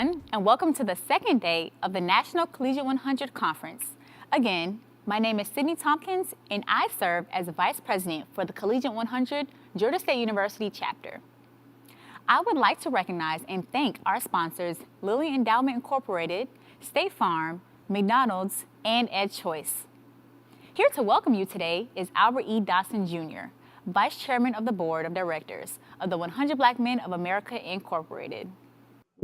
everyone, and welcome to the second day of the National Collegiate 100 Conference. Again, my name is Sydney Tompkins, and I serve as Vice President for the Collegiate 100 Georgia State University chapter. I would like to recognize and thank our sponsors, Lilly Endowment Incorporated, State Farm, McDonald's, and Ed Choice. Here to welcome you today is Albert E. Dawson, Jr., Vice Chairman of the Board of Directors of the 100 Black Men of America, Incorporated.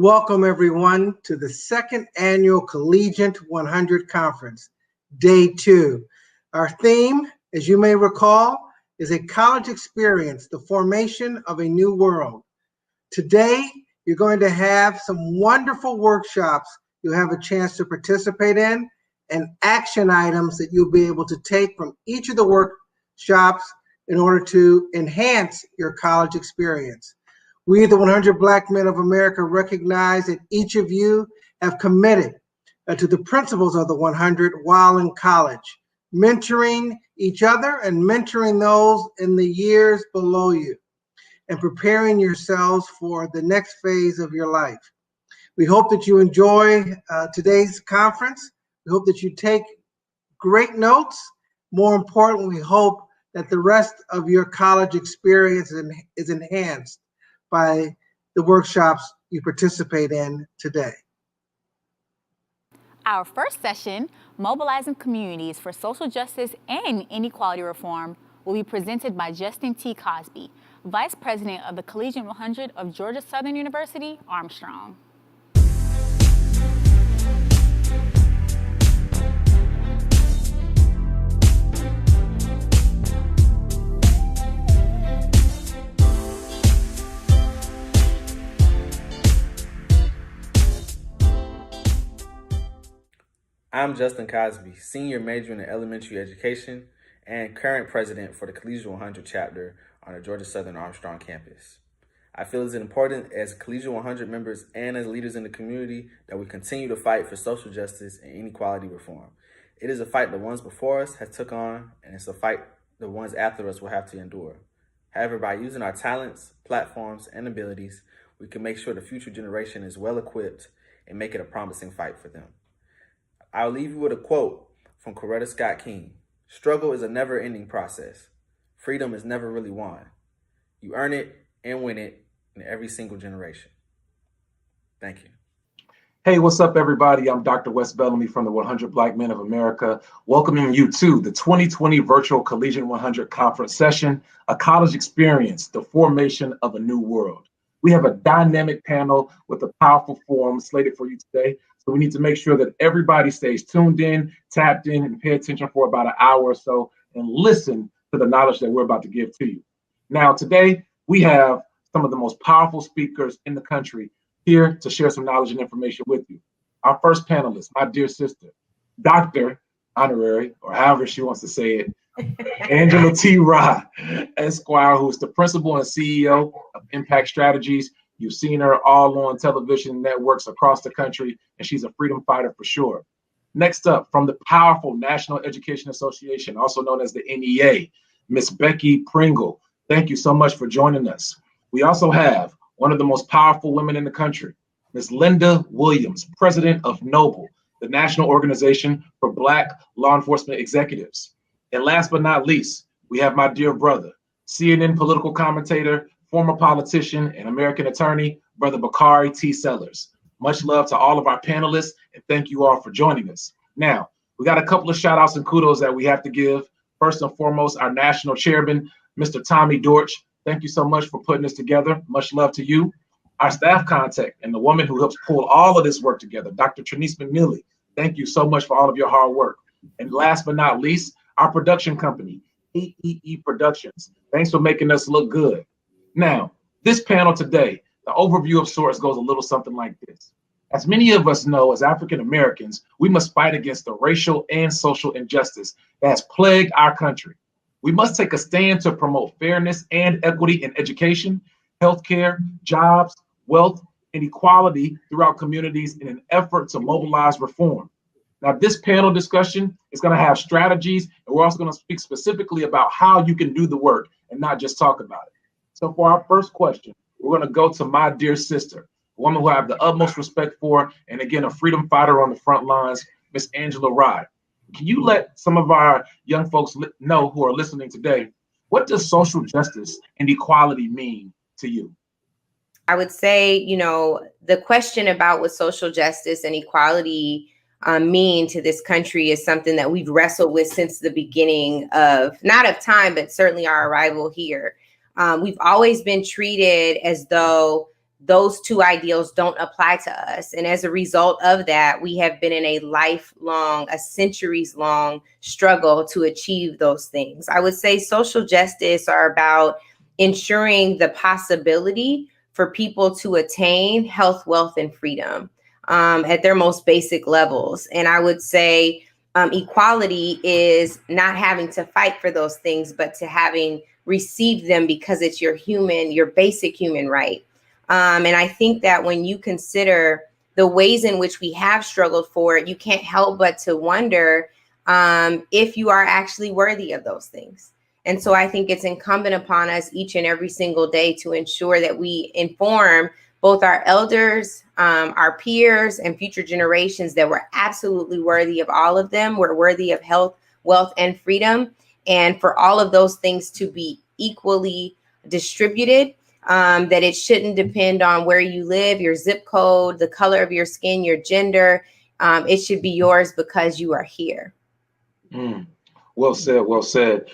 Welcome, everyone, to the second annual Collegiate 100 Conference, Day 2. Our theme, as you may recall, is a college experience, the formation of a new world. Today, you're going to have some wonderful workshops you'll have a chance to participate in and action items that you'll be able to take from each of the workshops in order to enhance your college experience. We, the 100 Black Men of America, recognize that each of you have committed to the principles of the 100 while in college, mentoring each other and mentoring those in the years below you, and preparing yourselves for the next phase of your life. We hope that you enjoy today's conference. We hope that you take great notes. More importantly, we hope that the rest of your college experience is enhanced by the workshops you participate in today. Our first session, Mobilizing Communities for Social Justice and Inequality Reform, will be presented by Justin T. Cosby, Vice President of the Collegiate 100 of Georgia Southern University, Armstrong. I'm Justin Cosby, Senior Majoring in Elementary Education and current President for the Collegiate 100 chapter on the Georgia Southern Armstrong campus. I feel it's important as Collegiate 100 members and as leaders in the community that we continue to fight for social justice and inequality reform. It is a fight the ones before us have took on, and it's a fight the ones after us will have to endure. However, by using our talents, platforms, and abilities, we can make sure the future generation is well equipped and make it a promising fight for them. I'll leave you with a quote from Coretta Scott King. Struggle is a never-ending process. Freedom is never really won. You earn it and win it in every single generation. Thank you. Hey, what's up, everybody? I'm Dr. Wes Bellamy from the 100 Black Men of America, welcoming you to the 2020 Virtual Collegiate 100 Conference Session, a college experience, the formation of a new world. We have a dynamic panel with a powerful forum slated for you today. So we need to make sure that everybody stays tuned in, tapped in, and pay attention for about an hour or so and listen to the knowledge that we're about to give to you. Now, today, we have some of the most powerful speakers in the country here to share some knowledge and information with you. Our first panelist, my dear sister, Dr. Honorary, or however she wants to say it, Angela T. Rye, Esquire, who is the principal and CEO of Impact Strategies. You've seen her all on television networks across the country, and she's a freedom fighter for sure. Next up, from the powerful National Education Association, also known as the NEA, Miss Becky Pringle. Thank you so much for joining us. We also have one of the most powerful women in the country, Miss Linda Williams, President of NOBLE, the National Organization for Black Law Enforcement Executives. And last but not least, we have my dear brother, CNN political commentator, former politician, and American attorney, Brother Bakari T. Sellers. Much love to all of our panelists, and thank you all for joining us. Now, we got a couple of shout outs and kudos that we have to give. First and foremost, our national chairman, Mr. Tommy Dortch. Thank you so much for putting this together. Much love to you. Our staff contact and the woman who helps pull all of this work together, Dr. Trinice McNeely. Thank you so much for all of your hard work. And last but not least, our production company, AEE Productions. Thanks for making us look good. Now, this panel today, the overview of sorts goes a little something like this. As many of us know, as African Americans, we must fight against the racial and social injustice that has plagued our country. We must take a stand to promote fairness and equity in education, healthcare, jobs, wealth, and equality throughout communities in an effort to mobilize reform. Now, this panel discussion is going to have strategies, and we're also going to speak specifically about how you can do the work and not just talk about it. So for our first question, we're going to go to my dear sister, a woman who I have the utmost respect for, and again, a freedom fighter on the front lines, Miss Angela Rye. Can you let some of our young folks know who are listening today, what does social justice and equality mean to you? I would say, the question about what social justice and equality mean to this country is something that we've wrestled with since the beginning not of time, but certainly our arrival here. We've always been treated as though those two ideals don't apply to us. And as a result of that, we have been in a centuries-long struggle to achieve those things. I would say social justice are about ensuring the possibility for people to attain health, wealth, and freedom at their most basic levels. And I would say equality is not having to fight for those things, but to having received them because it's your basic human right. And I think that when you consider the ways in which we have struggled for it, you can't help but to wonder if you are actually worthy of those things. And so I think it's incumbent upon us each and every single day to ensure that we inform both our elders, our peers, and future generations that we're absolutely worthy of all of them. We're worthy of health, wealth, and freedom. And for all of those things to be equally distributed, that it shouldn't depend on where you live, your zip code, the color of your skin, your gender. It should be yours because you are here. Well said, well said.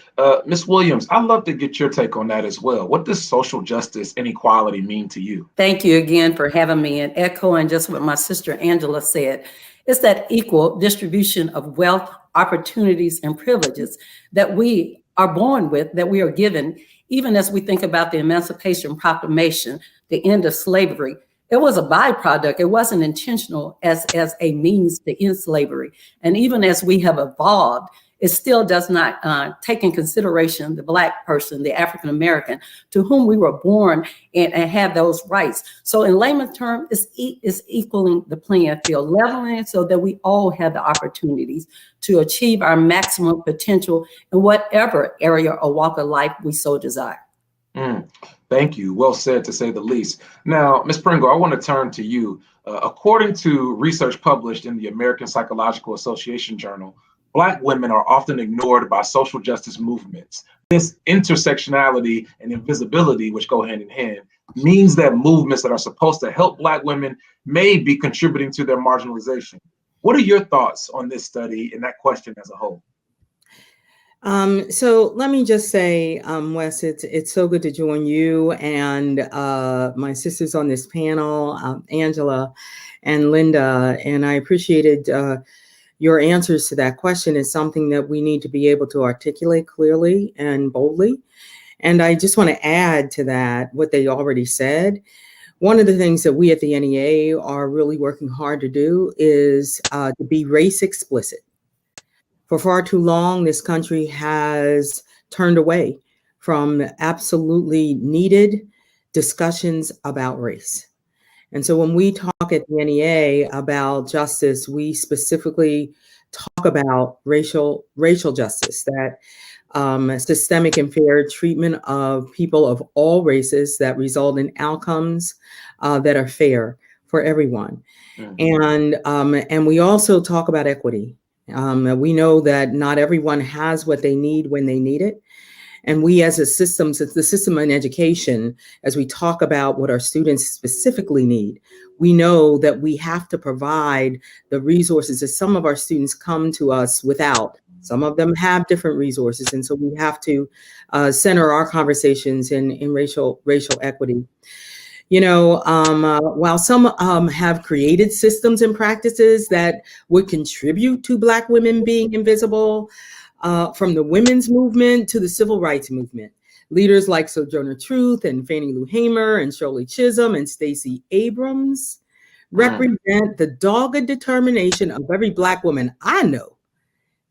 Ms. Williams, I'd love to get your take on that as well. What does social justice and equality mean to you? Thank you again for having me, and echoing just what my sister Angela said. It's that equal distribution of wealth, opportunities, and privileges that we are born with, that we are given, even as we think about the Emancipation Proclamation, the end of slavery. It was a byproduct. It wasn't intentional as a means to end slavery. And even as we have evolved, it still does not take in consideration the Black person, the African American, to whom we were born and have those rights. So in layman's terms, it's equaling the playing field, leveling it so that we all have the opportunities to achieve our maximum potential in whatever area or walk of life we so desire. Thank you. Well said, to say the least. Now, Ms. Pringle, I want to turn to you. According to research published in the American Psychological Association Journal, Black women are often ignored by social justice movements. This intersectionality and invisibility, which go hand in hand, means that movements that are supposed to help Black women may be contributing to their marginalization. What are your thoughts on this study and that question as a whole? So let me just say, Wes, it's so good to join you and my sisters on this panel, Angela and Linda, and I appreciated your answers to that question. Is something that we need to be able to articulate clearly and boldly. And I just want to add to that what they already said. One of the things that we at the NEA are really working hard to do is to be race explicit. For far too long, this country has turned away from absolutely needed discussions about race. And so when we talk at the NEA about justice, we specifically talk about racial justice, that systemic and fair treatment of people of all races that result in outcomes that are fair for everyone. And we also talk about equity. We know that not everyone has what they need when they need it. And we as a system, since the system in education, as we talk about what our students specifically need, we know that we have to provide the resources that some of our students come to us without. Some of them have different resources. And so we have to center our conversations in racial equity. While some have created systems and practices that would contribute to Black women being invisible, from the women's movement to the civil rights movement, leaders like Sojourner Truth and Fannie Lou Hamer and Shirley Chisholm and Stacey Abrams represent the dogged determination of every Black woman I know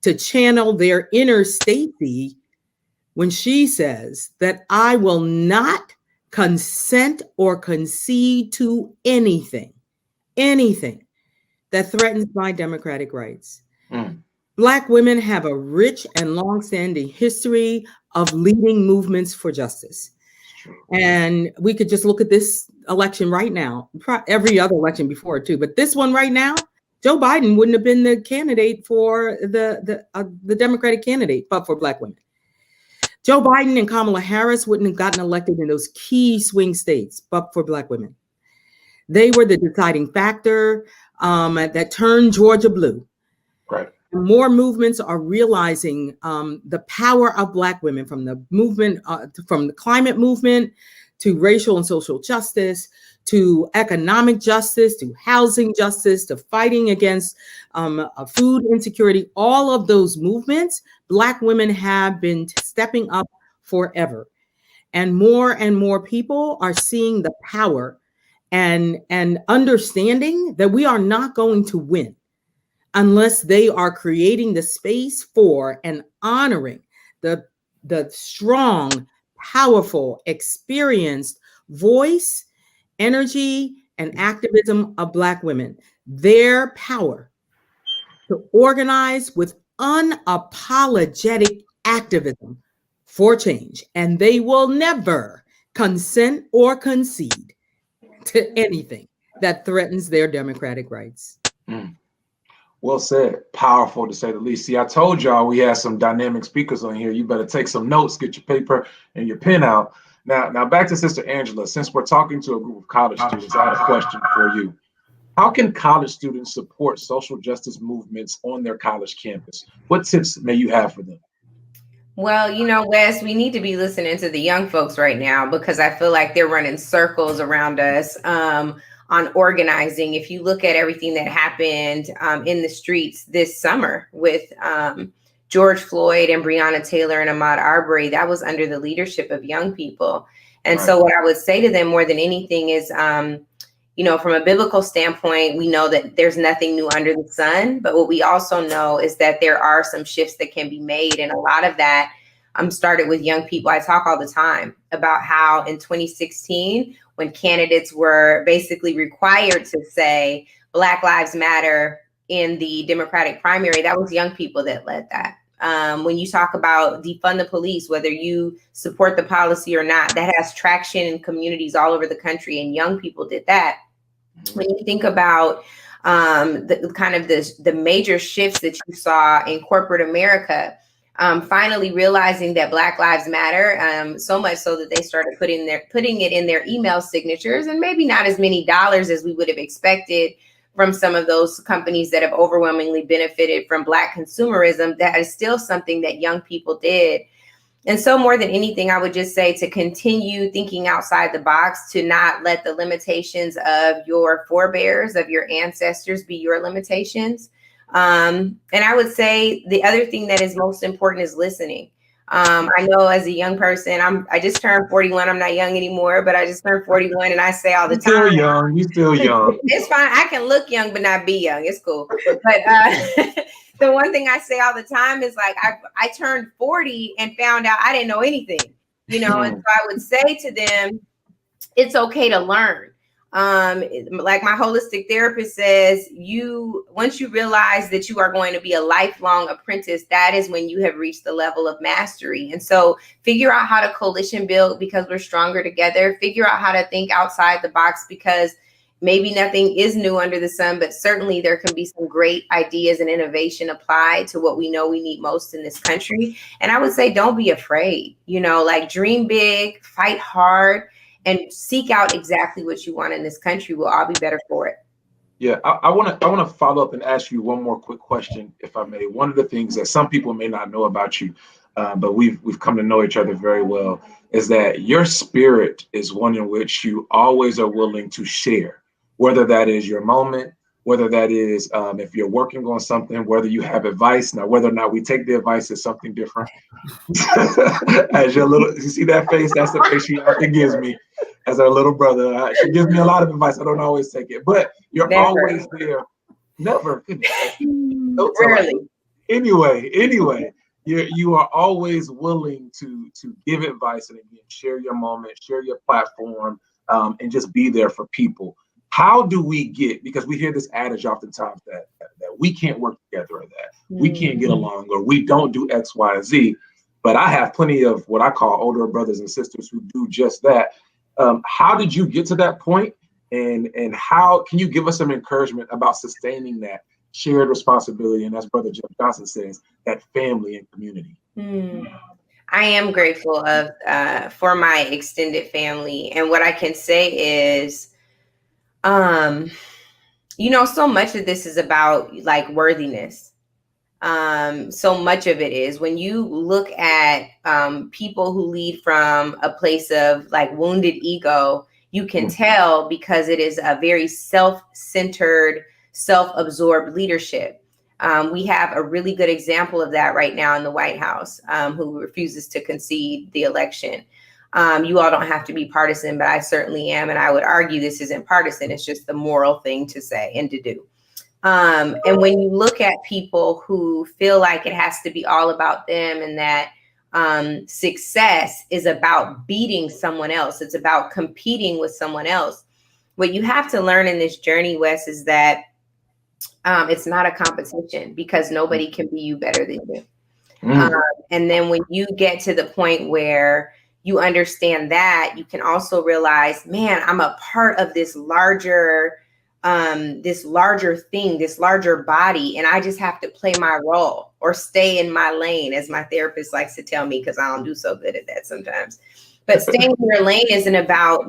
to channel their inner Stacey when she says that I will not consent or concede to anything that threatens my democratic rights. Black women have a rich and longstanding history of leading movements for justice. And we could just look at this election right now, every other election before too, but this one right now, Joe Biden wouldn't have been the candidate for the Democratic candidate, but for Black women. Joe Biden and Kamala Harris wouldn't have gotten elected in those key swing states, but for Black women. They were the deciding factor that turned Georgia blue. Right. More movements are realizing the power of Black women, from the movement, from the climate movement to racial and social justice, to economic justice, to housing justice, to fighting against food insecurity. All of those movements, Black women have been stepping up forever. And more people are seeing the power and understanding that we are not going to win unless they are creating the space for and honoring the strong, powerful, experienced voice, energy, and activism of Black women. Their power to organize with unapologetic activism for change. And they will never consent or concede to anything that threatens their democratic rights. Well said. Powerful, to say the least. See, I told y'all we had some dynamic speakers on here. You better take some notes, get your paper and your pen out. Now back to Sister Angela. Since we're talking to a group of college students, I have a question for you. How can college students support social justice movements on their college campus? What tips may you have for them? Well, Wes, we need to be listening to the young folks right now, because I feel like they're running circles around us on organizing. If you look at everything that happened in the streets this summer with George Floyd and Breonna Taylor and Ahmaud Arbery, that was under the leadership of young people. And so what I would say to them more than anything is, from a biblical standpoint, we know that there's nothing new under the sun. But what we also know is that there are some shifts that can be made. And a lot of that started with young people. I talk all the time about how in 2016, when candidates were basically required to say Black Lives Matter in the Democratic primary, that was young people that led that. When you talk about defund the police, whether you support the policy or not, that has traction in communities all over the country, and young people did that. When you think about the major shifts that you saw in corporate America, finally realizing that Black Lives Matter, so much so that they started putting it in their email signatures, and maybe not as many dollars as we would have expected from some of those companies that have overwhelmingly benefited from Black consumerism. That is still something that young people did. And so more than anything, I would just say to continue thinking outside the box, to not let the limitations of your forebears, of your ancestors, be your limitations. And I would say the other thing that is most important is listening. I know as a young person, I just turned 41. I'm not young anymore, but I just turned 41, and I say all the time. You're still young. It's fine. I can look young, but not be young. It's cool. But the one thing I say all the time is, like, I turned 40 and found out I didn't know anything, and so I would say to them, it's okay to learn. Like my holistic therapist says, once you realize that you are going to be a lifelong apprentice, that is when you have reached the level of mastery. And so figure out how to coalition build, because we're stronger together. Figure out how to think outside the box, because maybe nothing is new under the sun, but certainly there can be some great ideas and innovation applied to what we know we need most in this country. And I would say, don't be afraid, like, dream big, fight hard, and seek out exactly what you want in this country. We'll all be better for it. Yeah, I want to follow up and ask you one more quick question, if I may. One of the things that some people may not know about you, but we've come to know each other very well, is that your spirit is one in which you always are willing to share, whether that is your moment, whether that is if you're working on something, whether you have advice. Now, whether or not we take the advice is something different. As you see that face, that's the face she often gives me as her little brother. She gives me a lot of advice. I don't always take it, but you're always there. Never. Rarely. Anyway, you are always willing to give advice and again, share your moment, share your platform, and just be there for people. How do we get, because we hear this adage oftentimes that we can't work together, or that we can't get along, or we don't do X, Y, Z. but I have plenty of what I call older brothers and sisters who do just that. How did you get to that point? And how can you give us some encouragement about sustaining that shared responsibility? And as Brother Jeff Johnson says, that family and community. I am grateful for my extended family. And what I can say is, so much of this is about like worthiness. So much of it is when you look at people who lead from a place of like wounded ego, you can tell because it is a very self-centered, self-absorbed leadership. We have a really good example of that right now in the White House, who refuses to concede the election. You all don't have to be partisan, but I certainly am. And I would argue this isn't partisan. It's just the moral thing to say and to do. And when you look at people who feel like it has to be all about them and that success is about beating someone else, it's about competing with someone else. What you have to learn in this journey, Wes, is that it's not a competition because nobody can be you better than you. And then when you get to the point where you understand that, you can also realize, man, I'm a part of this larger thing, this larger body, and I just have to play my role or stay in my lane, as my therapist likes to tell me, because I don't do so good at that sometimes. But staying in your lane isn't about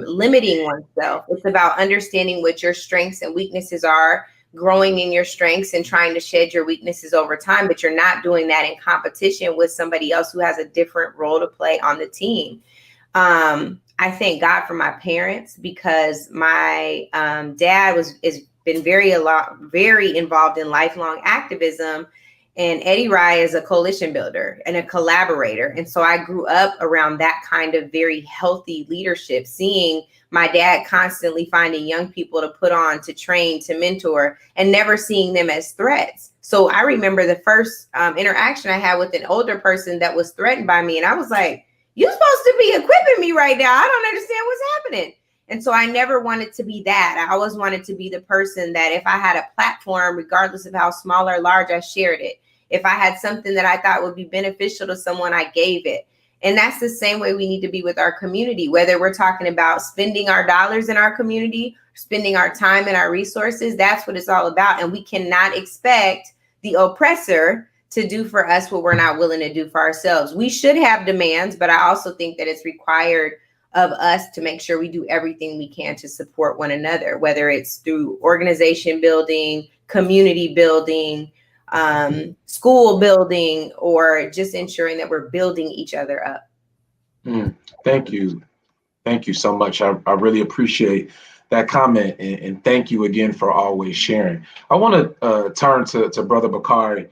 limiting oneself. It's about understanding what your strengths and weaknesses are, growing in your strengths and trying to shed your weaknesses over time. But you're not doing that in competition with somebody else who has a different role to play on the team. I thank God for my parents because my dad is been very involved in lifelong activism, and Eddie Rye is a coalition builder and a collaborator. And so I grew up around that kind of very healthy leadership, seeing my dad constantly finding young people to put on, to train, to mentor, and never seeing them as threats. So I remember the first interaction I had with an older person that was threatened by me, and I was like, you're supposed to be equipping me right now. I don't understand what's happening. And so I never wanted to be that. I always wanted to be the person that if I had a platform, regardless of how small or large, I shared it. If I had something that I thought would be beneficial to someone, I gave it. And that's the same way we need to be with our community, whether we're talking about spending our dollars in our community, spending our time and our resources. That's what it's all about. And we cannot expect the oppressor to do for us what we're not willing to do for ourselves. We should have demands, but I also think that it's required of us to make sure we do everything we can to support one another, whether it's through organization building, community building, school building, or just ensuring that we're building each other up. Thank you. Thank you so much. I really appreciate that comment, and thank you again for always sharing. I want to turn to Brother Bakari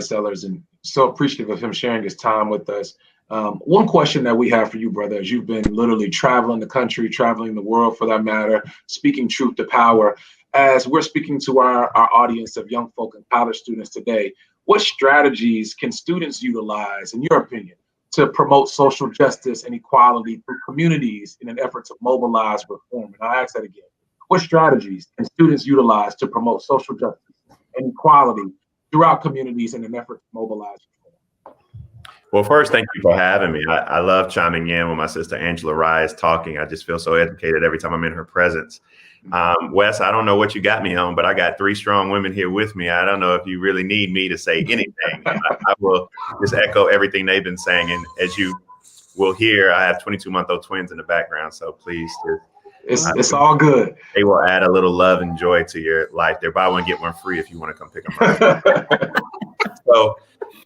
Sellers, and so appreciative of him sharing his time with us. One question that we have for you, brother, as you've been literally traveling the country, traveling the world for that matter, speaking truth to power, as we're speaking to our audience of young folk and college students today, what strategies can students utilize, in your opinion, to promote social justice and equality through communities in an effort to mobilize reform? And I ask that again. What strategies can students utilize to promote social justice and equality throughout communities in an effort to mobilize reform? Well, first, thank you for having me. I love chiming in when my sister Angela Rye is talking. I just feel so educated every time I'm in her presence. Wes, I don't know what you got me on, but I got 3 strong women here with me. I don't know if you really need me to say anything. I will just echo everything they've been saying. And as you will hear, I have 22-month-old twins in the background. So please, it's all good. They will add a little love and joy to your life. They're buy one, get one free if you want to come pick them up. So,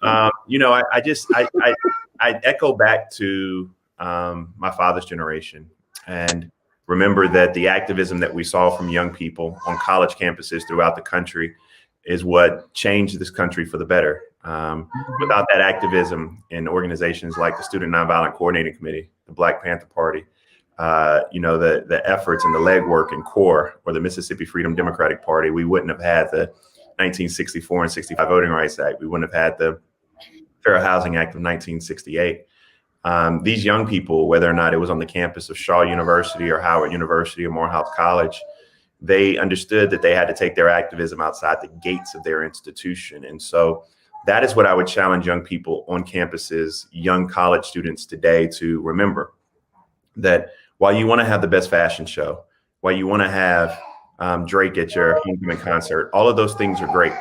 I echo back to my father's generation and remember that the activism that we saw from young people on college campuses throughout the country is what changed this country for the better. Without that activism in organizations like the Student Nonviolent Coordinating Committee, the Black Panther Party, the efforts and the legwork in CORE or the Mississippi Freedom Democratic Party, we wouldn't have had the 1964 and 65 Voting Rights Act. We wouldn't have had the Fair Housing Act of 1968. These young people, whether or not it was on the campus of Shaw University or Howard University or Morehouse College, they understood that they had to take their activism outside the gates of their institution. And so that is what I would challenge young people on campuses, young college students today, to remember that while you want to have the best fashion show, while you want to have Drake at your homecoming concert, all of those things are great.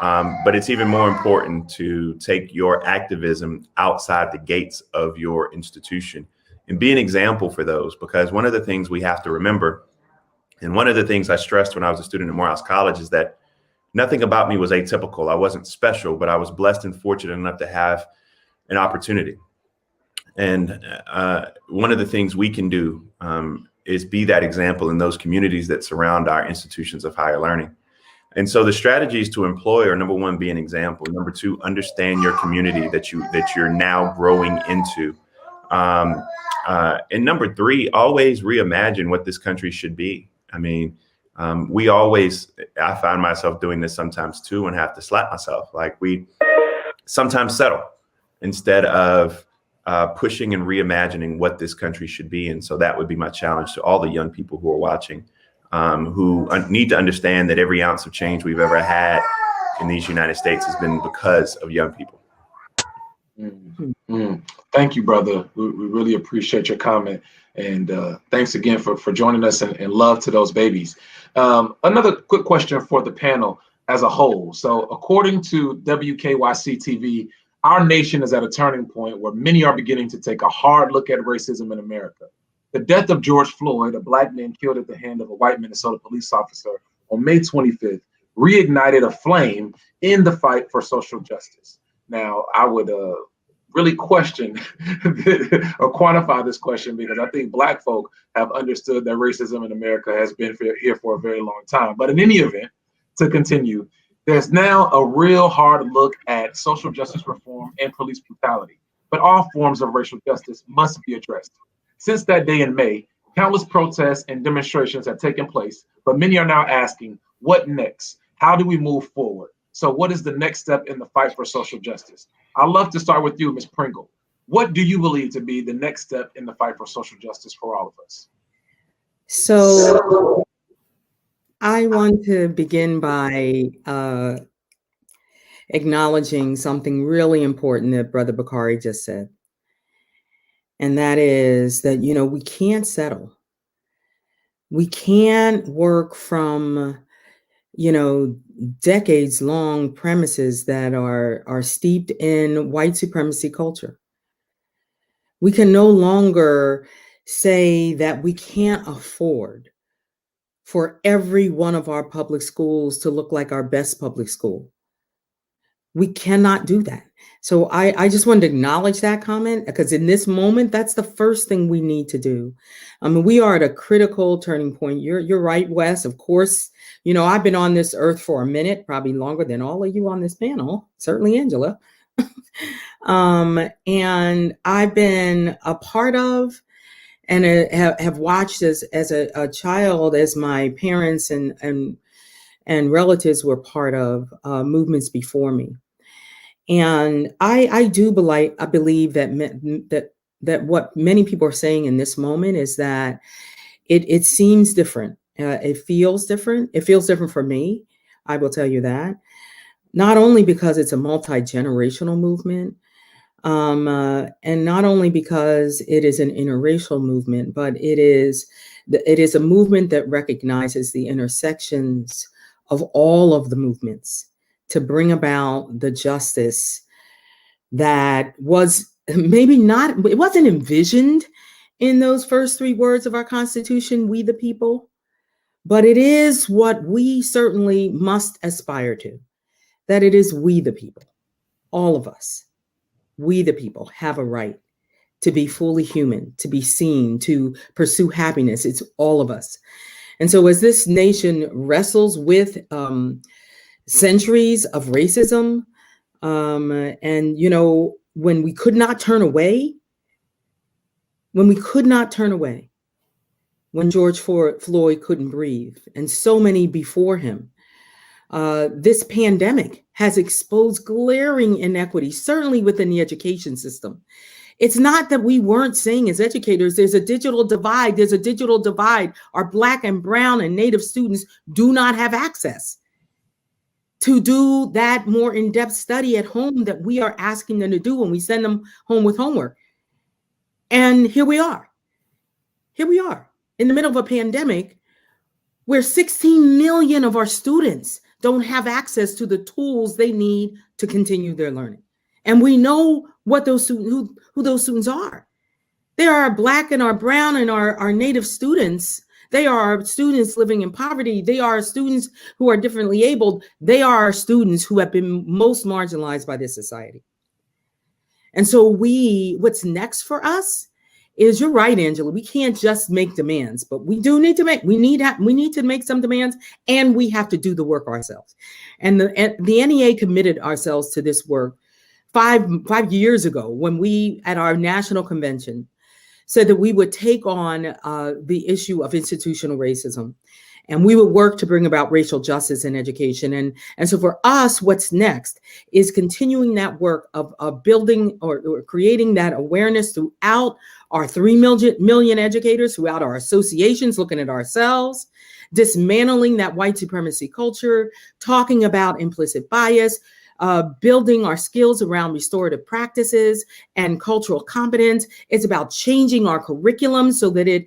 But it's even more important to take your activism outside the gates of your institution and be an example for those. Because one of the things we have to remember, and one of the things I stressed when I was a student at Morehouse College, is that nothing about me was atypical. I wasn't special, but I was blessed and fortunate enough to have an opportunity. And one of the things we can do is be that example in those communities that surround our institutions of higher learning. And so the strategies to employ are, number one, be an example. Number two, understand your community that you're now growing into. And number three, always reimagine what this country should be. I mean, I find myself doing this sometimes too, and have to slap myself. Like, we sometimes settle instead of pushing and reimagining what this country should be. And so that would be my challenge to all the young people who are watching, who need to understand that every ounce of change we've ever had in these United States has been because of young people. Thank you, brother. We really appreciate your comment. And thanks again for joining us, and love to those babies. Another quick question for the panel as a whole. So according to WKYC TV, our nation is at a turning point where many are beginning to take a hard look at racism in America. The death of George Floyd, a Black man killed at the hand of a white Minnesota police officer on May 25th, reignited a flame in the fight for social justice. Now, I would really question or quantify this question, because I think Black folk have understood that racism in America has been here for a very long time. But in any event, to continue, there's now a real hard look at social justice reform and police brutality. But all forms of racial justice must be addressed. Since that day in May, countless protests and demonstrations have taken place, but many are now asking, what next? How do we move forward? So what is the next step in the fight for social justice? I'd love to start with you, Ms. Pringle. What do you believe to be the next step in the fight for social justice for all of us? So I want to begin by acknowledging something really important that Brother Bakari just said. And that is that, we can't settle. We can't work from, decades long premises that are steeped in white supremacy culture. We can no longer say that we can't afford for every one of our public schools to look like our best public school. We cannot do that. So I just wanted to acknowledge that comment, because in this moment, that's the first thing we need to do. I mean, we are at a critical turning point. You're right, Wes. Of course, I've been on this earth for a minute, probably longer than all of you on this panel, certainly Angela. And I've been a part of and have watched as a child, as my parents and relatives were part of movements before me. And I believe that what many people are saying in this moment is that it seems different. It feels different. It feels different for me. I will tell you that. Not only because it's a multi-generational movement, and not only because it is an interracial movement, but it is a movement that recognizes the intersections of all of the movements to bring about the justice that was it wasn't envisioned in those first three words of our Constitution, we the people, but it is what we certainly must aspire to, that it is we the people, all of us, we the people have a right to be fully human, to be seen, to pursue happiness. It's all of us. And so as this nation wrestles with centuries of racism, and when we could not turn away, when George Floyd couldn't breathe, and so many before him, this pandemic has exposed glaring inequities, certainly within the education system. It's not that we weren't saying as educators, there's a digital divide. Our Black and brown and Native students do not have access. to do that more in-depth study at home that we are asking them to do when we send them home with homework. And here we are in the middle of a pandemic where 16 million of our students don't have access to the tools they need to continue their learning. And we know what those students, who those students are. They are our Black and our brown and our Native students. They are our students living in poverty. They are students who are differently abled. They are our students who have been most marginalized by this society. And so what's next for us is, you're right, Angela, we can't just make demands, but we need to make some demands, and we have to do the work ourselves. And the NEA committed ourselves to this work five years ago when we, at our national convention, said that we would take on the issue of institutional racism, and we would work to bring about racial justice in education. And so for us, what's next is continuing that work of building or creating that awareness throughout our 3 million educators, throughout our associations, looking at ourselves, dismantling that white supremacy culture, talking about implicit bias, building our skills around restorative practices and cultural competence. It's about changing our curriculum so that it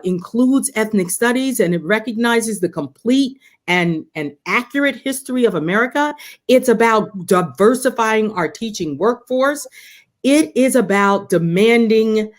includes ethnic studies and it recognizes the complete and accurate history of America. It's about diversifying our teaching workforce. It is about demanding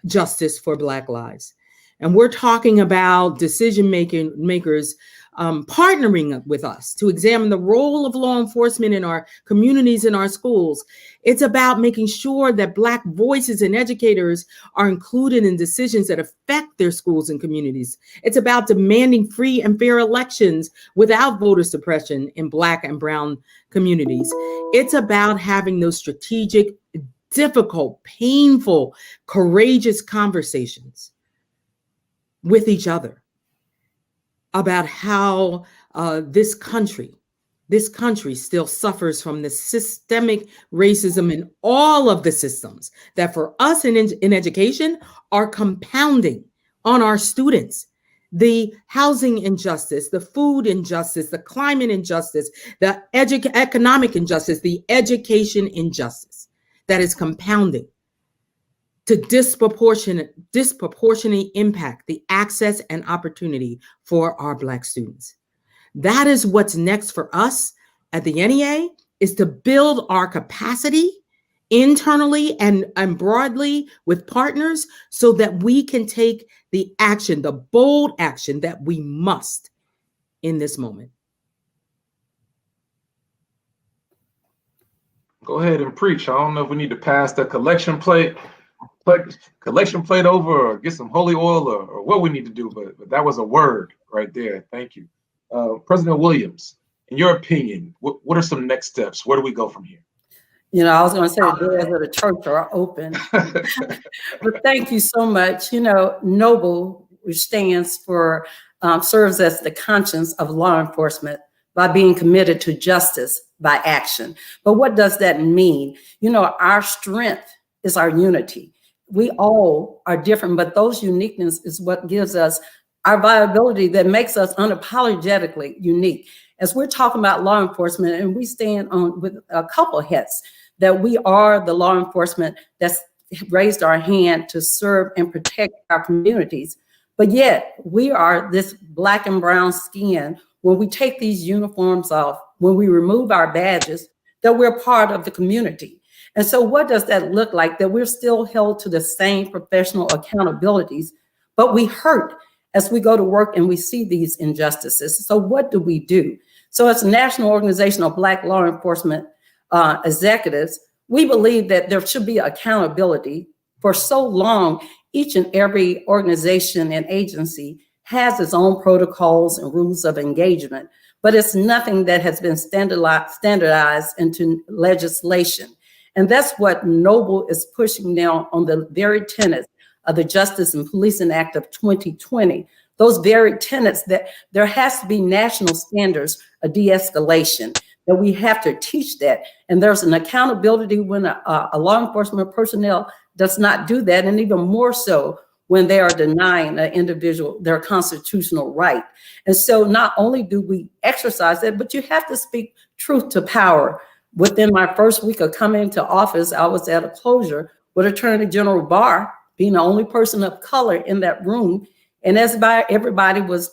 justice for Black lives. And we're talking about decision makers partnering with us to examine the role of law enforcement in our communities and our schools. It's about making sure that Black voices and educators are included in decisions that affect their schools and communities. It's about demanding free and fair elections without voter suppression in Black and brown communities. It's about having those strategic, difficult, painful, courageous conversations with each other about how this country still suffers from the systemic racism in all of the systems that for us in education are compounding on our students. The housing injustice, the food injustice, the climate injustice, the economic injustice, the education injustice that is compounding to disproportionately impact the access and opportunity for our Black students. That is what's next for us at the NEA, is to build our capacity internally and broadly with partners so that we can take the action, the bold action that we must in this moment. Go ahead and preach. I don't know if we need to pass the collection plate over or get some holy oil or what we need to do, but that was a word right there. Thank you. President Williams, in your opinion, what are some next steps? Where do we go from here? You know, I was going to say the doors of the church are open, but thank you so much. You know, NOBLE, which stands for, serves as the conscience of law enforcement by being committed to justice by action. But what does that mean? You know, our strength is our unity. We all are different, but those uniqueness is what gives us our viability that makes us unapologetically unique. As we're talking about law enforcement, and we stand on with a couple hats, that we are the law enforcement that's raised our hand to serve and protect our communities. But yet we are this Black and brown skin. When we take these uniforms off, when we remove our badges, that we're part of the community. And so what does that look like? That we're still held to the same professional accountabilities, but we hurt as we go to work and we see these injustices. So what do we do? So as a national organization of Black law enforcement executives, we believe that there should be accountability. For so long, each and every organization and agency has its own protocols and rules of engagement, but it's nothing that has been standardized into legislation. And that's what NOBLE is pushing now on the very tenets of the Justice and Policing Act of 2020. Those very tenets that there has to be national standards of de-escalation, that we have to teach that. And there's an accountability when a law enforcement personnel does not do that. And even more so when they are denying an individual their constitutional right. And so not only do we exercise that, but you have to speak truth to power. Within my first week of coming into office, I was at a closure with Attorney General Barr being the only person of color in that room. And as by everybody was,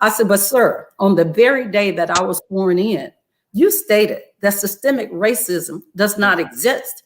I said, but sir, on the very day that I was sworn in, you stated that systemic racism does not exist.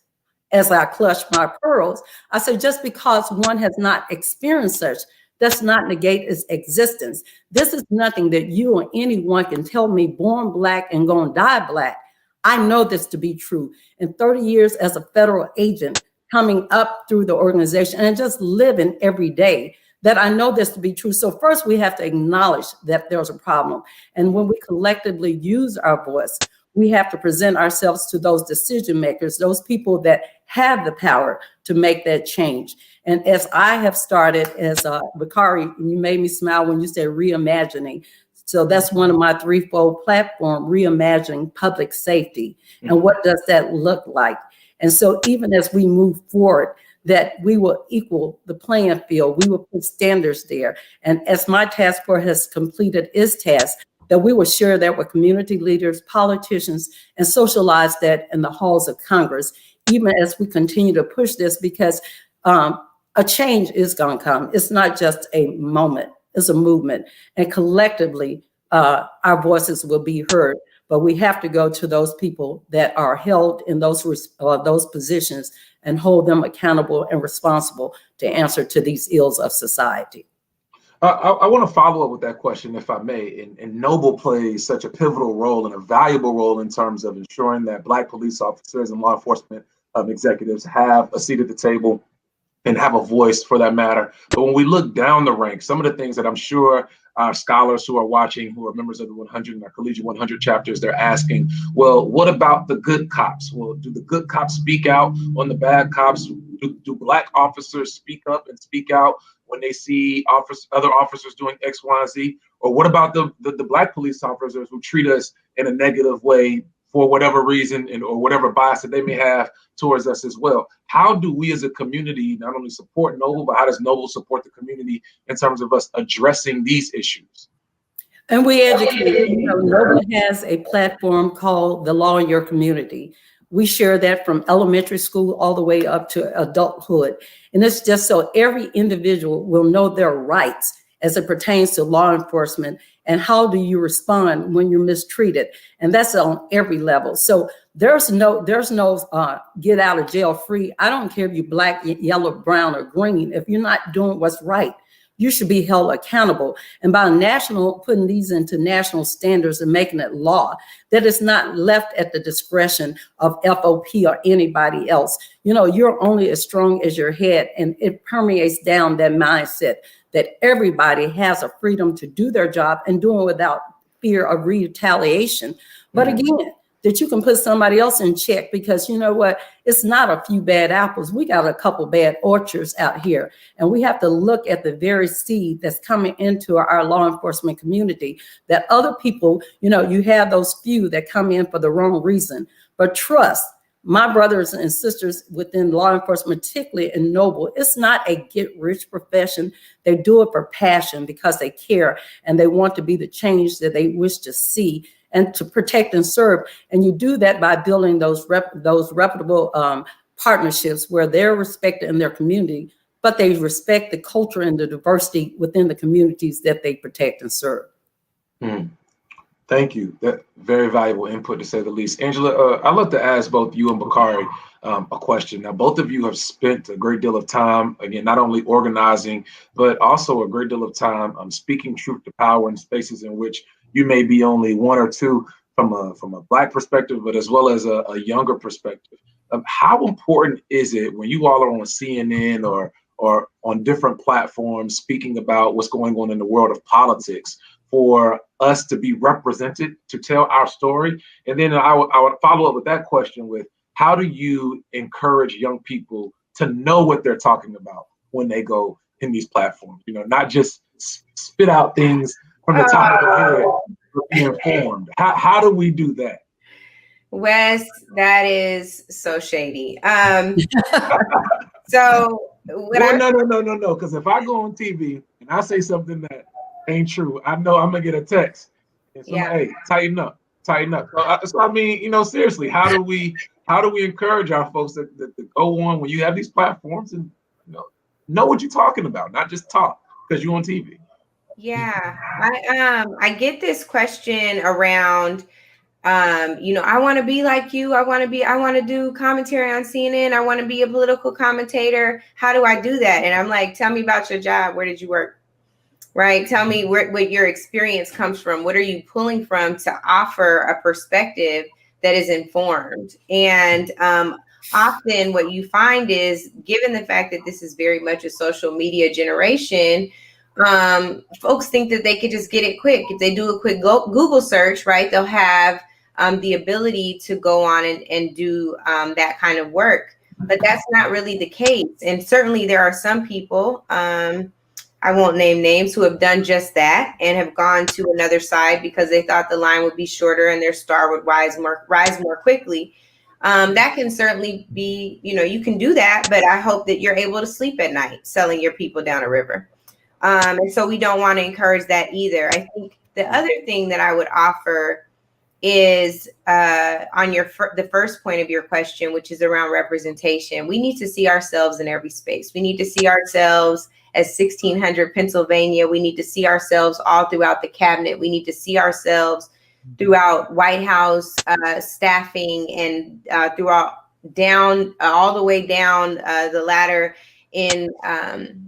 As I clutched my pearls, I said, just because one has not experienced such does not negate its existence. This is nothing that you or anyone can tell me born Black and gonna die Black. I know this to be true. In 30 years as a federal agent, coming up through the organization and just living every day, that I know this to be true. So first we have to acknowledge that there's a problem. And when we collectively use our voice, we have to present ourselves to those decision makers, those people that have the power to make that change. And as I have started, as Bakari, you made me smile when you said reimagining. So that's one of my threefold platform, reimagining public safety. And what does that look like? And so even as we move forward, that we will equal the playing field, we will put standards there. And as my task force has completed its task, that we will share that with community leaders, politicians, and socialize that in the halls of Congress, even as we continue to push this, because a change is going to come. It's not just a moment, it's a movement. And collectively, our voices will be heard. But we have to go to those people that are held in those positions and hold them accountable and responsible to answer to these ills of society. I want to follow up with that question, if I may. And Noble plays such a pivotal role and a valuable role in terms of ensuring that Black police officers and law enforcement executives have a seat at the table and have a voice for that matter. But when we look down the ranks, some of the things that I'm sure our scholars who are watching, who are members of the 100 and our Collegiate 100 chapters, they're asking, well, what about the good cops? Well, do the good cops speak out on the bad cops? Do Black officers speak up and speak out when they see other officers doing X, Y, and Z? Or what about the Black police officers who treat us in a negative way for whatever reason or whatever bias that they may have towards us as well? How do we as a community not only support Noble, but how does Noble support the community in terms of us addressing these issues? And we educate. Noble has a platform called The Law in Your Community. We share that from elementary school all the way up to adulthood. And it's just so every individual will know their rights as it pertains to law enforcement and how do you respond when you're mistreated. And that's on every level. So there's no get out of jail free. I don't care if you're Black, yellow, brown, or green. If you're not doing what's right, you should be held accountable. And by putting these into national standards and making it law, that is not left at the discretion of FOP or anybody else. You're only as strong as your head, and it permeates down that mindset that everybody has a freedom to do their job and do it without fear of retaliation. But again, that you can put somebody else in check, because you know what? It's not a few bad apples. We got a couple bad orchards out here, and we have to look at the very seed that's coming into our law enforcement community, that other people, you have those few that come in for the wrong reason. But trust, my brothers and sisters within law enforcement, particularly in Noble, it's not a get-rich profession. They do it for passion because they care and they want to be the change that they wish to see and to protect and serve. And you do that by building those reputable partnerships where they're respected in their community, but they respect the culture and the diversity within the communities that they protect and serve. Thank you. That very valuable input, to say the least. Angela, I'd love to ask both you and Bakari a question. Now, both of you have spent a great deal of time, again, not only organizing, but also a great deal of time speaking truth to power in spaces in which you may be only one or two from a Black perspective, but as well as a younger perspective. How important is it when you all are on CNN or on different platforms speaking about what's going on in the world of politics for us to be represented, to tell our story? And then I would follow up with that question with, how do you encourage young people to know what they're talking about when they go in these platforms? Not just spit out things from the top of their head, but be informed. How do we do that? Wes, that is so shady. So Well, no. Because if I go on TV and I say something that ain't true, I know I'm gonna get a text. And somebody, hey, tighten up. So I mean, seriously, how do we encourage our folks that go on when you have these platforms and know what you're talking about, not just talk because you're on TV. Yeah, I get this question around. I want to be like you. I want to do commentary on CNN. I want to be a political commentator. How do I do that? And I'm like, tell me about your job. Where did you work? Right? Tell me what your experience comes from. What are you pulling from to offer a perspective that is informed? And often what you find is, given the fact that this is very much a social media generation, folks think that they could just get it quick. If they do a quick Google search, right, they'll have the ability to go on and do that kind of work. But that's not really the case. And certainly there are some people, I won't name names, who have done just that and have gone to another side because they thought the line would be shorter and their star would rise more quickly. That can certainly be, you can do that, but I hope that you're able to sleep at night selling your people down a river. And so we don't want to encourage that either. I think the other thing that I would offer is on the first point of your question, which is around representation. We need to see ourselves in every space. We need to see ourselves as 1600 Pennsylvania. We need to see ourselves all throughout the cabinet. We need to see ourselves throughout White House staffing and throughout down all the way down the ladder in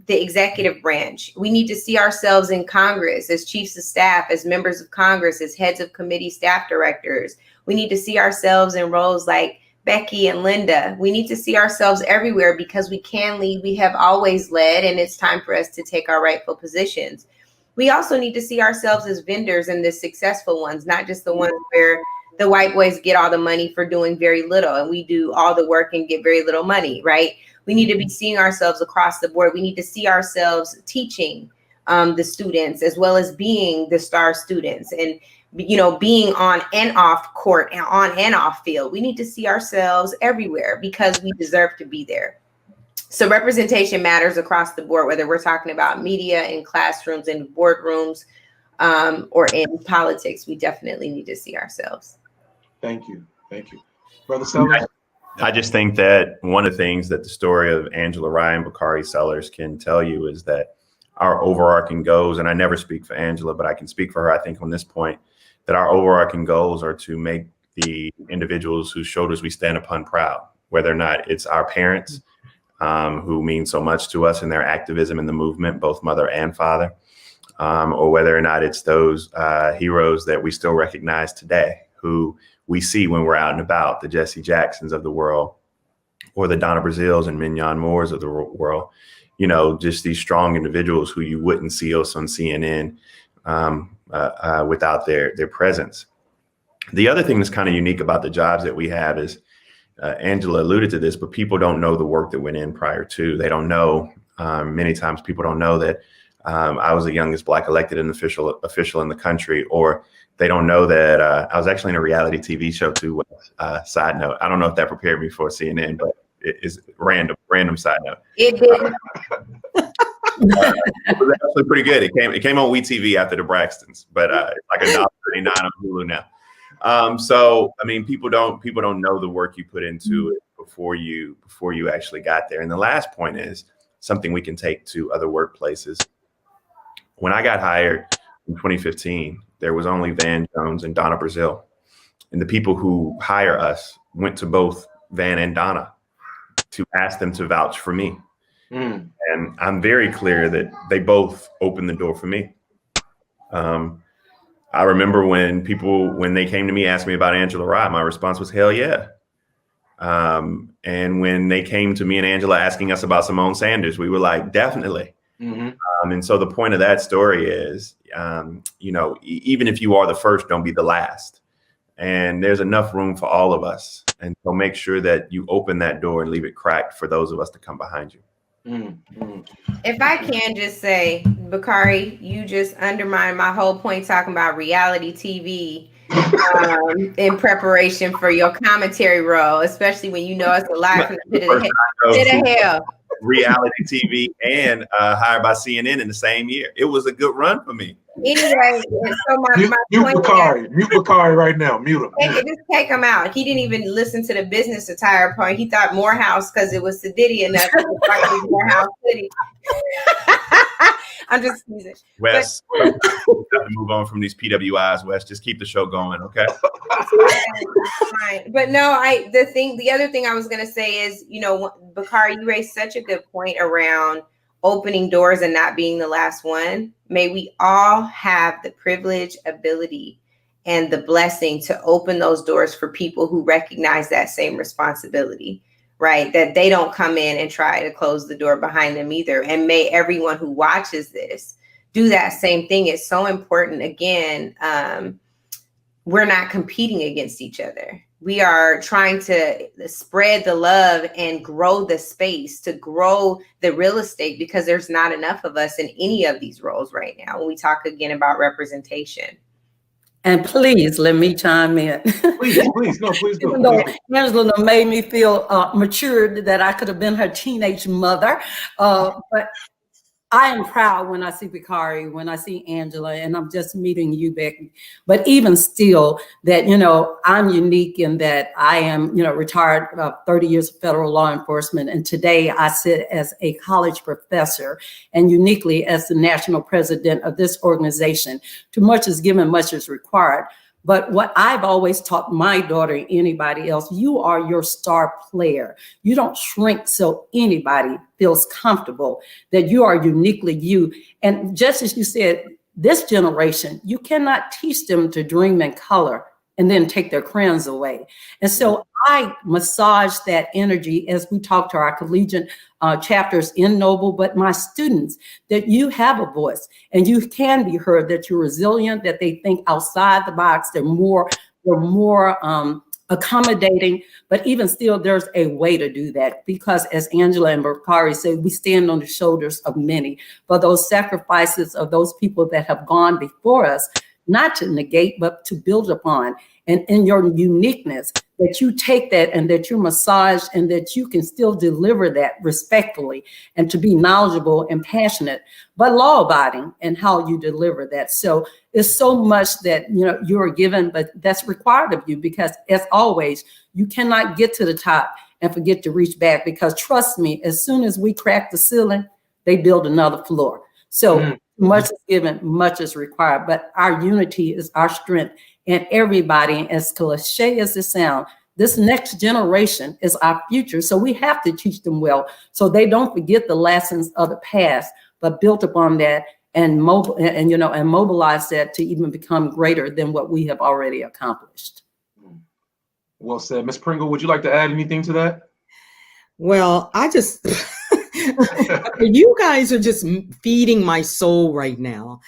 the executive branch. We need to see ourselves in Congress as chiefs of staff, as members of Congress, as heads of committee staff directors. We need to see ourselves in roles like Becky and Linda. We need to see ourselves everywhere because we can lead. We have always led, and it's time for us to take our rightful positions. We also need to see ourselves as vendors and the successful ones, not just the ones where the white boys get all the money for doing very little and we do all the work and get very little money, right? We need to be seeing ourselves across the board. We need to see ourselves teaching the students as well as being the star students and, being on and off court and on and off field. We need to see ourselves everywhere because we deserve to be there. So representation matters across the board, whether we're talking about media, in classrooms, in boardrooms, or in politics. We definitely need to see ourselves. Thank you. Brother Sellers? I just think that one of the things that the story of Angela Ryan, Bakari Sellers can tell you is that our overarching goals, and I never speak for Angela, but I can speak for her, I think, on this point, that our overarching goals are to make the individuals whose shoulders we stand upon proud, whether or not it's our parents, who mean so much to us in their activism in the movement, both mother and father, or whether or not it's those heroes that we still recognize today, who we see when we're out and about, the Jesse Jacksons of the world, or the Donna Brazils and Mignon Moores of the world, just these strong individuals who you wouldn't see us on CNN without their presence. The other thing that's kind of unique about the jobs that we have is, Angela alluded to this, but people don't know the work that went in prior to. They don't know, many times people don't know that I was the youngest Black elected and official in the country, or they don't know that I was actually in a reality TV show too. Side note, I don't know if that prepared me for CNN, but it is random side note. It did. It was actually pretty good. It came on WeTV after the Braxtons, but it's like $1.39 on Hulu now. So I mean, people don't know the work you put into it before you actually got there. And the last point is something we can take to other workplaces. When I got hired in 2015, there was only Van Jones and Donna Brazil. And the people who hire us went to both Van and Donna to ask them to vouch for me. And I'm very clear that they both opened the door for me. I remember when they came to me, asked me about Angela Rye, my response was, hell yeah. And when they came to me and Angela asking us about Simone Sanders, we were like, definitely. And so the point of that story is, even if you are the first, don't be the last. And there's enough room for all of us. And so make sure that you open that door and leave it cracked for those of us to come behind you. If I can just say, Bakari, you just undermined my whole point talking about reality TV in preparation for your commentary role, especially when you know it's a live from the pit of hell. Reality TV and hired by CNN in the same year. It was a good run for me. Anyway, so my mute Bakari right now. Mute him. Just take him out. He didn't even listen to the business attire part. He thought Morehouse, because it was Sadiddy enough. Morehouse City. I'm just teasing. Wes, we have to move on from these PWIs, Wes. Just keep the show going, okay? Fine. But no, the other thing I was gonna say is, Bakari, you raised such a good point around opening doors and not being the last one. May we all have the privilege, ability, and the blessing to open those doors for people who recognize that same responsibility, right? That they don't come in and try to close the door behind them either. And may everyone who watches this do that same thing. It's so important. Again, we're not competing against each other. We are trying to spread the love and grow the space, to grow the real estate, because there's not enough of us in any of these roles right now when we talk again about representation. And please let me chime in. Please do. Even though Angela made me feel matured that I could have been her teenage mother, but I am proud when I see Bakari, when I see Angela, and I'm just meeting you, Becky. But even still, that, I'm unique in that I am, retired 30 years of federal law enforcement. And today I sit as a college professor and uniquely as the national president of this organization. Too much is given, much is required. But what I've always taught my daughter and anybody else, you are your star player. You don't shrink so anybody feels comfortable, that you are uniquely you. And just as you said, this generation, you cannot teach them to dream in color and then take their crayons away. And so I massage that energy as we talk to our collegiate chapters in Noble, but my students, that you have a voice and you can be heard, that you're resilient, that they think outside the box, they're more accommodating, but even still, there's a way to do that, because as Angela and Bakari said, we stand on the shoulders of many. For those sacrifices of those people that have gone before us, not to negate, but to build upon. And in your uniqueness, that you take that and that you massage and that you can still deliver that respectfully, and to be knowledgeable and passionate, but law-abiding in how you deliver that. So it's so much that, you're given, but that's required of you, because as always, you cannot get to the top and forget to reach back, because trust me, as soon as we crack the ceiling, they build another floor. So much is given, much is required, but our unity is our strength. And everybody, as cliche as it sounds, this next generation is our future. So we have to teach them well, so they don't forget the lessons of the past, but built upon that and mobilize that to even become greater than what we have already accomplished. Well said. Ms. Pringle, would you like to add anything to that? Well, I just, you guys are just feeding my soul right now.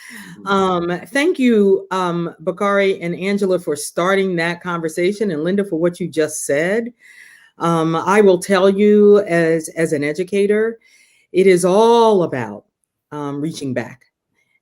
Thank you, Bakari and Angela, for starting that conversation, and Linda for what you just said. I will tell you, as an educator, it is all about reaching back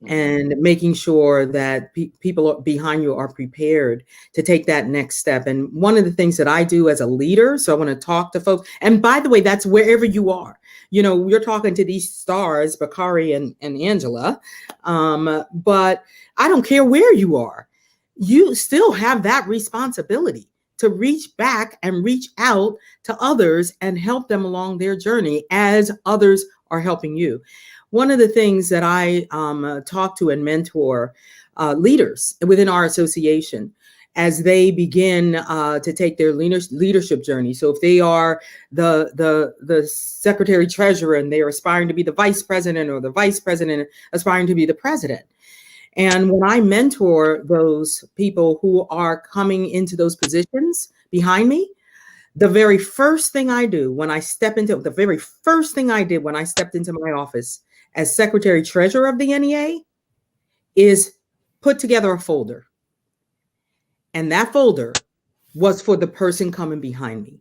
and making sure that people behind you are prepared to take that next step. And one of the things that I do as a leader, so I want to talk to folks, and by the way, that's wherever you are. You're talking to these stars, Bakari and Angela, but I don't care where you are. You still have that responsibility to reach back and reach out to others and help them along their journey as others are helping you. One of the things that I talk to and mentor leaders within our association as they begin to take their leadership journey. So if they are the secretary treasurer and they are aspiring to be the vice president, or the vice president aspiring to be the president. And when I mentor those people who are coming into those positions behind me, the very first thing I do when I step into the very first thing I did when I stepped into my office as secretary treasurer of the NEA is put together a folder. And that folder was for the person coming behind me.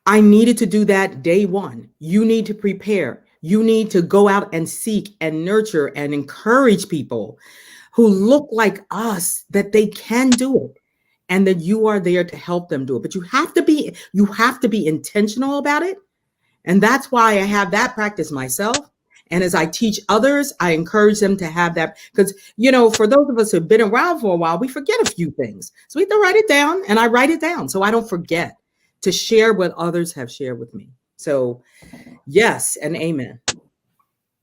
I needed to do that day one. You need to prepare. You need to go out and seek and nurture and encourage people who look like us, that they can do it, and that you are there to help them do it. But you have to be intentional about it. And that's why I have that practice myself. And as I teach others, I encourage them to have that, because, for those of us who've been around for a while, we forget a few things. So we have to write it down, and I write it down so I don't forget to share what others have shared with me. So yes, and amen.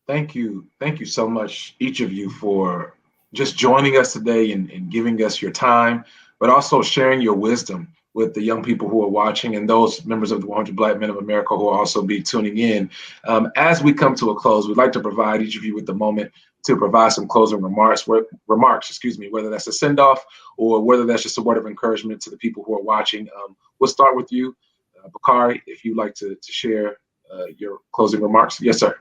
Thank you. Thank you so much, each of you, for just joining us today and giving us your time, but also sharing your wisdom with the young people who are watching and those members of the 100 Black Men of America who will also be tuning in. As we come to a close, we'd like to provide each of you with the moment to provide some closing remarks, whether that's a send-off or whether that's just a word of encouragement to the people who are watching. We'll start with you, Bakari, if you'd like to share your closing remarks. Yes, sir.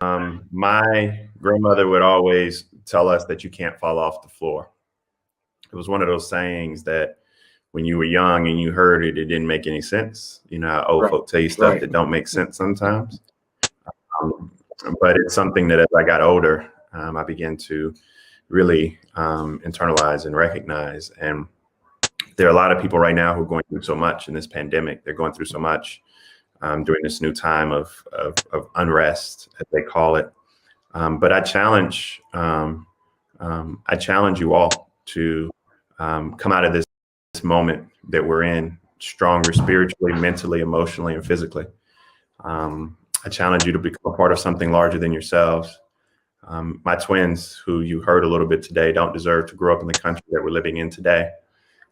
My grandmother would always tell us that you can't fall off the floor. It was one of those sayings that when you were young and you heard it, it didn't make any sense. You know how old folk tell you stuff that don't make sense sometimes. But it's something that as I got older, I began to really internalize and recognize. And there are a lot of people right now who are going through so much in this pandemic. They're going through so much during this new time of unrest, as they call it. But I challenge you all to come out of this moment that we're in stronger spiritually, mentally, emotionally, and physically. I challenge you to become a part of something larger than yourselves. My twins, who you heard a little bit today, don't deserve to grow up in the country that we're living in today.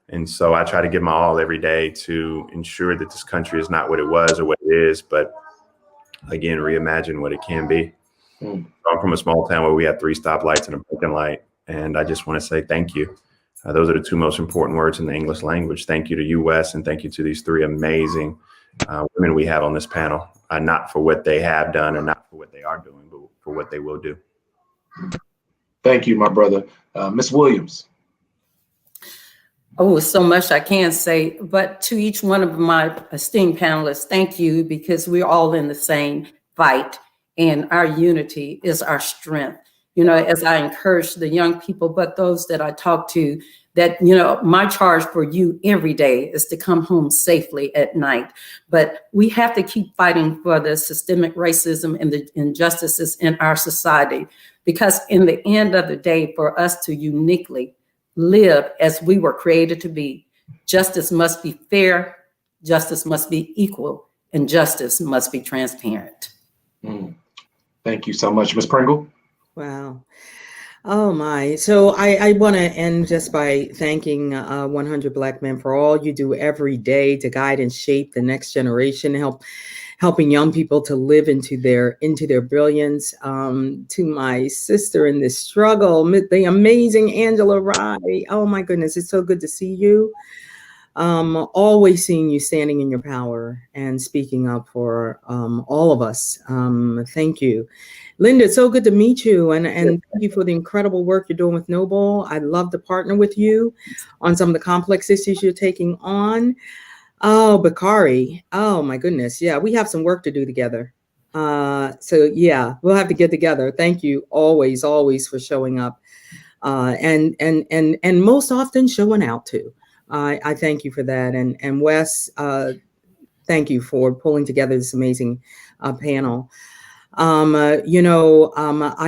And so I try to give my all every day to ensure that this country is not what it was or what it is, but again, reimagine what it can be. I'm from a small town where we have 3 stoplights and a blinking light. And I just want to say thank you. Those are the 2 most important words in the English language. Thank you to you, Wes, and thank you to these 3 amazing women we have on this panel, not for what they have done or not for what they are doing, but for what they will do. Thank you, my brother. Ms. Williams. Oh, so much I can't say, but to each one of my esteemed panelists, thank you, because we're all in the same fight and our unity is our strength. As I encourage the young people, but those that I talk to, that, my charge for you every day is to come home safely at night. But we have to keep fighting for the systemic racism and the injustices in our society, because in the end of the day, for us to uniquely live as we were created to be, justice must be fair, justice must be equal, and justice must be transparent. Thank you so much, Ms. Pringle. Wow. Oh my. So I want to end just by thanking 100 Black Men for all you do every day to guide and shape the next generation, helping young people to live into their brilliance. To my sister in this struggle, the amazing Angela Rye. Oh my goodness, it's so good to see you. Always seeing you standing in your power and speaking up for all of us. Thank you. Linda, it's so good to meet you, and thank you for the incredible work you're doing with Noble. I'd love to partner with you on some of the complex issues you're taking on. Oh, Bakari. Oh my goodness. Yeah, we have some work to do together. So yeah, we'll have to get together. Thank you always for showing up, and most often showing out too. I thank you for that. And Wes, thank you for pulling together this amazing panel. I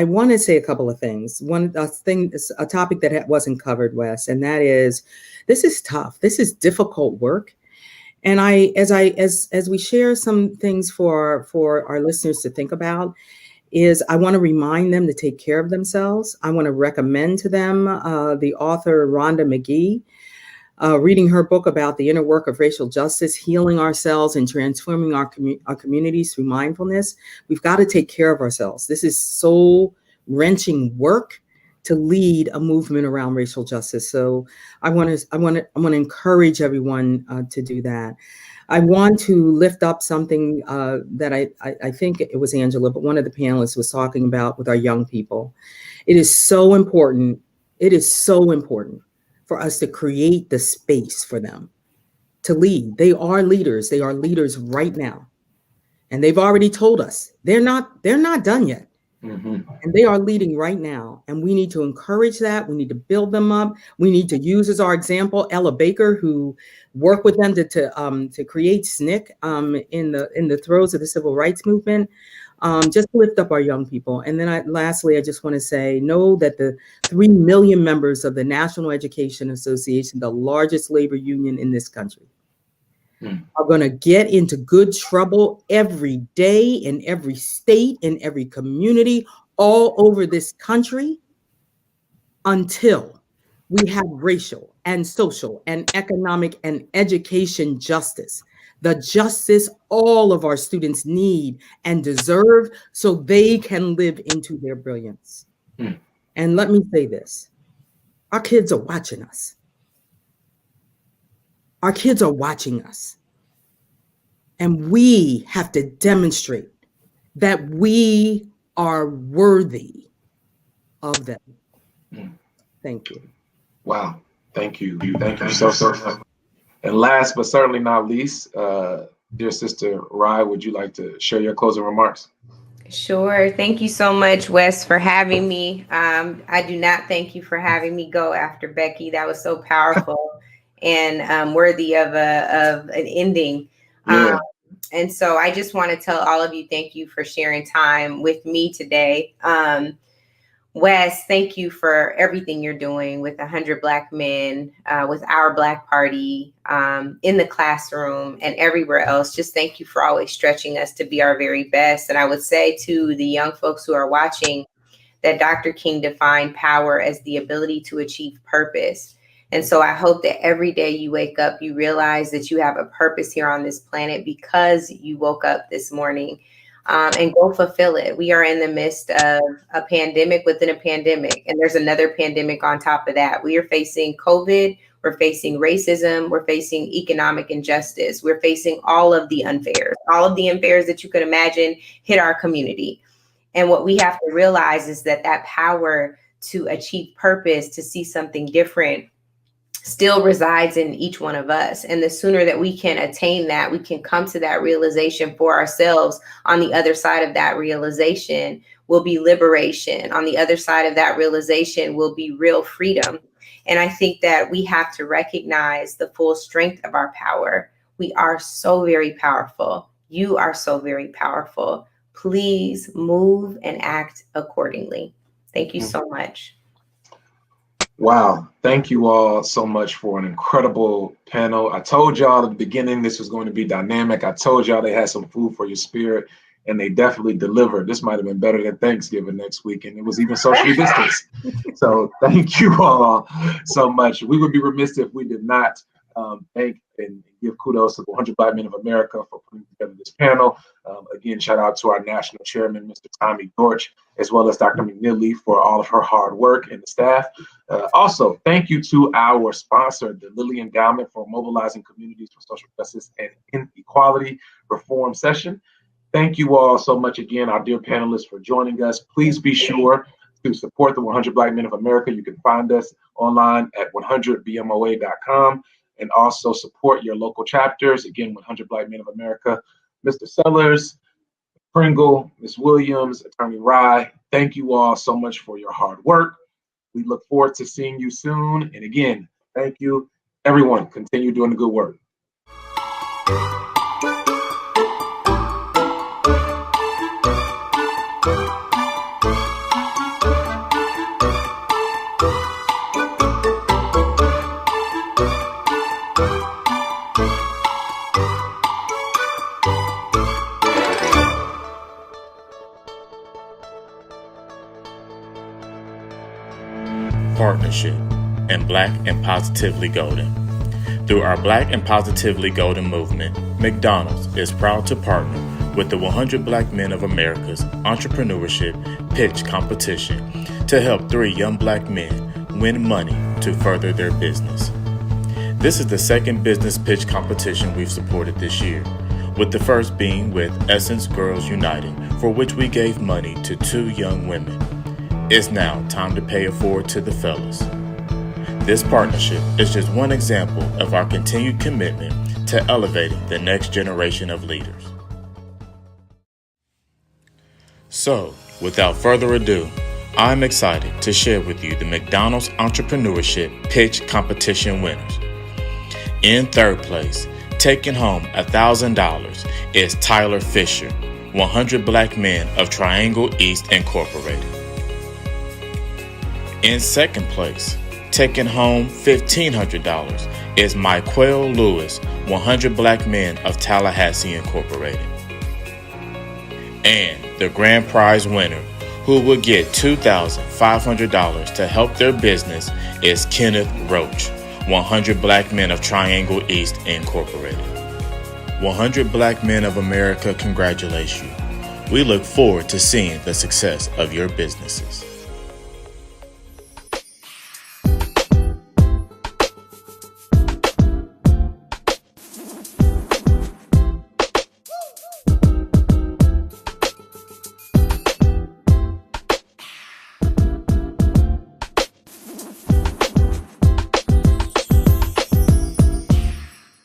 want to say a couple of things. A topic that wasn't covered, Wes, and that is, this is tough. This is difficult work. And as we share some things for our listeners to think about, is I want to remind them to take care of themselves. I want to recommend to them the author Rhonda McGee. Reading her book about the inner work of racial justice, healing ourselves and transforming our communities through mindfulness. We've got to take care of ourselves. This is soul-wrenching work to lead a movement around racial justice. So I want to encourage everyone to do that. I want to lift up something that I think it was Angela, but one of the panelists was talking about with our young people. It is so important. It is so important for us to create the space for them to lead. They are leaders. They are leaders right now. And they've already told us they're not done yet. And they are leading right now. And we need to encourage that. We need to build them up. We need to use as our example Ella Baker, who worked with them to create SNCC in the throes of the civil rights movement. Just lift up our young people. And then lastly, I just want to say, know that the 3 million members of the National Education Association, the largest labor union in this country, are going to get into good trouble every day in every state, in every community, all over this country until we have racial and social and economic and education justice. The justice all of our students need and deserve so they can live into their brilliance. And let me say this, our kids are watching us. Our kids are watching us. And we have to demonstrate that we are worthy of them. Thank you. Wow. Thank you. Thank you so much. And last but certainly not least, dear Sister Rai, would you like to share your closing remarks? Sure. Thank you so much, Wes, for having me. I do not thank you for having me go after Becky. That was so powerful and worthy of an ending. Yeah. And so I just want to tell all of you, thank you for sharing time with me today. Wes, thank you for everything you're doing with 100 Black men, with our Black Party, in the classroom and everywhere else. Just thank you for always stretching us to be our very best. And I would say to the young folks who are watching that Dr. King defined power as the ability to achieve purpose. And so I hope that every day you wake up, you realize that you have a purpose here on this planet because you woke up this morning. And go fulfill it. We are in the midst of a pandemic within a pandemic, and there's another pandemic on top of that. We are facing COVID, we're facing racism, we're facing economic injustice, we're facing all of the unfairs that you could imagine hit our community. And what we have to realize is that power to achieve purpose, to see something different, still resides in each one of us. And the sooner that we can attain that, we can come to that realization for ourselves. On the other side of that realization will be liberation. On the other side of that realization will be real freedom. And I think that we have to recognize the full strength of our power. We are so very powerful. You are so very powerful. Please move and act accordingly. Thank you so much. Wow. Thank you all so much for an incredible panel. I told y'all at the beginning this was going to be dynamic. I told y'all they had some food for your spirit, and they definitely delivered. This might have been better than Thanksgiving next week, and it was even socially distanced. So thank you all so much. We would be remiss if we did not thank and give kudos to the 100 Black Men of America for putting together this panel. Again, shout out to our national chairman, Mr. Tommy Dortch, as well as Dr. McNeely for all of her hard work and the staff. Also, thank you to our sponsor, the Lilly Endowment for Mobilizing Communities for Social Justice and Inequality Reform Session. Thank you all so much again, our dear panelists, for joining us. Please be sure to support the 100 Black Men of America. You can find us online at 100bmoa.com. And also support your local chapters. Again, 100 Black Men of America. Mr. Sellers, Pringle, Ms. Williams, Attorney Rye, thank you all so much for your hard work. We look forward to seeing you soon. And again, thank you. Everyone, continue doing the good work. Partnership and Black and Positively Golden. Through our Black and Positively Golden movement, McDonald's is proud to partner with the 100 Black Men of America's Entrepreneurship Pitch Competition to help 3 young Black men win money to further their business. This is the second business pitch competition we've supported this year, with the first being with Essence Girls Uniting, for which we gave money to 2 young women. It's now time to pay it forward to the fellas. This partnership is just one example of our continued commitment to elevating the next generation of leaders. So, Without further ado, I'm excited to share with you the McDonald's Entrepreneurship Pitch Competition winners. In third place, taking home $1,000 is Tyler Fisher, 100 Black Men of Triangle East Incorporated. In second place, taking home $1,500 is Myquell Lewis, 100 Black Men of Tallahassee Incorporated. And the grand prize winner, who will get $2,500 to help their business, is Kenneth Roach, 100 Black Men of Triangle East Incorporated. 100 Black Men of America congratulates you. We look forward to seeing the success of your businesses.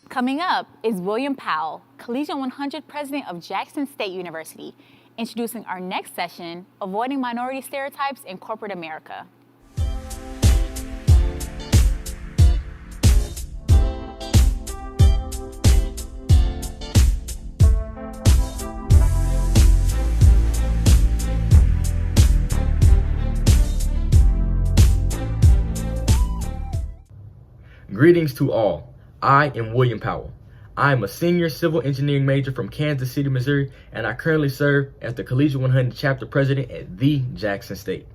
Coming up is William Powell, Collegiate 100 President of Jackson State University, introducing our next session, Avoiding Minority Stereotypes in Corporate America. Greetings to all. I am William Powell. I am a senior civil engineering major from Kansas City, Missouri, and I currently serve as the Collegiate 100 chapter president at the Jackson State.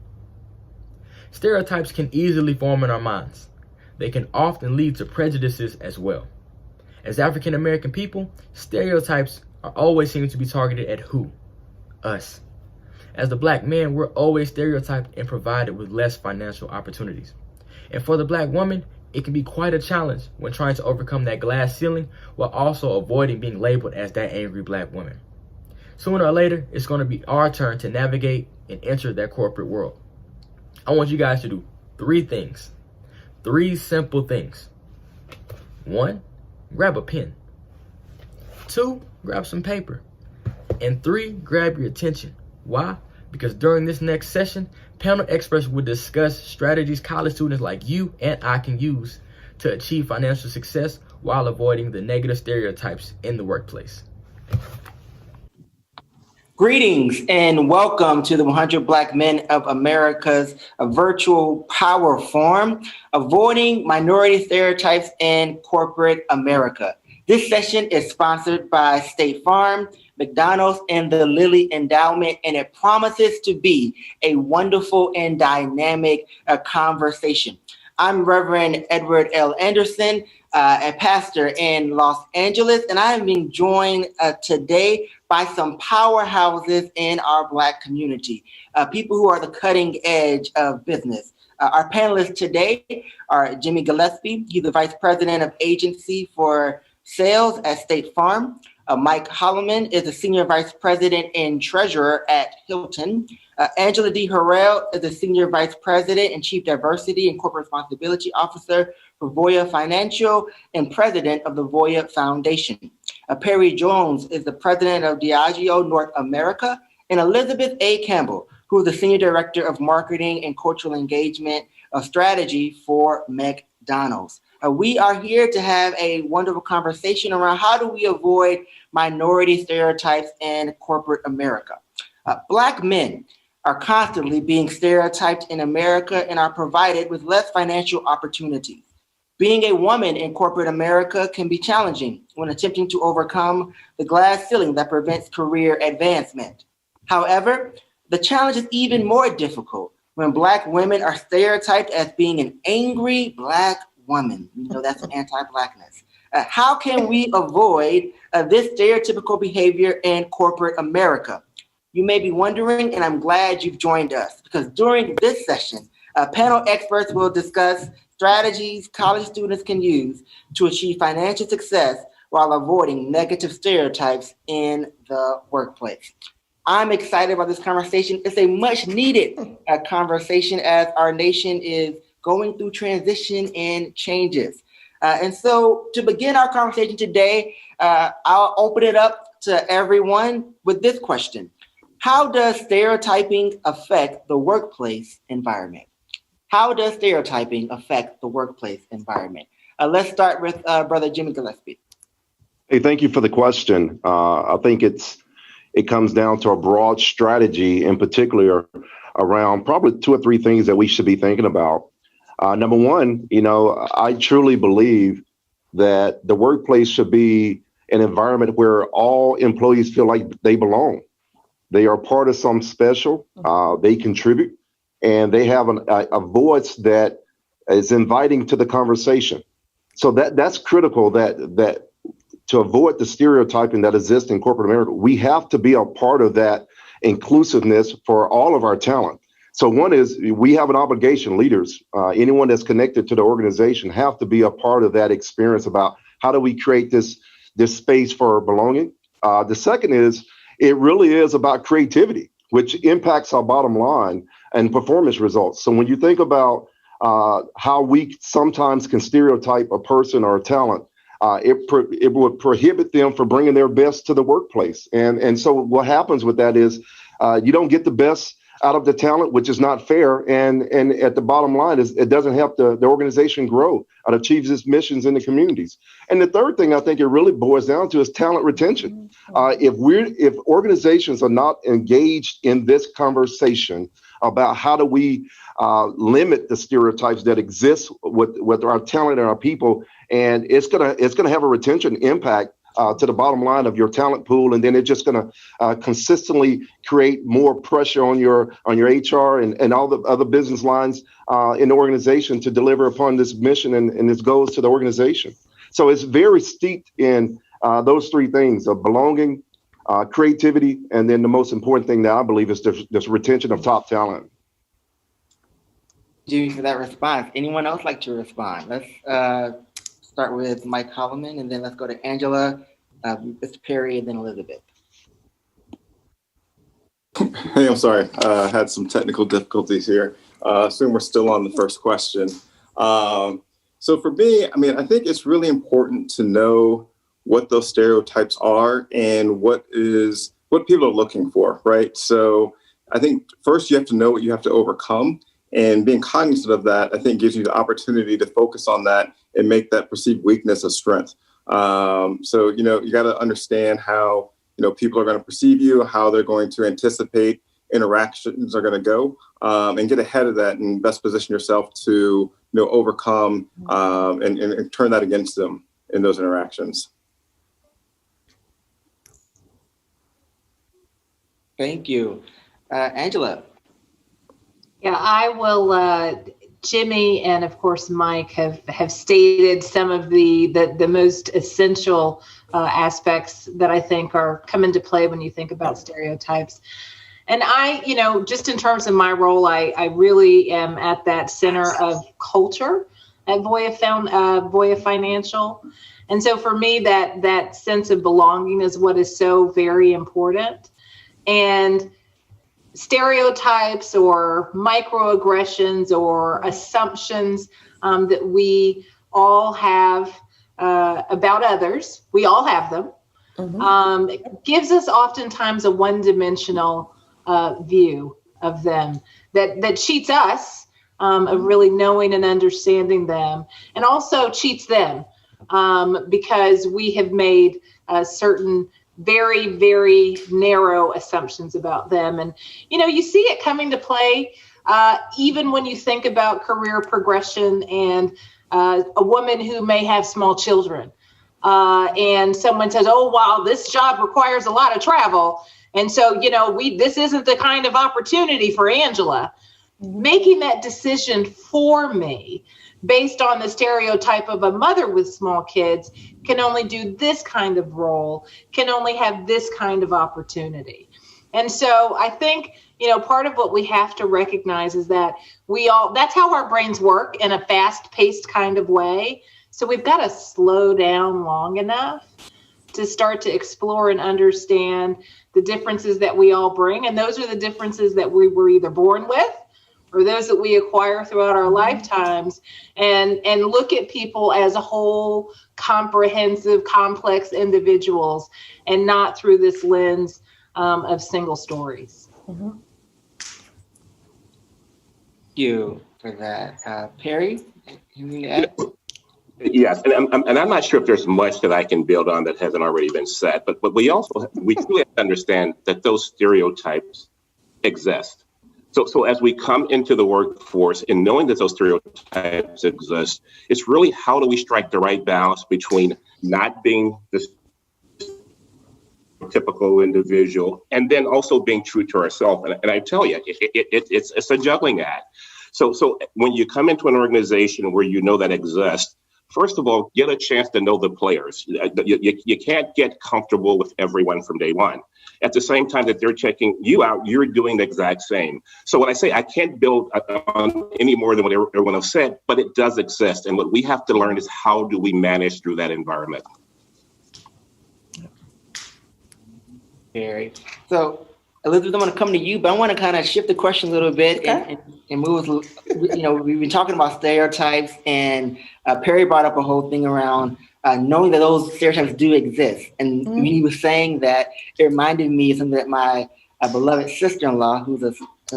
Stereotypes can easily form in our minds. They can often lead to prejudices as well. As African American people, stereotypes are always seen to be targeted at who? Us. As the Black man, we're always stereotyped and provided with less financial opportunities. And for the Black woman, it can be quite a challenge when trying to overcome that glass ceiling while also avoiding being labeled as that angry Black woman. Sooner or later, it's going to be our turn to navigate and enter that corporate world. I want you guys to do 3 things. 3 simple things. 1, grab a pen. 2, grab some paper. And 3, grab your attention. Why? Because during this next session, panel experts will discuss strategies college students like you and I can use to achieve financial success while avoiding the negative stereotypes in the workplace. Greetings and welcome to the 100 Black Men of America's Virtual Power Forum, Avoiding Minority Stereotypes in Corporate America. This session is sponsored by State Farm, McDonald's, and the Lilly Endowment, and it promises to be a wonderful and dynamic conversation. I'm Reverend Edward L. Anderson, a pastor in Los Angeles, and I am being joined today by some powerhouses in our Black community, people who are the cutting edge of business. Our panelists today are Jimmy Gillespie. He's the Vice President of Agency for Sales at State Farm. Mike Holloman is the Senior Vice President and Treasurer at Hilton. Angela D. Harrell is the Senior Vice President and Chief Diversity and Corporate Responsibility Officer for Voya Financial and President of the Voya Foundation. Perry Jones is the President of Diageo North America. And Elizabeth A. Campbell, who is the Senior Director of Marketing and Cultural Engagement Strategy for McDonald's. We are here to have a wonderful conversation around how do we avoid minority stereotypes in corporate America. Black men are constantly being stereotyped in America and are provided with less financial opportunities. Being a woman in corporate America can be challenging when attempting to overcome the glass ceiling that prevents career advancement. However, the challenge is even more difficult when Black women are stereotyped as being an angry Black woman. You know, that's anti-Blackness. How can we avoid this stereotypical behavior in corporate America? You may be wondering, and I'm glad you've joined us, because during this session, panel experts will discuss strategies college students can use to achieve financial success while avoiding negative stereotypes in the workplace. I'm excited about this conversation. It's a much needed conversation as our nation is going through transition and changes. And so to begin our conversation today, I'll open it up to everyone with this question. How does stereotyping affect the workplace environment? How does stereotyping affect the workplace environment? Let's start with Brother Jimmy Gillespie. Hey, thank you for the question. I think it comes down to a broad strategy, in particular around probably 2 or 3 things that we should be thinking about. Number one, I truly believe that the workplace should be an environment where all employees feel like they belong. They are part of something special. They contribute, and they have a voice that is inviting to the conversation. So that's critical. That to avoid the stereotyping that exists in corporate America, we have to be a part of that inclusiveness for all of our talent. So one is we have an obligation, leaders, anyone that's connected to the organization have to be a part of that experience about how do we create this space for belonging. The second is it really is about creativity, which impacts our bottom line and performance results. So when you think about how we sometimes can stereotype a person or a talent, it would prohibit them from bringing their best to the workplace. And so what happens with that is you don't get the best out of the talent, which is not fair. And at the bottom line is it doesn't help the organization grow and achieve its missions in the communities. And the third thing I think it really boils down to is talent retention. If organizations are not engaged in this conversation about how do we limit the stereotypes that exist with our talent and our people, and it's gonna have a retention impact to the bottom line of your talent pool, and then it's just going to consistently create more pressure on your HR and all the other business lines in the organization to deliver upon this mission and its goals to the organization. So it's very steeped in those 3 things of belonging, creativity, and then the most important thing that I believe is this retention of top talent. Jimmy, for that response. Anyone else like to respond? Let's start with Mike Holloman, and then let's go to Angela, Mr. Perry, and then Elizabeth. Hey, I'm sorry. Had some technical difficulties here. Assume we're still on the first question. So for me, I think it's really important to know what those stereotypes are and what people are looking for, right? So I think first you have to know what you have to overcome, and being cognizant of that, I think gives you the opportunity to focus on that and make that perceived weakness a strength. So, you got to understand how, people are going to perceive you, how they're going to anticipate interactions are going to go, and get ahead of that and best position yourself to, overcome and turn that against them in those interactions. Thank you. Angela. Yeah, I will. Jimmy and of course Mike have stated some of the most essential aspects that I think come into play when you think about stereotypes. And I, just in terms of my role, I really am at that center of culture at Voya Financial. And so for me, that sense of belonging is what is so very important. And stereotypes or microaggressions or assumptions that we all have about others, we all have them, gives us oftentimes a one-dimensional view of them that cheats us of really knowing and understanding them, and also cheats them because we have made certain very, very narrow assumptions about them. And, you see it coming to play even when you think about career progression and a woman who may have small children. And someone says, oh, wow, this job requires a lot of travel. And so, this isn't the kind of opportunity for Angela. Making that decision for me based on the stereotype of a mother with small kids can only do this kind of role, can only have this kind of opportunity. And so I think, part of what we have to recognize is that that's how our brains work in a fast-paced kind of way. So we've got to slow down long enough to start to explore and understand the differences that we all bring. And those are the differences that we were either born with or those that we acquire throughout our lifetimes, and look at people as a whole, comprehensive, complex individuals, and not through this lens of single stories. Mhm. Thank you for that. Perry, anything to add? Yes, and I'm not sure if there's much that I can build on that hasn't already been said, but we do have to understand that those stereotypes exist. So as we come into the workforce and knowing that those stereotypes exist, it's really how do we strike the right balance between not being this typical individual and then also being true to ourselves. And I tell you, it's a juggling act. So when you come into an organization where you know that exists, first of all, get a chance to know the players. You can't get comfortable with everyone from day one. At the same time that they're checking you out, you're doing the exact same. So when I say I can't build on any more than what everyone has said, but it does exist. And what we have to learn is how do we manage through that environment? Very. So, Elizabeth, I'm going to come to you, but I want to kind of shift the question a little bit and move. We've been talking about stereotypes, and Perry brought up a whole thing around knowing that those stereotypes do exist. And when he was saying that, it reminded me of something that my beloved sister-in-law, who's a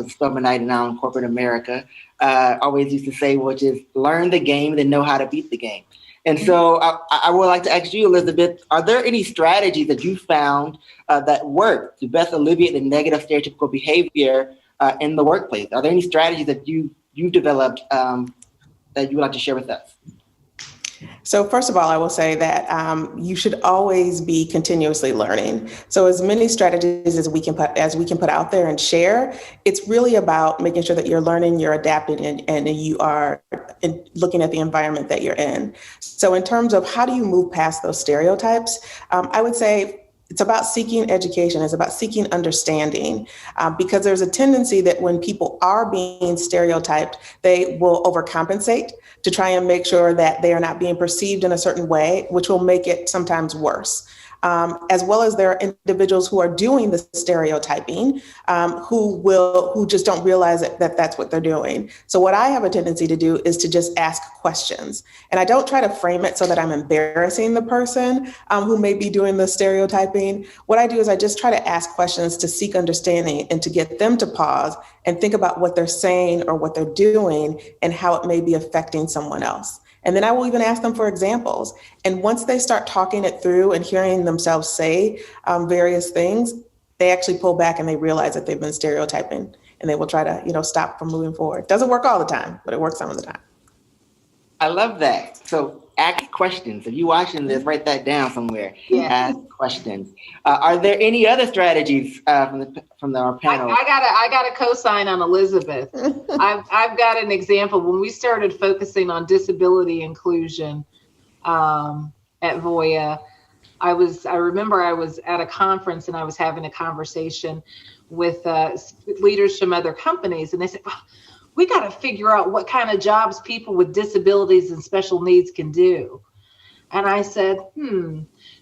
stubbornite now in corporate America, always used to say, which is learn the game, then know how to beat the game. And so I would like to ask you, Elizabeth, are there any strategies that you found that work to best alleviate the negative stereotypical behavior in the workplace? Are there any strategies that you've developed that you would like to share with us? So first of all, I will say that you should always be continuously learning. So as many strategies as we can put out there and share, it's really about making sure that you're learning, you're adapting, and you are looking at the environment that you're in. So in terms of how do you move past those stereotypes, I would say it's about seeking education. It's about seeking understanding, because there's a tendency that when people are being stereotyped, they will overcompensate to try and make sure that they are not being perceived in a certain way, which will make it sometimes worse. As well as there are individuals who are doing the stereotyping, who just don't realize that that's what they're doing. So what I have a tendency to do is to just ask questions. And I don't try to frame it so that I'm embarrassing the person who may be doing the stereotyping. What I do is I just try to ask questions to seek understanding and to get them to pause and think about what they're saying or what they're doing and how it may be affecting someone else. And then I will even ask them for examples. And once they start talking it through and hearing themselves say various things, they actually pull back and they realize that they've been stereotyping, and they will try to, stop from moving forward. Doesn't work all the time, but it works some of the time. I love that. So ask questions. If you're watching this, write that down somewhere. Yeah. Ask questions. Are there any other strategies from our panel? I got a cosign on Elizabeth. I've got an example. When we started focusing on disability inclusion at Voya, I remember I was at a conference and I was having a conversation with leaders from other companies, and they said, well, we got to figure out what kind of jobs people with disabilities and special needs can do. And I said,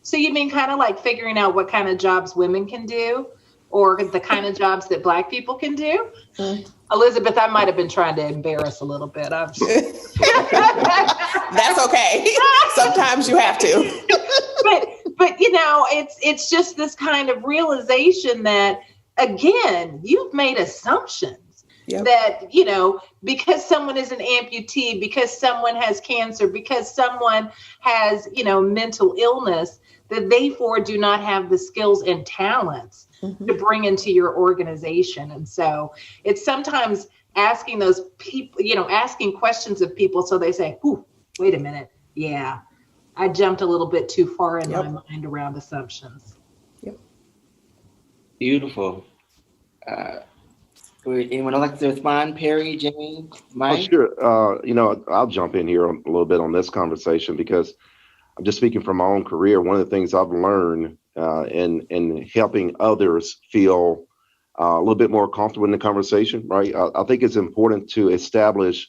so you mean kind of like figuring out what kind of jobs women can do, or the kind of jobs that Black people can do? Elizabeth, I might have been trying to embarrass a little bit. That's okay. Sometimes you have to. but it's just this kind of realization that, again, you've made assumptions. Yep. That, because someone is an amputee, because someone has cancer, because someone has, mental illness, that they do not have the skills and talents to bring into your organization. And so it's sometimes asking those people, asking questions of people so they say, ooh, wait a minute. Yeah, I jumped a little bit too far in my mind around assumptions. Yep. Beautiful. Would anyone like to respond? Perry, James, Mike? Oh, sure. I'll jump in here a little bit on this conversation because I'm just speaking from my own career. One of the things I've learned in helping others feel a little bit more comfortable in the conversation, right? I think it's important to establish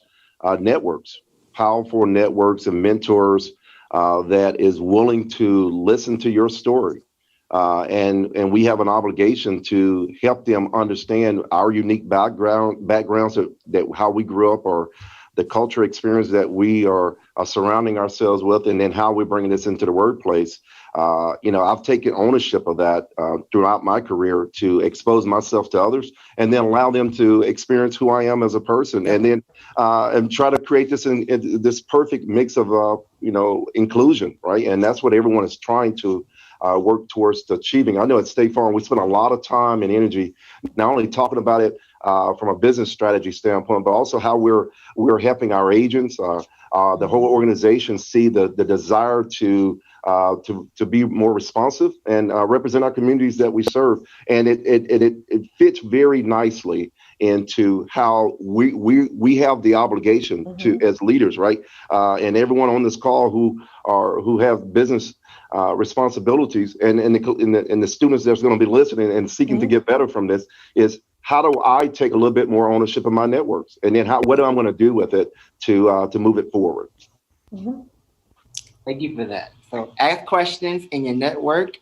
networks, powerful networks and mentors that is willing to listen to your story. And we have an obligation to help them understand our unique backgrounds, that how we grew up, or the culture experience that we are surrounding ourselves with, and then how we're bringing this into the workplace. I've taken ownership of that throughout my career to expose myself to others and then allow them to experience who I am as a person, and then and try to create this perfect mix of inclusion, right? And that's what everyone is trying to work towards achieving. I know at State Farm we spend a lot of time and energy not only talking about it from a business strategy standpoint, but also how we're helping our agents, the whole organization see the desire to be more responsive and represent our communities that we serve. And it fits very nicely into how we have the obligation to, as leaders, right? And everyone on this call who have business responsibilities, and the students that's going to be listening and seeking to get better from this, is how do I take a little bit more ownership of my networks, and then what am I going to do with it to move it forward? Thank you for that. So ask questions in your network.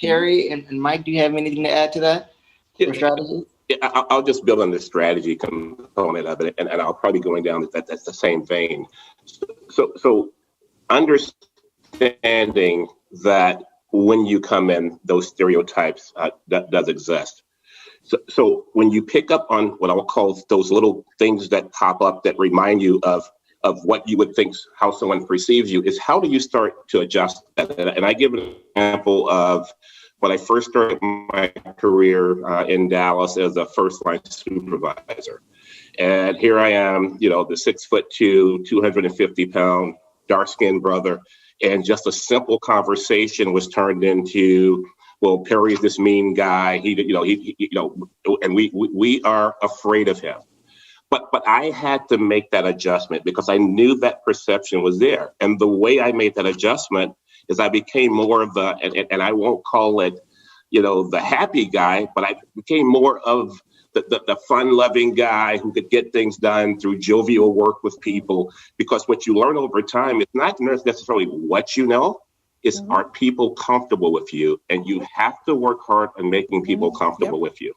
Perry and Mike, do you have anything to add to that? For strategy? Yeah, I'll just build on the strategy component of it, and I'll probably going down that's the same vein. So understanding that when you come in, those stereotypes that does exist. So when you pick up on what I'll call those little things that pop up that remind you of what you would think, how someone perceives you, is how do you start to adjust that? And I give an example of when I first started my career in Dallas as a first line supervisor. And here I am, the 6'2", 250-pound, dark-skinned brother. And just a simple conversation was turned into, well, Perry's this mean guy. And we are afraid of him. But I had to make that adjustment because I knew that perception was there. And the way I made that adjustment is I became more of and I won't call it, the happy guy, but I became more of the fun-loving guy who could get things done through jovial work with people. Because what you learn over time is not necessarily what you know, it's are people comfortable with you? And you have to work hard on making people comfortable with you.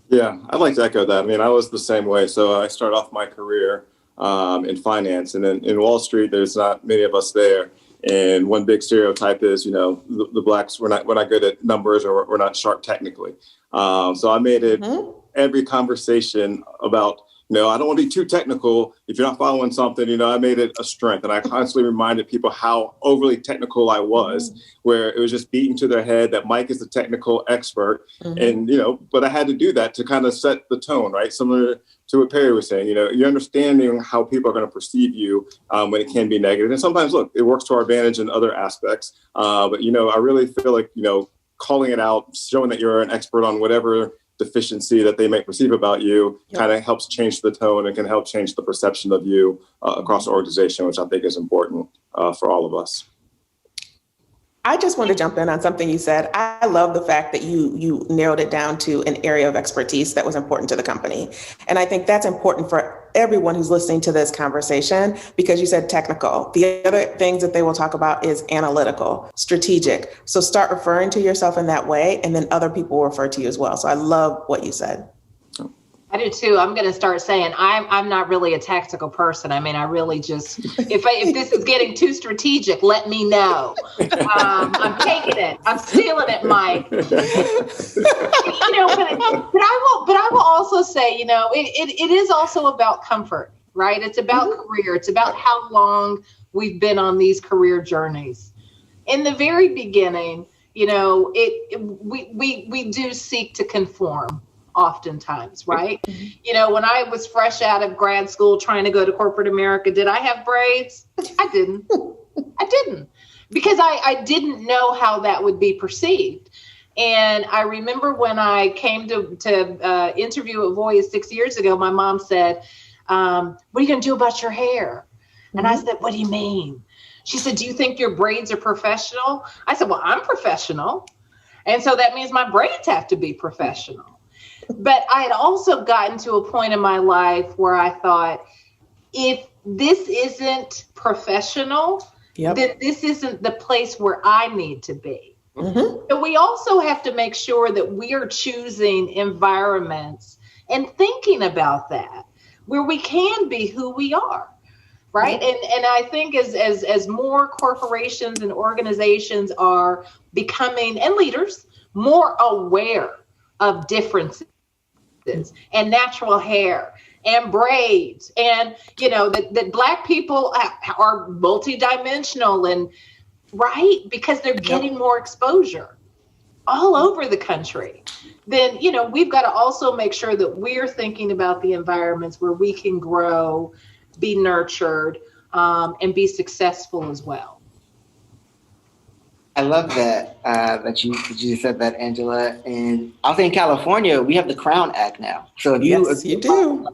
Yeah, I'd like to echo that. I mean, I was the same way. So I started off my career in finance, and then in Wall Street, there's not many of us there. And one big stereotype is, the blacks, we're not good at numbers, or we're not sharp technically. So I made it every conversation about, I don't want to be too technical. If you're not following something, I made it a strength. And I constantly reminded people how overly technical I was, where it was just beaten to their head that Mike is the technical expert. And, but I had to do that to kind of set the tone, right? Similar to what Perry was saying, you're understanding how people are going to perceive you when it can be negative. And sometimes, look, it works to our advantage in other aspects. But, I really feel like, calling it out, showing that you're an expert on whatever deficiency that they may perceive about you kind of helps change the tone and can help change the perception of you across the organization, which I think is important for all of us. I just want to jump in on something you said. I love the fact that you narrowed it down to an area of expertise that was important to the company. And I think that's important for everyone who's listening to this conversation, because you said technical. The other things that they will talk about is analytical, strategic. So start referring to yourself in that way, and then other people will refer to you as well. So I love what you said. I do too. I'm going to start saying I'm not really a tactical person. I mean, I really just, if this is getting too strategic, let me know. I'm taking it. I'm stealing it, Mike. But I will also say, it is also about comfort, right? It's about career. It's about how long we've been on these career journeys. In the very beginning, we do seek to conform. Oftentimes, right? When I was fresh out of grad school trying to go to corporate America, did I have braids? I didn't. Because I didn't know how that would be perceived. And I remember when I came to interview at Voya 6 years ago, my mom said, what are you going to do about your hair? And I said, what do you mean? She said, do you think your braids are professional? I said, well, I'm professional. And so that means my braids have to be professional. But I had also gotten to a point in my life where I thought, if this isn't professional, then this isn't the place where I need to be. So we also have to make sure that we are choosing environments and thinking about that, where we can be who we are. right? And I think as more corporations and organizations are becoming, and leaders, more aware of differences and natural hair and braids, and that Black people are multidimensional, and right, because they're getting more exposure all over the country, then we've got to also make sure that we're thinking about the environments where we can grow, be nurtured, and be successful as well. I love that you said that, Angela. And I'll say in California, we have the Crown Act now. So if you do,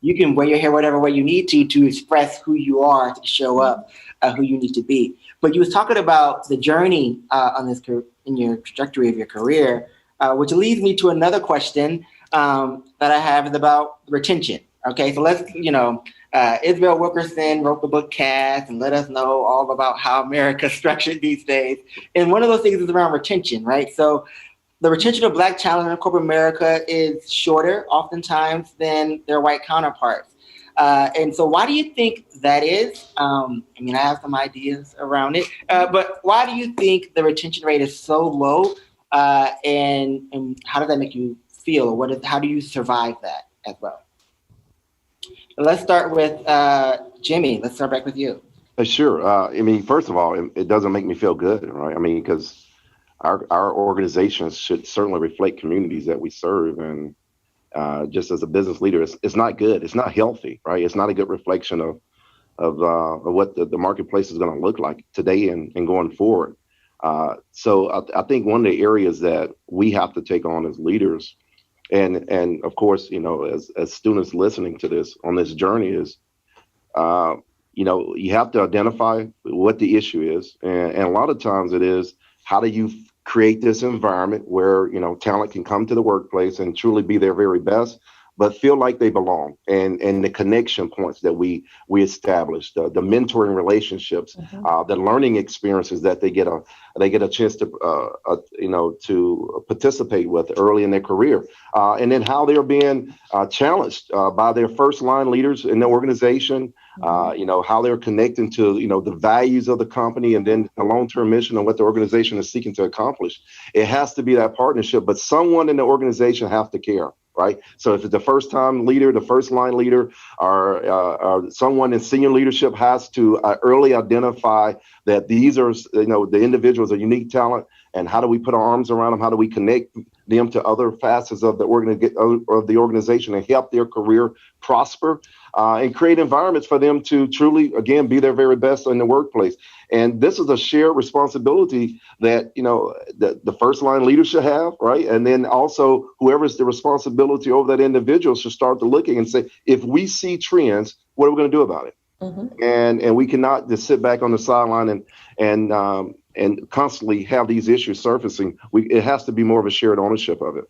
you can wear your hair whatever way you need to express who you are, to show up who you need to be. But you was talking about the journey in your trajectory of your career, which leads me to another question that I have is about retention. Okay, so let's, Isabel Wilkerson wrote the book Caste and let us know all about how America's structured these days. And one of those things is around retention, right? So the retention of Black talent in corporate America is shorter oftentimes than their white counterparts. And so why do you think that is? I have some ideas around it, but why do you think the retention rate is so low? And how does that make you feel? Or how do you survive that as well? Let's start with Jimmy. Let's start back with you. Sure. First of all, it doesn't make me feel good, right? Because our organizations should certainly reflect communities that we serve. And just as a business leader, it's not good. It's not healthy, right? It's not a good reflection of what the marketplace is going to look like today and going forward. So I think one of the areas that we have to take on as leaders, and of course, as students listening to this on this journey is, you have to identify what the issue is. And a lot of times it is, how do you create this environment where, talent can come to the workplace and truly be their very best, but feel like they belong, and the connection points that we establish, the mentoring relationships, the learning experiences that they get a chance to to participate with early in their career, and then how they're being challenged by their first line leaders in the organization, how they're connecting to the values of the company, and then the long-term mission and what the organization is seeking to accomplish. It has to be that partnership, but someone in the organization have to care. Right. So if it's the first time leader, the first line leader, or someone in senior leadership has to early identify that these are, the individuals are unique talent, and how do we put our arms around them? How do we connect them to other facets of the organization and help their career prosper, and create environments for them to truly, again, be their very best in the workplace. And this is a shared responsibility that, the first line leader should have, right? And then also whoever's the responsibility over that individual should start to looking and say, if we see trends, what are we going to do about it? And we cannot just sit back on the sideline and constantly have these issues surfacing. It has to be more of a shared ownership of it.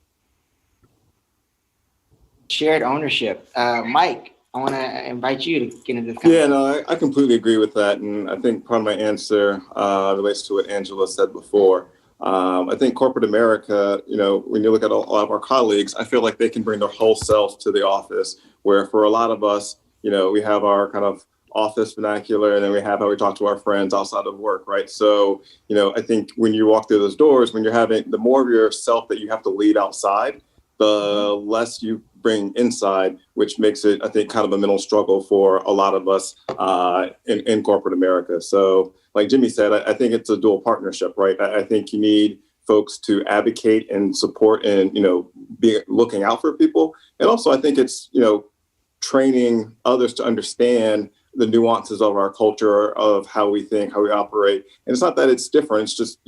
Shared ownership. Mike, I want to invite you to get into this conversation. Yeah, no, I completely agree with that. And I think part of my answer relates to what Angela said before. I think corporate America, when you look at a lot of our colleagues, I feel like they can bring their whole self to the office, where for a lot of us, we have our kind of office vernacular, and then we have how we talk to our friends outside of work, right? So, I think when you walk through those doors, when you're having the more of yourself that you have to leave outside, the less you bring inside, which makes it, I think, kind of a mental struggle for a lot of us in corporate America. So like Jimmy said, I think it's a dual partnership, right? I think you need folks to advocate and support and, be looking out for people. And also I think it's, training others to understand the nuances of our culture, of how we think, how we operate. And it's not that it's different. It's just,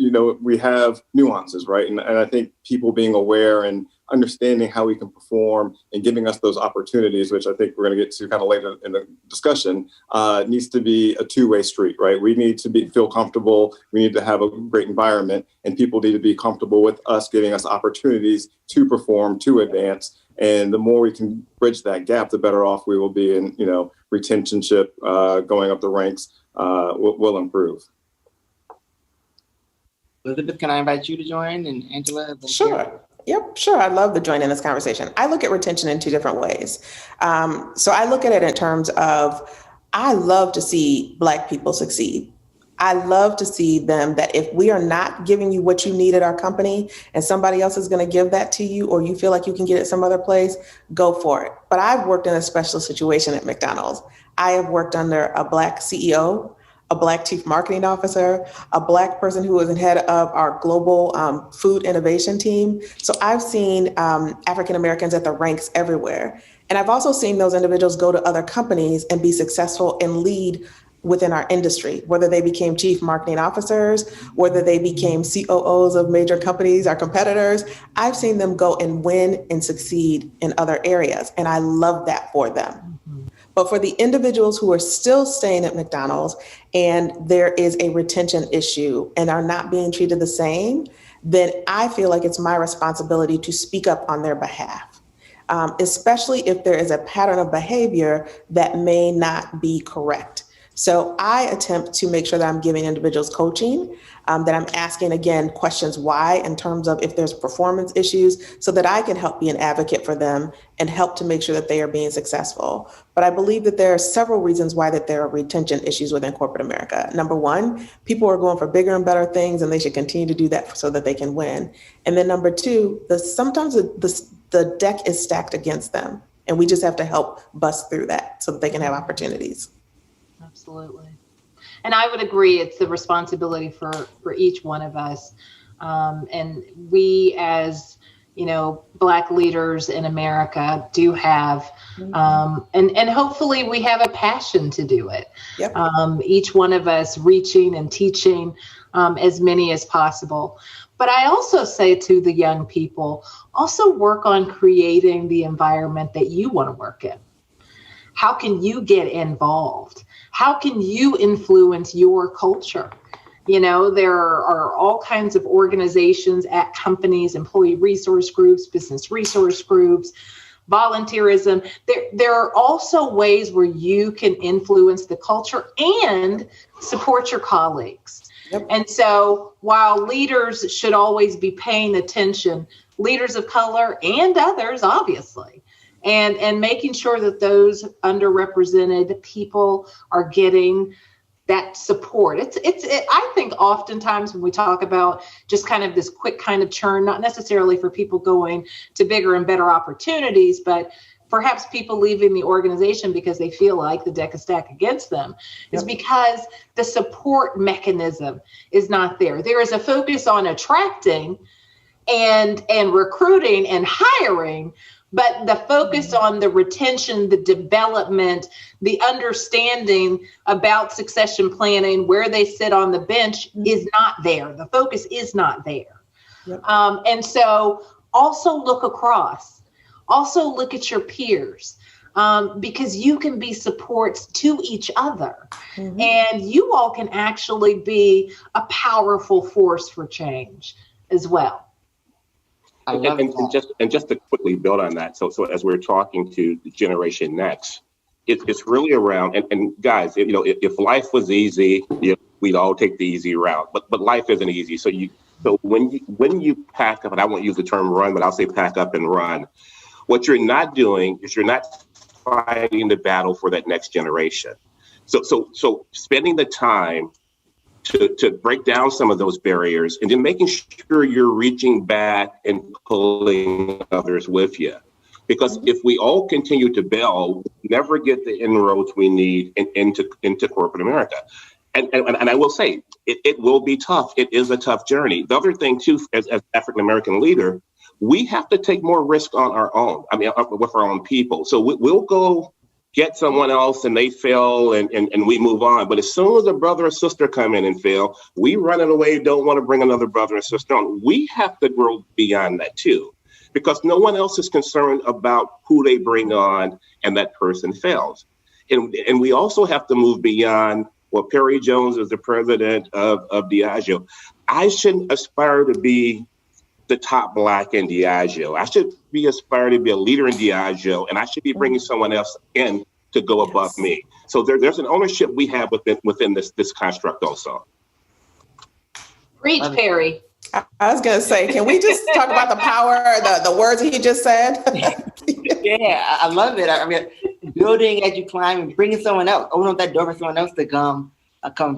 we have nuances, right? And I think people being aware and understanding how we can perform and giving us those opportunities, which I think we're going to get to kind of later in the discussion, needs to be a two-way street, right? We need to feel comfortable. We need to have a great environment, and people need to be comfortable with us giving us opportunities to perform, to advance. And the more we can bridge that gap, the better off we will be in, retentionship, going up the ranks will improve. Elizabeth, can I invite you to join? And Angela? Sure. Yep, sure. I'd love to join in this conversation. I look at retention in two different ways. So I look at it in terms of I love to see Black people succeed. I love to see them that if we are not giving you what you need at our company and somebody else is going to give that to you, or you feel like you can get it some other place, go for it. But I've worked in a special situation at McDonald's. I have worked under a Black CEO, a Black chief marketing officer, a Black person who was the head of our global food innovation team. So I've seen African Americans at the ranks everywhere. And I've also seen those individuals go to other companies and be successful and lead within our industry, whether they became chief marketing officers, whether they became COOs of major companies, our competitors. I've seen them go and win and succeed in other areas. And I love that for them. But for the individuals who are still staying at McDonald's and there is a retention issue and are not being treated the same, then I feel like it's my responsibility to speak up on their behalf, especially if there is a pattern of behavior that may not be correct. So I attempt to make sure that I'm giving individuals coaching, that I'm asking, again, questions why in terms of if there's performance issues, so that I can help be an advocate for them and help to make sure that they are being successful. But I believe that there are several reasons why that there are retention issues within corporate America. Number one, people are going for bigger and better things, and they should continue to do that so that they can win. And then number two, sometimes the deck is stacked against them, and we just have to help bust through that so that they can have opportunities. Absolutely. And I would agree, it's the responsibility for each one of us. And we as, Black leaders in America do have, and hopefully we have a passion to do it. Yep. Each one of us reaching and teaching as many as possible. But I also say to the young people, also work on creating the environment that you want to work in. How can you get involved? How can you influence your culture? There are all kinds of organizations at companies, employee resource groups, business resource groups, volunteerism. There are also ways where you can influence the culture and support your colleagues. Yep. And so while leaders should always be paying attention, leaders of color and others, obviously, and making sure that those underrepresented people are getting that support. I think oftentimes when we talk about just kind of this quick kind of churn, not necessarily for people going to bigger and better opportunities, but perhaps people leaving the organization because they feel like the deck is stacked against them, is because the support mechanism is not there. There is a focus on attracting and recruiting and hiring, but the focus on the retention, the development, the understanding about succession planning, where they sit on the bench is not there. The focus is not there. Yep. And so also look across, also look at your peers, because you can be supports to each other. Mm-hmm. And you all can actually be a powerful force for change as well. And just to quickly build on that, so as we're talking to the Generation Next, it's really around, and guys, if life was easy, we'd all take the easy route, but life isn't easy. So when you pack up, and I won't use the term run, but I'll say pack up and run, what you're not doing is you're not fighting the battle for that next generation. So spending the time to break down some of those barriers, and then making sure you're reaching back and pulling others with you. Because if we all continue to bail, we'll never get the inroads we need into corporate America. And I will say, it will be tough. It is a tough journey. The other thing too, as African-American leader, we have to take more risk on our own, with our own people. So we'll go get someone else and they fail and we move on. But as soon as a brother or sister come in and fail, we run it away, don't want to bring another brother or sister on. We have to grow beyond that too, because no one else is concerned about who they bring on and that person fails. And we also have to move beyond, well, Perry Jones is the president of Diageo. I shouldn't aspire to be the top Black in Diageo. I should aspire to be a leader in Diageo, and I should be bringing someone else in to go above me. So there's an ownership we have within this construct also. Preach, Perry. I was going to say, can we just talk about the power, the words he just said? Yeah, I love it. building as you climb and bringing someone else, open up that door for someone else to come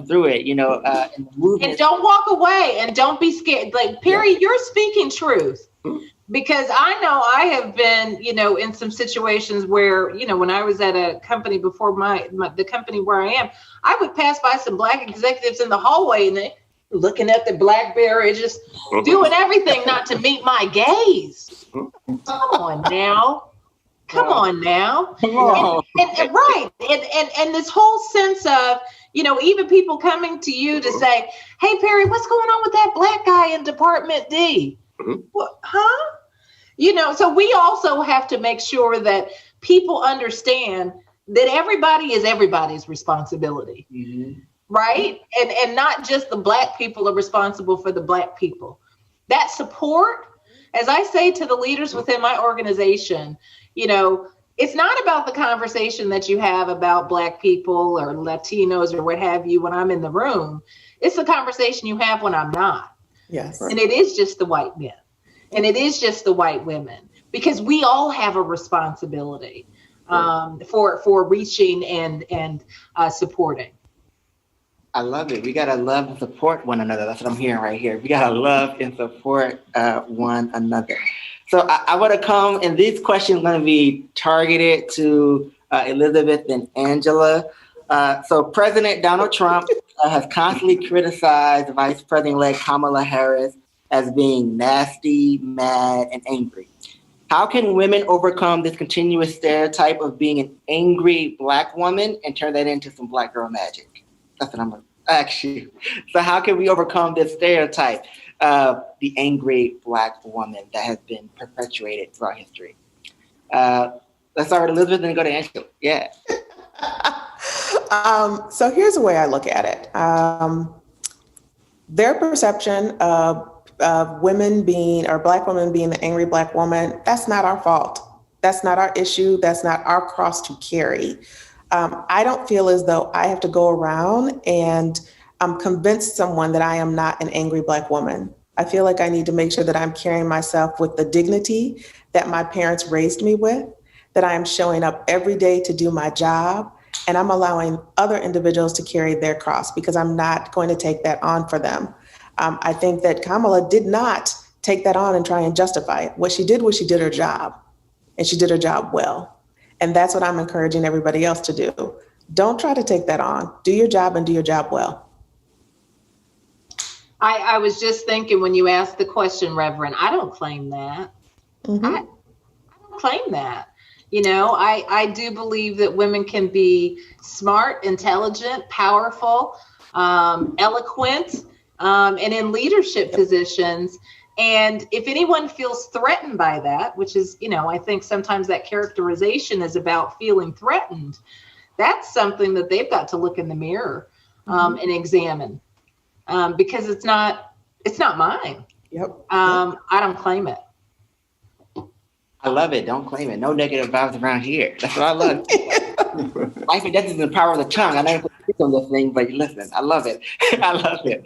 through it, and the movement. And don't walk away, and don't be scared. Like, Perry, you're speaking truth. Because I know I have been, in some situations where, when I was at a company before the company where I am, I would pass by some Black executives in the hallway and they looking at the BlackBerry, just doing everything not to meet my gaze. Come on now. And right. And this whole sense of, even people coming to you to say, hey, Perry, what's going on with that Black guy in Department D? What, huh? So we also have to make sure that people understand that everybody is everybody's responsibility, right? And not just the Black people are responsible for the Black people. That support, as I say to the leaders within my organization, it's not about the conversation that you have about Black people or Latinos or what have you when I'm in the room. It's the conversation you have when I'm not. Yes. And it is just the white men. And it is just the white women, because we all have a responsibility for reaching and supporting. I love it. We got to love and support one another. That's what I'm hearing right here. We got to love and support one another. So I want to come, and these questions are going to be targeted to Elizabeth and Angela. So President Donald Trump has constantly criticized Vice President-elect Kamala Harris as being nasty, mad, and angry. How can women overcome this continuous stereotype of being an angry Black woman and turn that into some Black girl magic? That's what I'm going to ask you. So how can we overcome this stereotype of the angry Black woman that has been perpetuated throughout history? Let's start with Elizabeth and then go to Angela. Yeah. So here's the way I look at it. Their perception of women being, or Black women being the angry Black woman, that's not our fault. That's not our issue. That's not our cross to carry. I don't feel as though I have to go around and convince someone that I am not an angry Black woman. I feel like I need to make sure that I'm carrying myself with the dignity that my parents raised me with, that I am showing up every day to do my job, and I'm allowing other individuals to carry their cross, because I'm not going to take that on for them. I think that Kamala did not take that on and try and justify it. What she did was she did her job, and she did her job well. And that's what I'm encouraging everybody else to do. Don't try to take that on. Do your job and do your job well. I was just thinking when you asked the question, Reverend, I don't claim that. I don't claim that. I do believe that women can be smart, intelligent, powerful, eloquent, and in leadership positions. And if anyone feels threatened by that, which is, I think sometimes that characterization is about feeling threatened, that's something that they've got to look in the mirror and examine, because it's not mine. I don't claim it. I love it. Don't claim it. No negative vibes around here. That's what I love. Life and death is in the power of the tongue. I never put on this thing, but listen, I love it. I love it.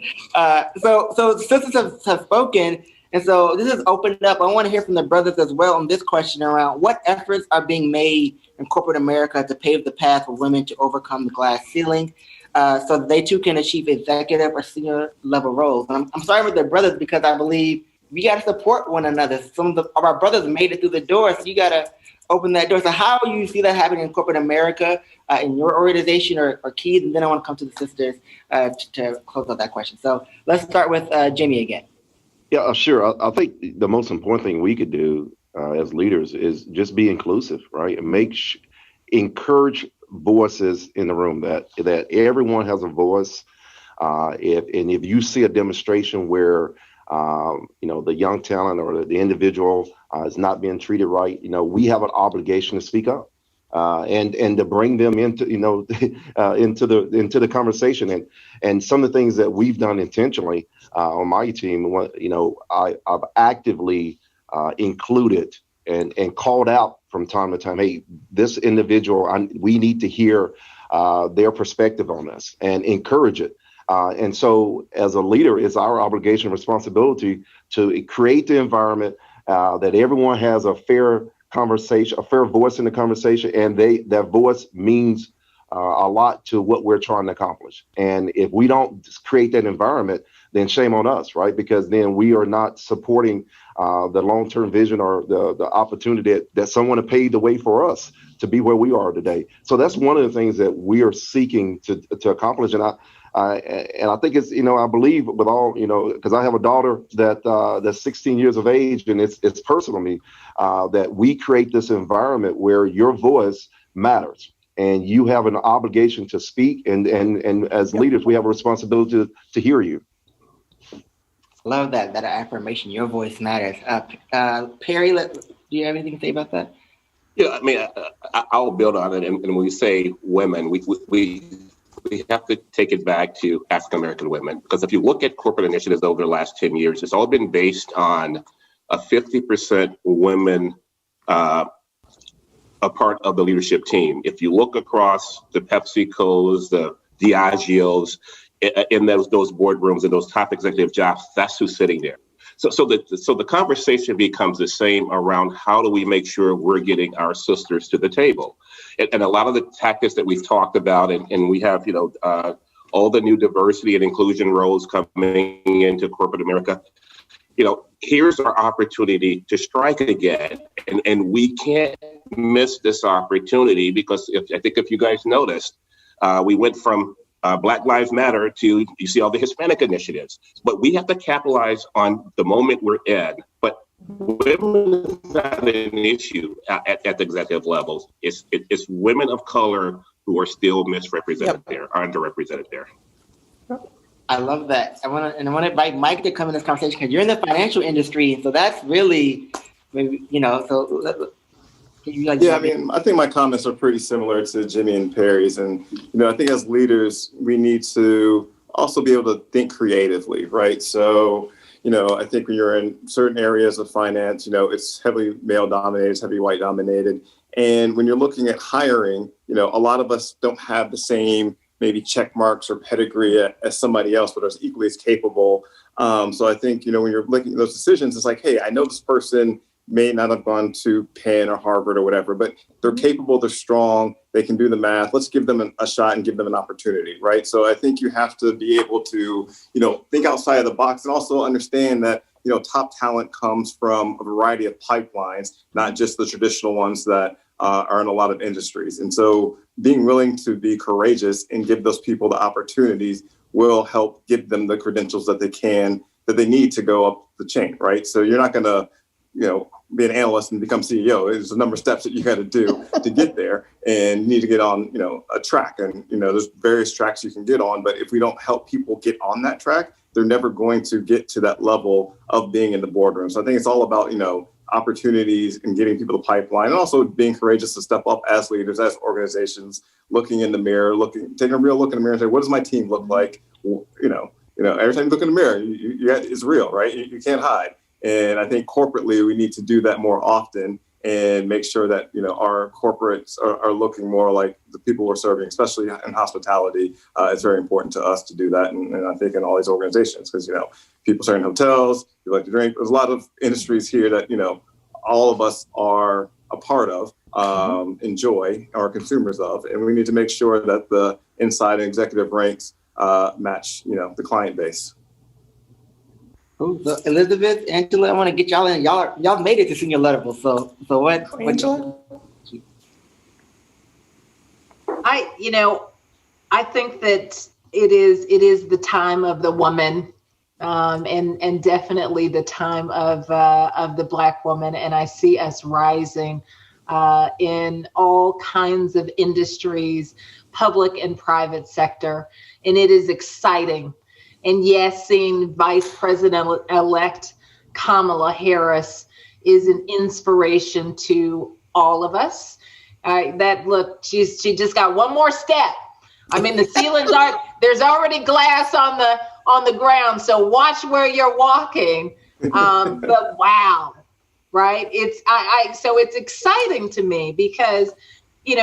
So sisters have spoken, and so this is opened up. I want to hear from the brothers as well on this question around what efforts are being made in corporate America to pave the path for women to overcome the glass ceiling, so that they too can achieve executive or senior level roles. And I'm starting with the brothers because I believe we got to support one another. Some of our brothers made it through the door, so you got to open that door. So how do you see that happening in corporate America, in your organization or Keith? And then I want to come to the sisters to close out that question. So let's start with Jimmy again. Yeah, sure. I think the most important thing we could do as leaders is just be inclusive, right? And encourage voices in the room, that everyone has a voice. If you see a demonstration where the young talent or the individual is not being treated right, we have an obligation to speak up and to bring them into into the conversation. And some of the things that we've done intentionally on my team, I've actively included and called out from time to time, hey, this individual, we need to hear their perspective on this and encourage it. And so as a leader, it's our obligation and responsibility to create the environment that everyone has a fair conversation, a fair voice in the conversation, and that voice means a lot to what we're trying to accomplish. And if we don't create that environment, then shame on us, right? Because then we are not supporting the long-term vision or the opportunity that someone paved the way for us to be where we are today. So that's one of the things that we are seeking to accomplish. And I think it's, I believe with all, because I have a daughter that's 16 years of age, and it's personal to me that we create this environment where your voice matters. And you have an obligation to speak, and as leaders, we have a responsibility to hear you. Love that affirmation. Your voice matters. Perry, do you have anything to say about that? Yeah, I mean, I'll build on it. And when we say women, we have to take it back to African American women, because if you look at corporate initiatives over the last 10 years, it's all been based on a 50% women a part of the leadership team. If you look across the PepsiCos, the Diageos, in those boardrooms and those top executive jobs, that's who's sitting there. So the conversation becomes the same around how do we make sure we're getting our sisters to the table. And a lot of the tactics that we've talked about, and we have, all the new diversity and inclusion roles coming into corporate America, here's our opportunity to strike again. And we can't miss this opportunity, because I think if you guys noticed, we went from Black Lives Matter to, you see all the Hispanic initiatives, but we have to capitalize on the moment we're in. But women is not an issue at the executive levels. It's women of color who are still misrepresented there, underrepresented there. I love that. I want to invite Mike to come in this conversation, because you're in the financial industry, so that's really, so. I think my comments are pretty similar to Jimmy and Perry's. And, I think as leaders, we need to also be able to think creatively, right? So, I think when you're in certain areas of finance, it's heavily male dominated, it's heavily white dominated. And when you're looking at hiring, a lot of us don't have the same maybe check marks or pedigree as somebody else, but are equally as capable. So I think, when you're looking at those decisions, it's like, hey, I know this person may not have gone to Penn or Harvard or whatever, but they're capable, they're strong, they can do the math. Let's give them a shot and give them an opportunity, right? So I think you have to be able to, think outside of the box, and also understand that, top talent comes from a variety of pipelines, not just the traditional ones that are in a lot of industries. And so being willing to be courageous and give those people the opportunities will help give them the credentials that they need to go up the chain, right? So you're not going to, be an analyst and become CEO. There's a number of steps that you got to do to get there, and you need to get on, a track. And, there's various tracks you can get on, but if we don't help people get on that track, they're never going to get to that level of being in the boardroom. So I think it's all about, opportunities and getting people the pipeline, and also being courageous to step up as leaders, as organizations, looking in the mirror, taking a real look in the mirror and say, what does my team look like? Every time you look in the mirror, it's real, right? You can't hide. And I think corporately, we need to do that more often and make sure that, our corporates are looking more like the people we're serving, especially in hospitality. It's very important to us to do that. And I think in all these organizations, because, people serve in hotels, you like to drink. There's a lot of industries here that, all of us are a part of, enjoy, are consumers of. And we need to make sure that the inside and executive ranks match, the client base. Ooh, so Elizabeth, Angela, I want to get y'all in. Y'all made it to senior level. So what? Angela? I think that it is the time of the woman, and definitely the time of the Black woman. And I see us rising in all kinds of industries, public and private sector, and it is exciting. And yes, seeing Vice President-elect Kamala Harris is an inspiration to all of us. She just got one more step. I mean, the ceilings there's already glass on the ground, so watch where you're walking. But wow, right? So it's exciting to me because we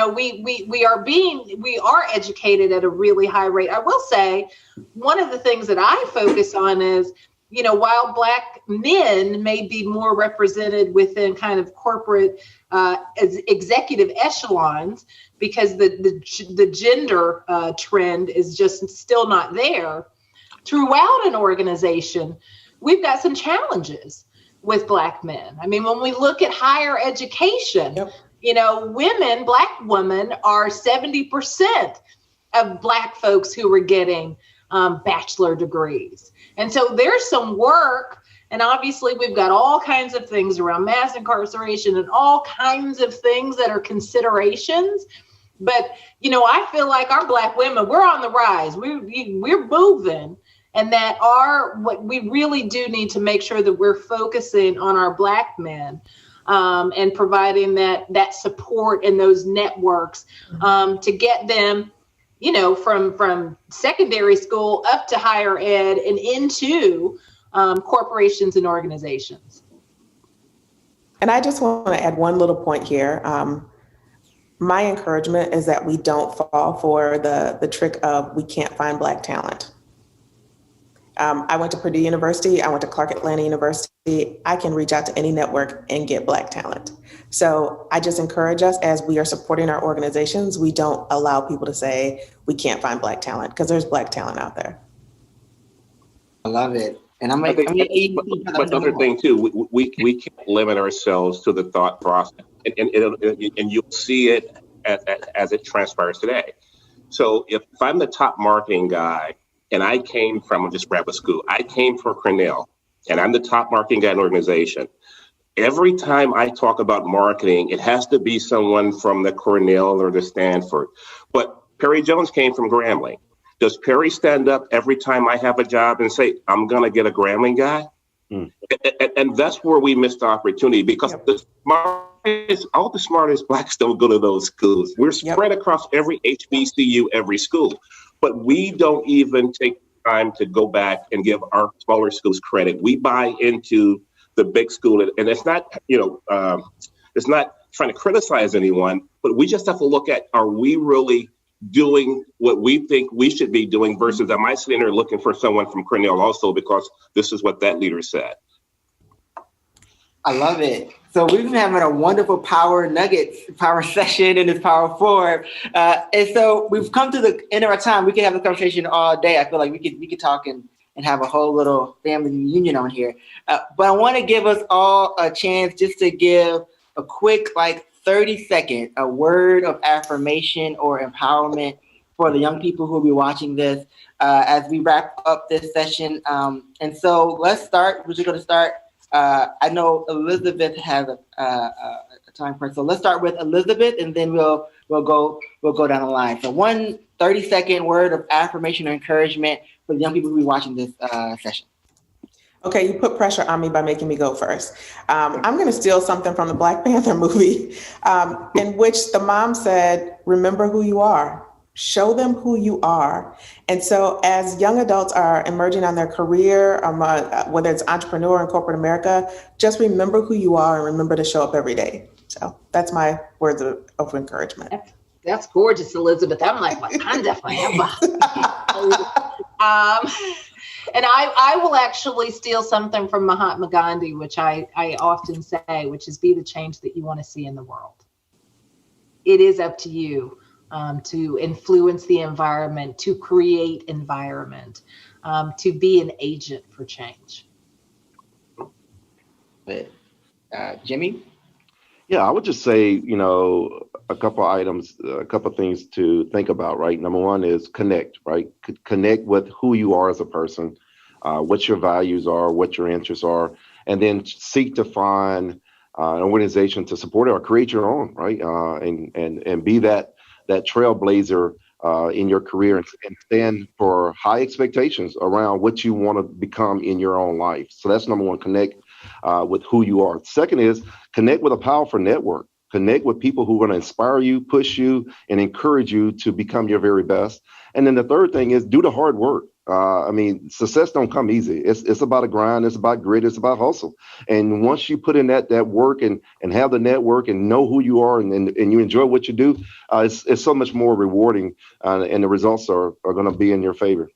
are educated at a really high rate. I will say one of the things that I focus on is, while Black men may be more represented within kind of corporate as executive echelons, because the gender trend is just still not there, throughout an organization, we've got some challenges with Black men. I mean, when we look at higher education, women, Black women are 70% of Black folks who are getting bachelor degrees. And so there's some work, and obviously we've got all kinds of things around mass incarceration and all kinds of things that are considerations. But, I feel like our Black women, we're on the rise. We're moving. And that what we really do need to make sure that we're focusing on our Black men and providing that support and those networks to get them, from secondary school up to higher ed and into corporations and organizations. And I just want to add one little point here. My encouragement is that we don't fall for the trick of we can't find Black talent. I went to Purdue University. I went to Clark Atlanta University. I can reach out to any network and get Black talent. So I just encourage us, as we are supporting our organizations, we don't allow people to say we can't find Black talent, because there's Black talent out there. I love it. And but the other thing too, we can't limit ourselves to the thought process, and you'll see it as it transpires today. So if I'm the top marketing guy, and I came from, I'll just grab a school, I came from Cornell, and I'm the top marketing guy in the organization. Every time I talk about marketing, it has to be someone from the Cornell or the Stanford. But Perry Jones came from Grambling. Does Perry stand up every time I have a job and say, I'm going to get a Grambling guy? And that's where we missed the opportunity, because all the smartest Blacks don't go to those schools. We're spread across every HBCU, every school. But we don't even take time to go back and give our smaller schools credit. We buy into the big school, and it's not, it's not trying to criticize anyone, but we just have to look at, are we really doing what we think we should be doing, versus am I sitting there looking for someone from Cornell also because this is what that leader said? I love it. So we've been having a wonderful power session in this power forum. And so we've come to the end of our time. We could have a conversation all day. I feel like we could talk and have a whole little family reunion on here. But I want to give us all a chance just to give a quick, 30-second, a word of affirmation or empowerment for the young people who will be watching this as we wrap up this session. And so let's start. We're just going to start. I know Elizabeth has a time frame, so let's start with Elizabeth, and then we'll go down the line. So one 30-second word of affirmation or encouragement for the young people who will be watching this session. Okay, you put pressure on me by making me go first. I'm going to steal something from the Black Panther movie, in which the mom said, "Remember who you are. Show them who you are." And so as young adults are emerging on their career, whether it's entrepreneur in corporate America, just remember who you are and remember to show up every day. So that's my words of encouragement. That's gorgeous, Elizabeth. I'm like, Wakanda forever. And I will actually steal something from Mahatma Gandhi, which I often say, which is be the change that you want to see in the world. It is up to you to influence the environment, to create environment, to be an agent for change. Jimmy? Yeah, I would just say, a couple items, a couple things to think about, right? Number one is connect, right? Connect with who you are as a person, what your values are, what your interests are, and then seek to find an organization to support it or create your own, right? And be that trailblazer in your career and stand for high expectations around what you want to become in your own life. So that's number one, connect with who you are. Second is connect with a powerful network. Connect with people who are going to inspire you, push you, and encourage you to become your very best. And then the third thing is do the hard work. Success don't come easy. It's about a grind. It's about grit. It's about hustle. And once you put in that work and have the network and know who you are and you enjoy what you do, it's so much more rewarding, and the results are going to be in your favor.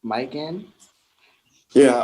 Mike in. Yeah,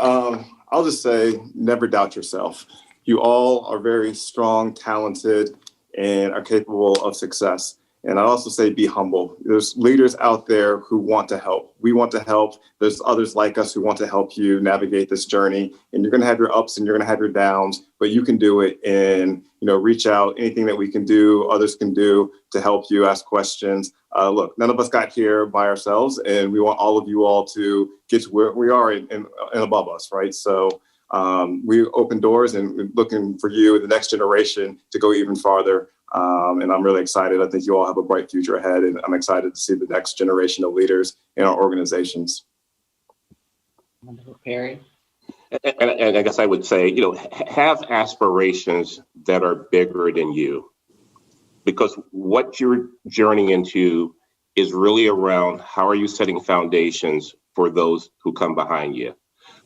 I'll just say never doubt yourself. You all are very strong, talented, and are capable of success. And I also say be humble. There's leaders out there who want to help. We want to help. There's others like us who want to help you navigate this journey. And you're going to have your ups and you're going to have your downs, but you can do it. And reach out. Anything that we can do, others can do to help you. Ask questions. Look, none of us got here by ourselves, and we want all of you all to get to where we are and above us, right? So we open doors and we're looking for you, the next generation, to go even farther. And I'm really excited. I think you all have a bright future ahead, and I'm excited to see the next generation of leaders in our organizations. Wonderful. Perry. And I guess I would say, have aspirations that are bigger than you, because what you're journeying into is really around how are you setting foundations for those who come behind you.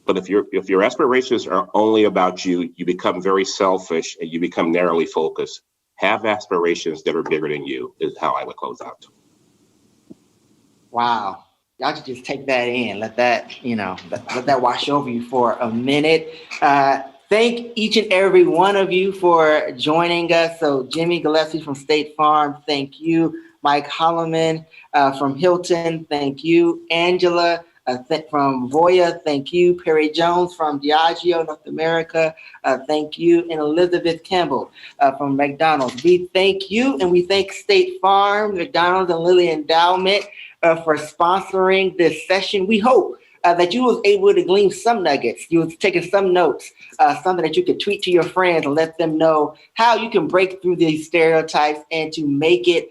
But if your aspirations are only about you, you become very selfish and you become narrowly focused. Have aspirations that are bigger than you is how I would close out. Wow. Y'all should just take that in. Let that, let that wash over you for a minute. Thank each and every one of you for joining us. So Jimmy Gillespie from State Farm, thank you. Mike Holloman from Hilton, thank you. Angela from Voya, thank you. Perry Jones from Diageo, North America, thank you. And Elizabeth Campbell from McDonald's. We thank you, and we thank State Farm, McDonald's, and Lilly Endowment for sponsoring this session. We hope that you was able to glean some nuggets. You was taking some notes, something that you could tweet to your friends and let them know how you can break through these stereotypes and to make it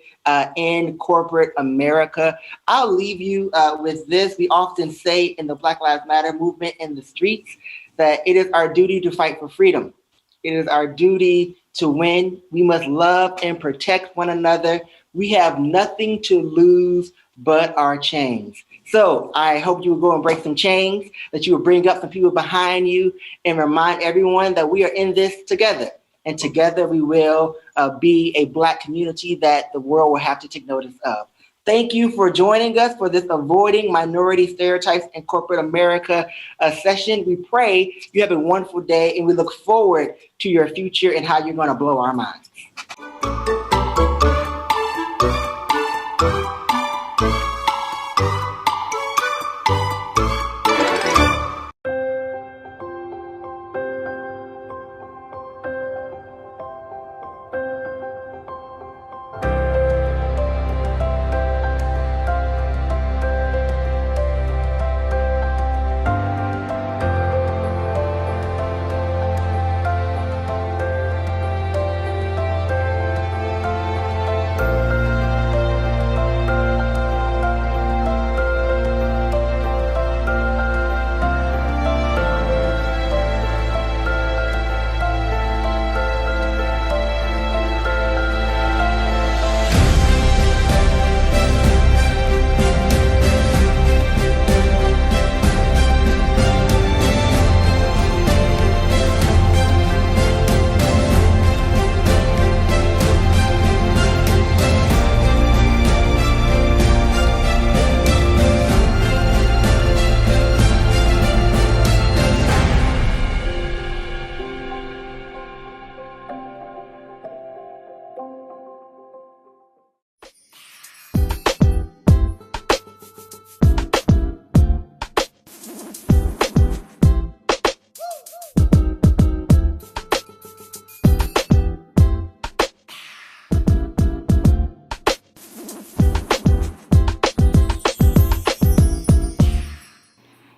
in corporate America. I'll leave you with this. We often say in the Black Lives Matter movement in the streets that it is our duty to fight for freedom. It is our duty to win. We must love and protect one another. We have nothing to lose but our chains. So I hope you will go and break some chains, that you will bring up some people behind you and remind everyone that we are in this together. And together we will be a Black community that the world will have to take notice of. Thank you for joining us for this Avoiding Minority Stereotypes in Corporate America session. We pray you have a wonderful day, and we look forward to your future and how you're going to blow our minds.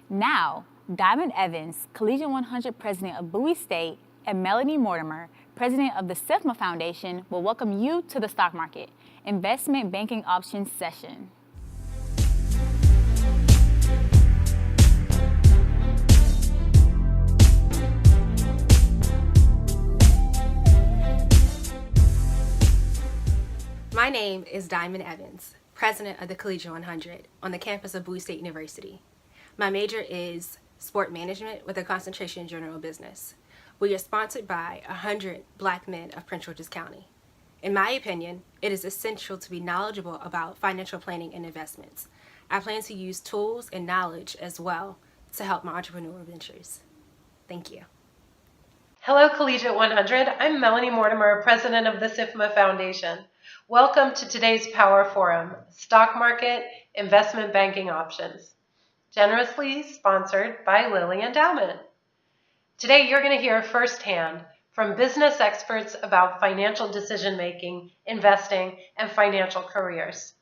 Now, Diamond Evans, Collegiate 100 President of Bowie State, and Melanie Mortimer, President of the SIFMA Foundation, will welcome you to the Stock Market Investment Banking Options session. My name is Diamond Evans, President of the Collegiate 100 on the campus of Bowie State University. My major is sport management with a concentration in general business. We are sponsored by 100 Black men of Prince George's County. In my opinion, it is essential to be knowledgeable about financial planning and investments. I plan to use tools and knowledge as well to help my entrepreneurial ventures. Thank you. Hello, Collegiate 100. I'm Melanie Mortimer, president of the SIFMA Foundation. Welcome to today's Power Forum, Stock Market Investment Banking Options, generously sponsored by Lilly Endowment. Today, you're going to hear firsthand from business experts about financial decision-making, investing, and financial careers.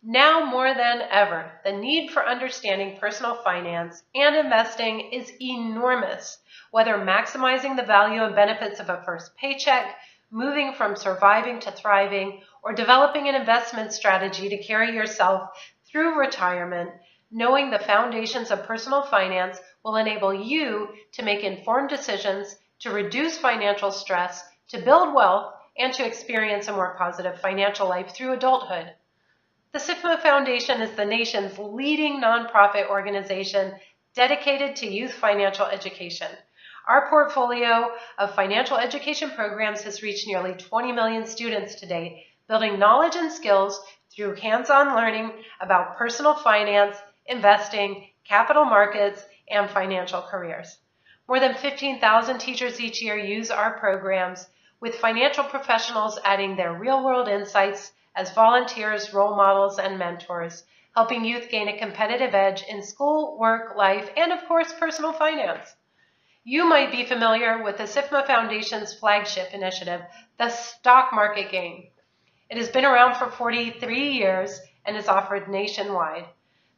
Now more than ever, the need for understanding personal finance and investing is enormous, whether maximizing the value and benefits of a first paycheck, moving from surviving to thriving, or developing an investment strategy to carry yourself through retirement. Knowing the foundations of personal finance will enable you to make informed decisions, to reduce financial stress, to build wealth, and to experience a more positive financial life through adulthood. The SIFMA Foundation is the nation's leading nonprofit organization dedicated to youth financial education. Our portfolio of financial education programs has reached nearly 20 million students to date, building knowledge and skills through hands-on learning about personal finance, investing, capital markets, and financial careers. More than 15,000 teachers each year use our programs, with financial professionals adding their real-world insights as volunteers, role models, and mentors, helping youth gain a competitive edge in school, work, life, and of course, personal finance. You might be familiar with the SIFMA Foundation's flagship initiative, the Stock Market Game. It has been around for 43 years and is offered nationwide.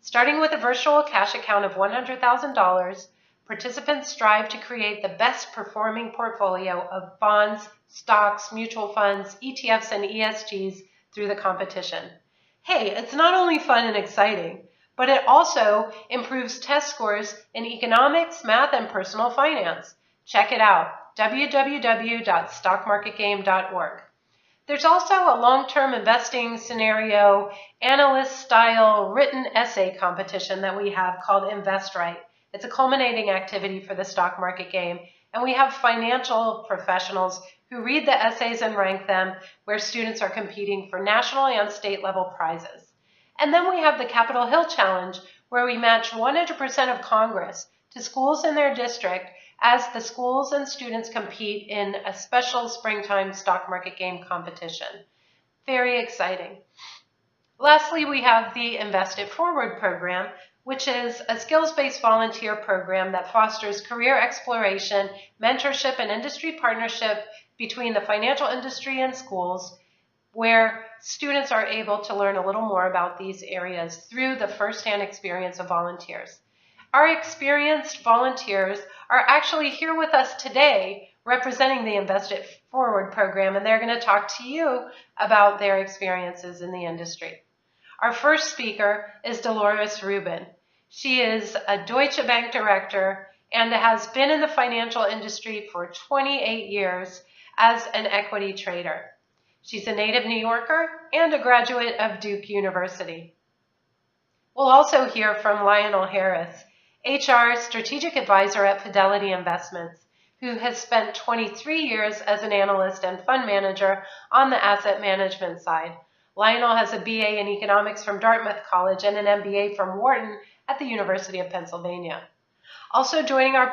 Starting with a virtual cash account of $100,000, participants strive to create the best performing portfolio of bonds, stocks, mutual funds, ETFs, and ESGs through the competition. Hey, it's not only fun and exciting, but it also improves test scores in economics, math, and personal finance. Check it out, www.stockmarketgame.org. There's also a long-term investing scenario analyst-style written essay competition that we have called Invest Right. It's a culminating activity for the stock market game, and we have financial professionals who read the essays and rank them, where students are competing for national and state level prizes. And then we have the Capitol Hill Challenge, where we match 100% of Congress to schools in their district as the schools and students compete in a special springtime stock market game competition. Very exciting. Lastly, we have the Invest It Forward program, which is a skills-based volunteer program that fosters career exploration, mentorship, and industry partnership between the financial industry and schools, where students are able to learn a little more about these areas through the firsthand experience of volunteers. Our experienced volunteers are actually here with us today representing the Invest It Forward program, and they're going to talk to you about their experiences in the industry. Our first speaker is Dolores Rubin. She is a Deutsche Bank director and has been in the financial industry for 28 years as an equity trader. She's a native New Yorker and a graduate of Duke University. We'll also hear from Lionel Harris, HR Strategic Advisor at Fidelity Investments, who has spent 23 years as an analyst and fund manager on the asset management side. Lionel has a BA in economics from Dartmouth College and an MBA from Wharton at the University of Pennsylvania. Also joining our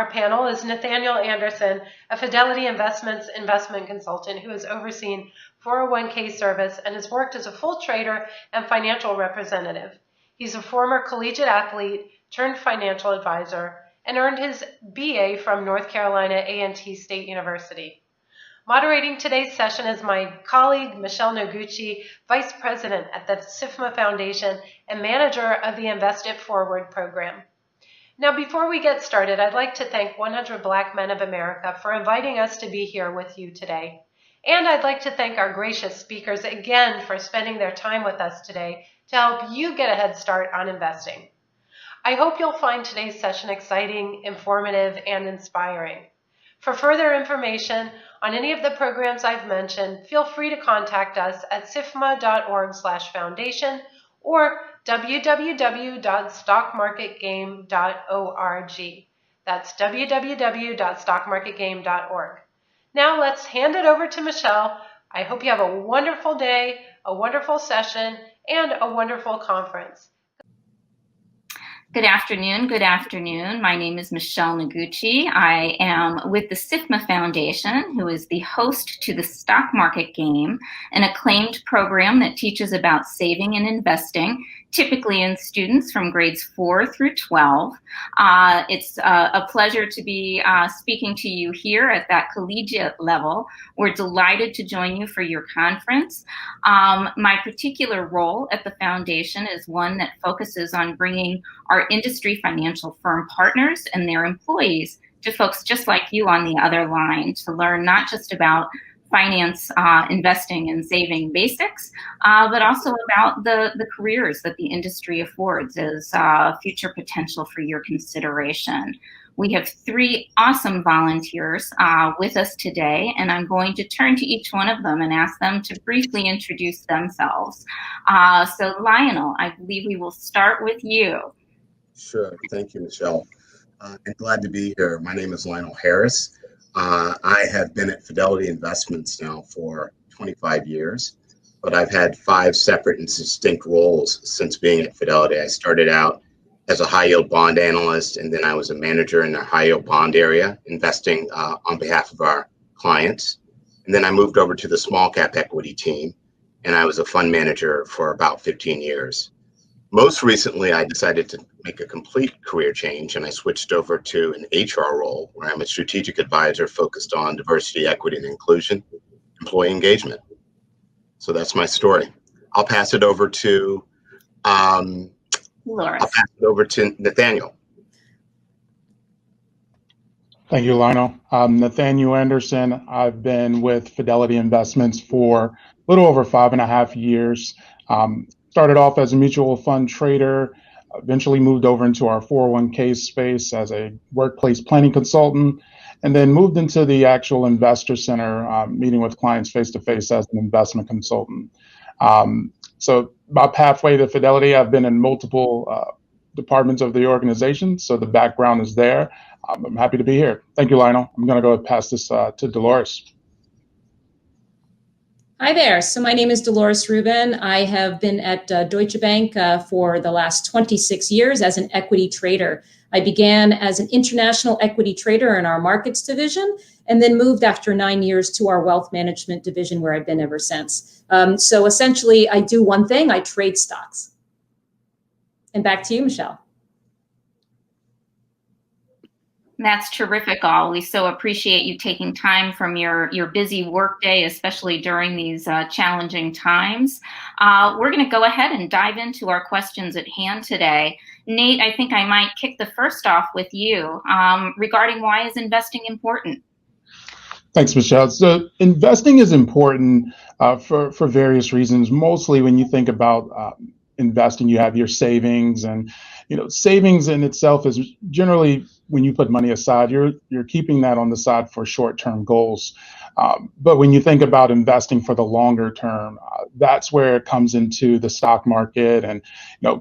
panel is Nathaniel Anderson, a Fidelity Investments investment consultant who has overseen 401k service and has worked as a full trader and financial representative. He's a former collegiate athlete turned financial advisor and earned his BA from North Carolina A&T State University. Moderating today's session is my colleague, Michelle Noguchi, Vice President at the SIFMA Foundation and manager of the Invest It Forward program. Now, before we get started, I'd like to thank 100 Black Men of America for inviting us to be here with you today. And I'd like to thank our gracious speakers again for spending their time with us today to help you get a head start on investing. I hope you'll find today's session exciting, informative, and inspiring. For further information on any of the programs I've mentioned, feel free to contact us at sifma.org/foundation or www.stockmarketgame.org. That's www.stockmarketgame.org. Now let's hand it over to Michelle. I hope you have a wonderful day, a wonderful session, and a wonderful conference. Good afternoon. Good afternoon. My name is Michelle Noguchi. I am with the SIFMA Foundation, who is the host to the Stock Market Game, an acclaimed program that teaches about saving and investing, typically in students from grades 4 through 12. It's a pleasure to be speaking to you here at that collegiate level. We're delighted to join you for your conference. My particular role at the foundation is one that focuses on bringing our industry financial firm partners and their employees to folks just like you on the other line to learn not just about finance, investing and saving basics, but also about the careers that the industry affords as future potential for your consideration. We have 3 awesome volunteers with us today, and I'm going to turn to each one of them and ask them to briefly introduce themselves. So Lionel, I believe we will start with you. Sure. Thank you, Michelle. I'm glad to be here. My name is Lionel Harris. I have been at Fidelity Investments now for 25 years, but I've had 5 separate and distinct roles since being at Fidelity. I started out as a high yield bond analyst, and then I was a manager in the high yield bond area, investing on behalf of our clients. And then I moved over to the small cap equity team, and I was a fund manager for about 15 years. Most recently, I decided to make a complete career change, and I switched over to an HR role where I'm a strategic advisor focused on diversity, equity, and inclusion, employee engagement. So that's my story. I'll pass it over to Nathaniel. Thank you, Lionel. I'm Nathaniel Anderson. I've been with Fidelity Investments for a little over 5.5 years. Started off as a mutual fund trader, eventually moved over into our 401k space as a workplace planning consultant, and then moved into the actual investor center, meeting with clients face-to-face as an investment consultant. So about halfway to Fidelity, I've been in multiple departments of the organization, so the background is there. I'm happy to be here. Thank you, Lionel. I'm going to go pass this to Dolores. Hi there. So my name is Dolores Rubin. I have been at Deutsche Bank for the last 26 years as an equity trader. I began as an international equity trader in our markets division, and then moved after 9 years to our wealth management division, where I've been ever since. So essentially, I do one thing: I trade stocks. And back to you, Michelle. That's terrific, all. We so appreciate you taking time from your busy workday, especially during these challenging times. We're going to go ahead and dive into our questions at hand today. Nate, I think I might kick the first off with you regarding why is investing important? Thanks, Michelle. So investing is important for various reasons. Mostly when you think about investing, you have your savings, and savings in itself is generally, when you put money aside, you're keeping that on the side for short-term goals. But when you think about investing for the longer term, that's where it comes into the stock market and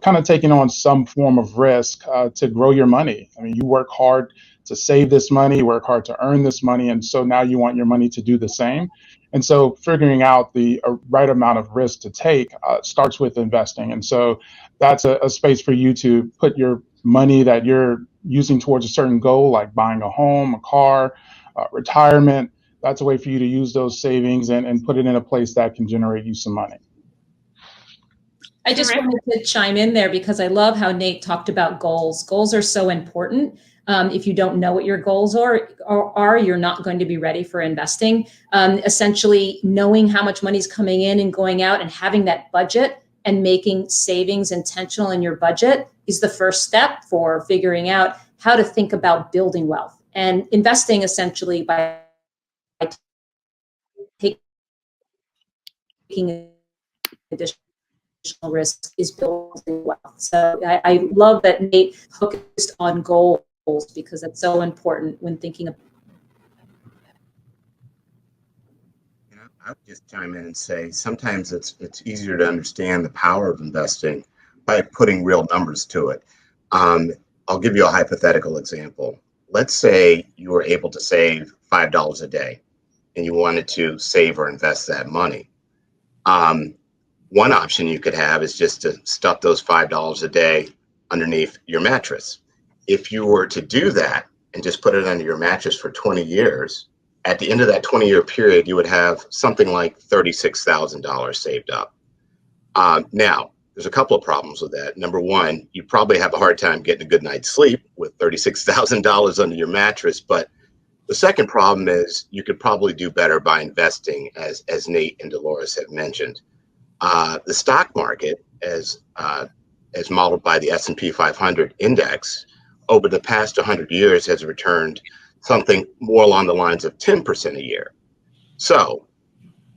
kind of taking on some form of risk to grow your money. I mean, you work hard to save this money, work hard to earn this money, and so now you want your money to do the same. And so figuring out the right amount of risk to take starts with investing. And so that's a space for you to put your money that you're using towards a certain goal, like buying a home, a car, retirement. That's a way for you to use those savings and put it in a place that can generate you some money. I just wanted to chime in there because I love how Nate talked about goals. Goals are so important. If you don't know what your goals are, you're not going to be ready for investing. Essentially, knowing how much money is coming in and going out and having that budget and making savings intentional in your budget is the first step for figuring out how to think about building wealth and investing, essentially by taking additional risk is building wealth. So I love that Nate focused on goals because it's so important when thinking of. I would just chime in and say sometimes it's easier to understand the power of investing by putting real numbers to it. I'll give you a hypothetical example. Let's say you were able to save $5 a day and you wanted to save or invest that money. One option you could have is just to stuff those $5 a day underneath your mattress. If you were to do that and just put it under your mattress for 20 years, at the end of that 20-year period, you would have something like $36,000 saved up. Now, there's a couple of problems with that. Number one, you probably have a hard time getting a good night's sleep with $36,000 under your mattress. But the second problem is you could probably do better by investing, as Nate and Dolores have mentioned. The stock market, as modeled by the S&P 500 index, over the past 100 years has returned something more along the lines of 10% a year. So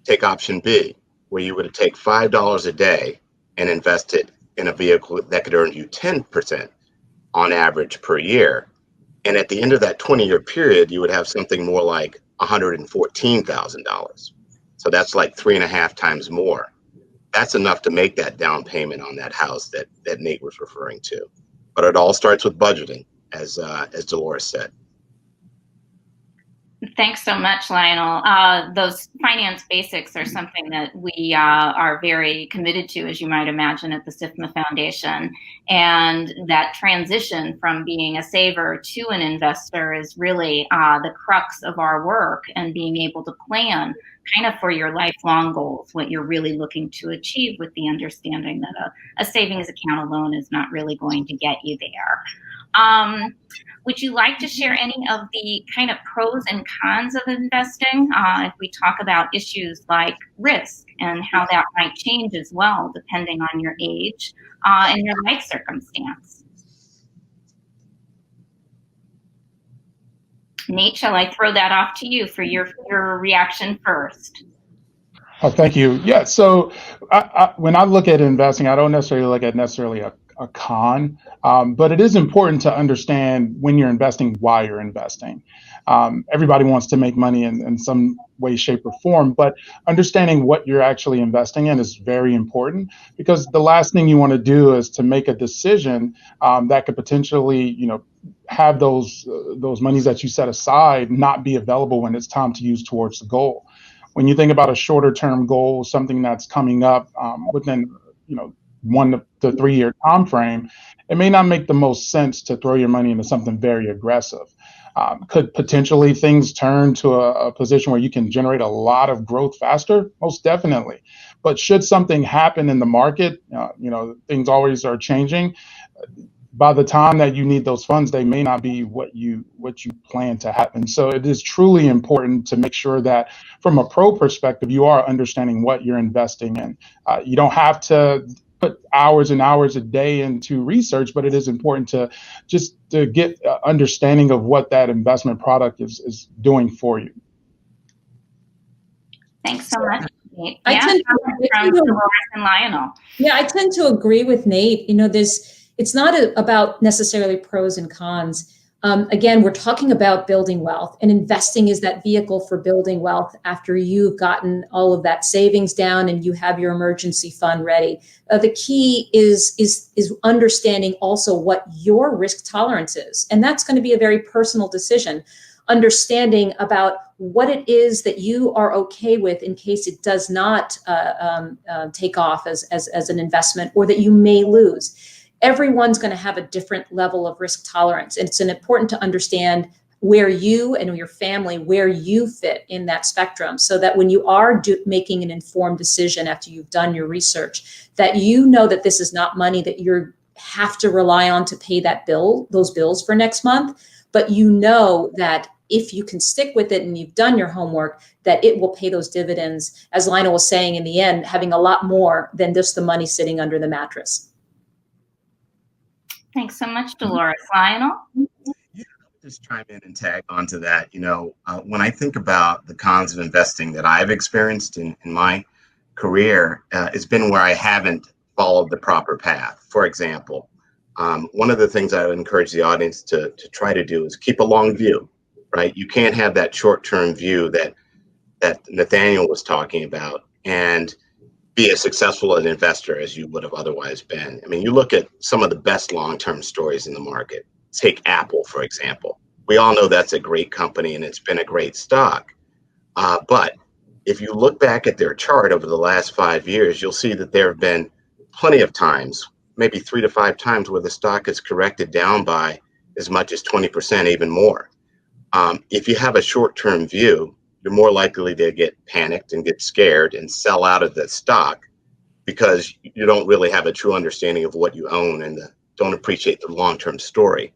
take option B, where you would take $5 a day and invest it in a vehicle that could earn you 10% on average per year. And at the end of that 20-year period, you would have something more like $114,000. So that's like 3.5 times more. That's enough to make that down payment on that house that Nate was referring to. But it all starts with budgeting, as Dolores said. Thanks so much, Lionel. Those finance basics are something that we are very committed to, as you might imagine, at the SIFMA Foundation. And that transition from being a saver to an investor is really the crux of our work, and being able to plan kind of for your lifelong goals, what you're really looking to achieve, with the understanding that a savings account alone is not really going to get you there. Would you like to share any of the kind of pros and cons of investing? If we talk about issues like risk and how that might change as well, depending on your age and your life circumstance. Nate, shall I throw that off to you for your reaction first? Oh, thank you. Yeah. So when I look at investing, I don't necessarily look at a con, but it is important to understand when you're investing, why you're investing. Everybody wants to make money in some way, shape, or form, but understanding what you're actually investing in is very important, because the last thing you want to do is to make a decision that could potentially, have those monies that you set aside not be available when it's time to use towards the goal. When you think about a shorter term goal, something that's coming up within, 1 to 3 year time frame, it may not make the most sense to throw your money into something very aggressive. Could potentially things turn to a position where you can generate a lot of growth faster? Most definitely. But should something happen in the market, things always are changing. By the time that you need those funds, they may not be what you plan to happen. So it is truly important to make sure that from a pro perspective, you are understanding what you're investing in. You don't have to put hours and hours a day into research, but it is important to just to get understanding of what that investment product is doing for you. Thanks so much, Nate. I tend to Dolores and Lionel. Yeah, I tend to agree with Nate. It's not about necessarily pros and cons. Again, we're talking about building wealth, and investing is that vehicle for building wealth after you've gotten all of that savings down and you have your emergency fund ready. The key is understanding also what your risk tolerance is. And that's going to be a very personal decision. Understanding about what it is that you are okay with in case it does not take off as an investment, or that you may lose. Everyone's going to have a different level of risk tolerance. And it's important to understand where you and your family, where you fit in that spectrum, so that when you are making an informed decision after you've done your research, that you know that this is not money that you have to rely on to pay those bills for next month. But you know that if you can stick with it and you've done your homework, that it will pay those dividends, as Lionel was saying, in the end, having a lot more than just the money sitting under the mattress. Thanks so much, Dolores. Lionel? Yeah, I'll just chime in and tag onto that. When I think about the cons of investing that I've experienced in my career, it's been where I haven't followed the proper path. For example, one of the things I would encourage the audience to try to do is keep a long view, right? You can't have that short-term view that Nathaniel was talking about and be as successful an investor as you would have otherwise been. I mean, you look at some of the best long-term stories in the market. Take Apple, for example. We all know that's a great company and it's been a great stock. But if you look back at their chart over the last 5 years, you'll see that there have been plenty of times, maybe 3 to 5 times where the stock is corrected down by as much as 20%, even more. If you have a short-term view, you're more likely to get panicked and get scared and sell out of the stock because you don't really have a true understanding of what you own and don't appreciate the long-term story.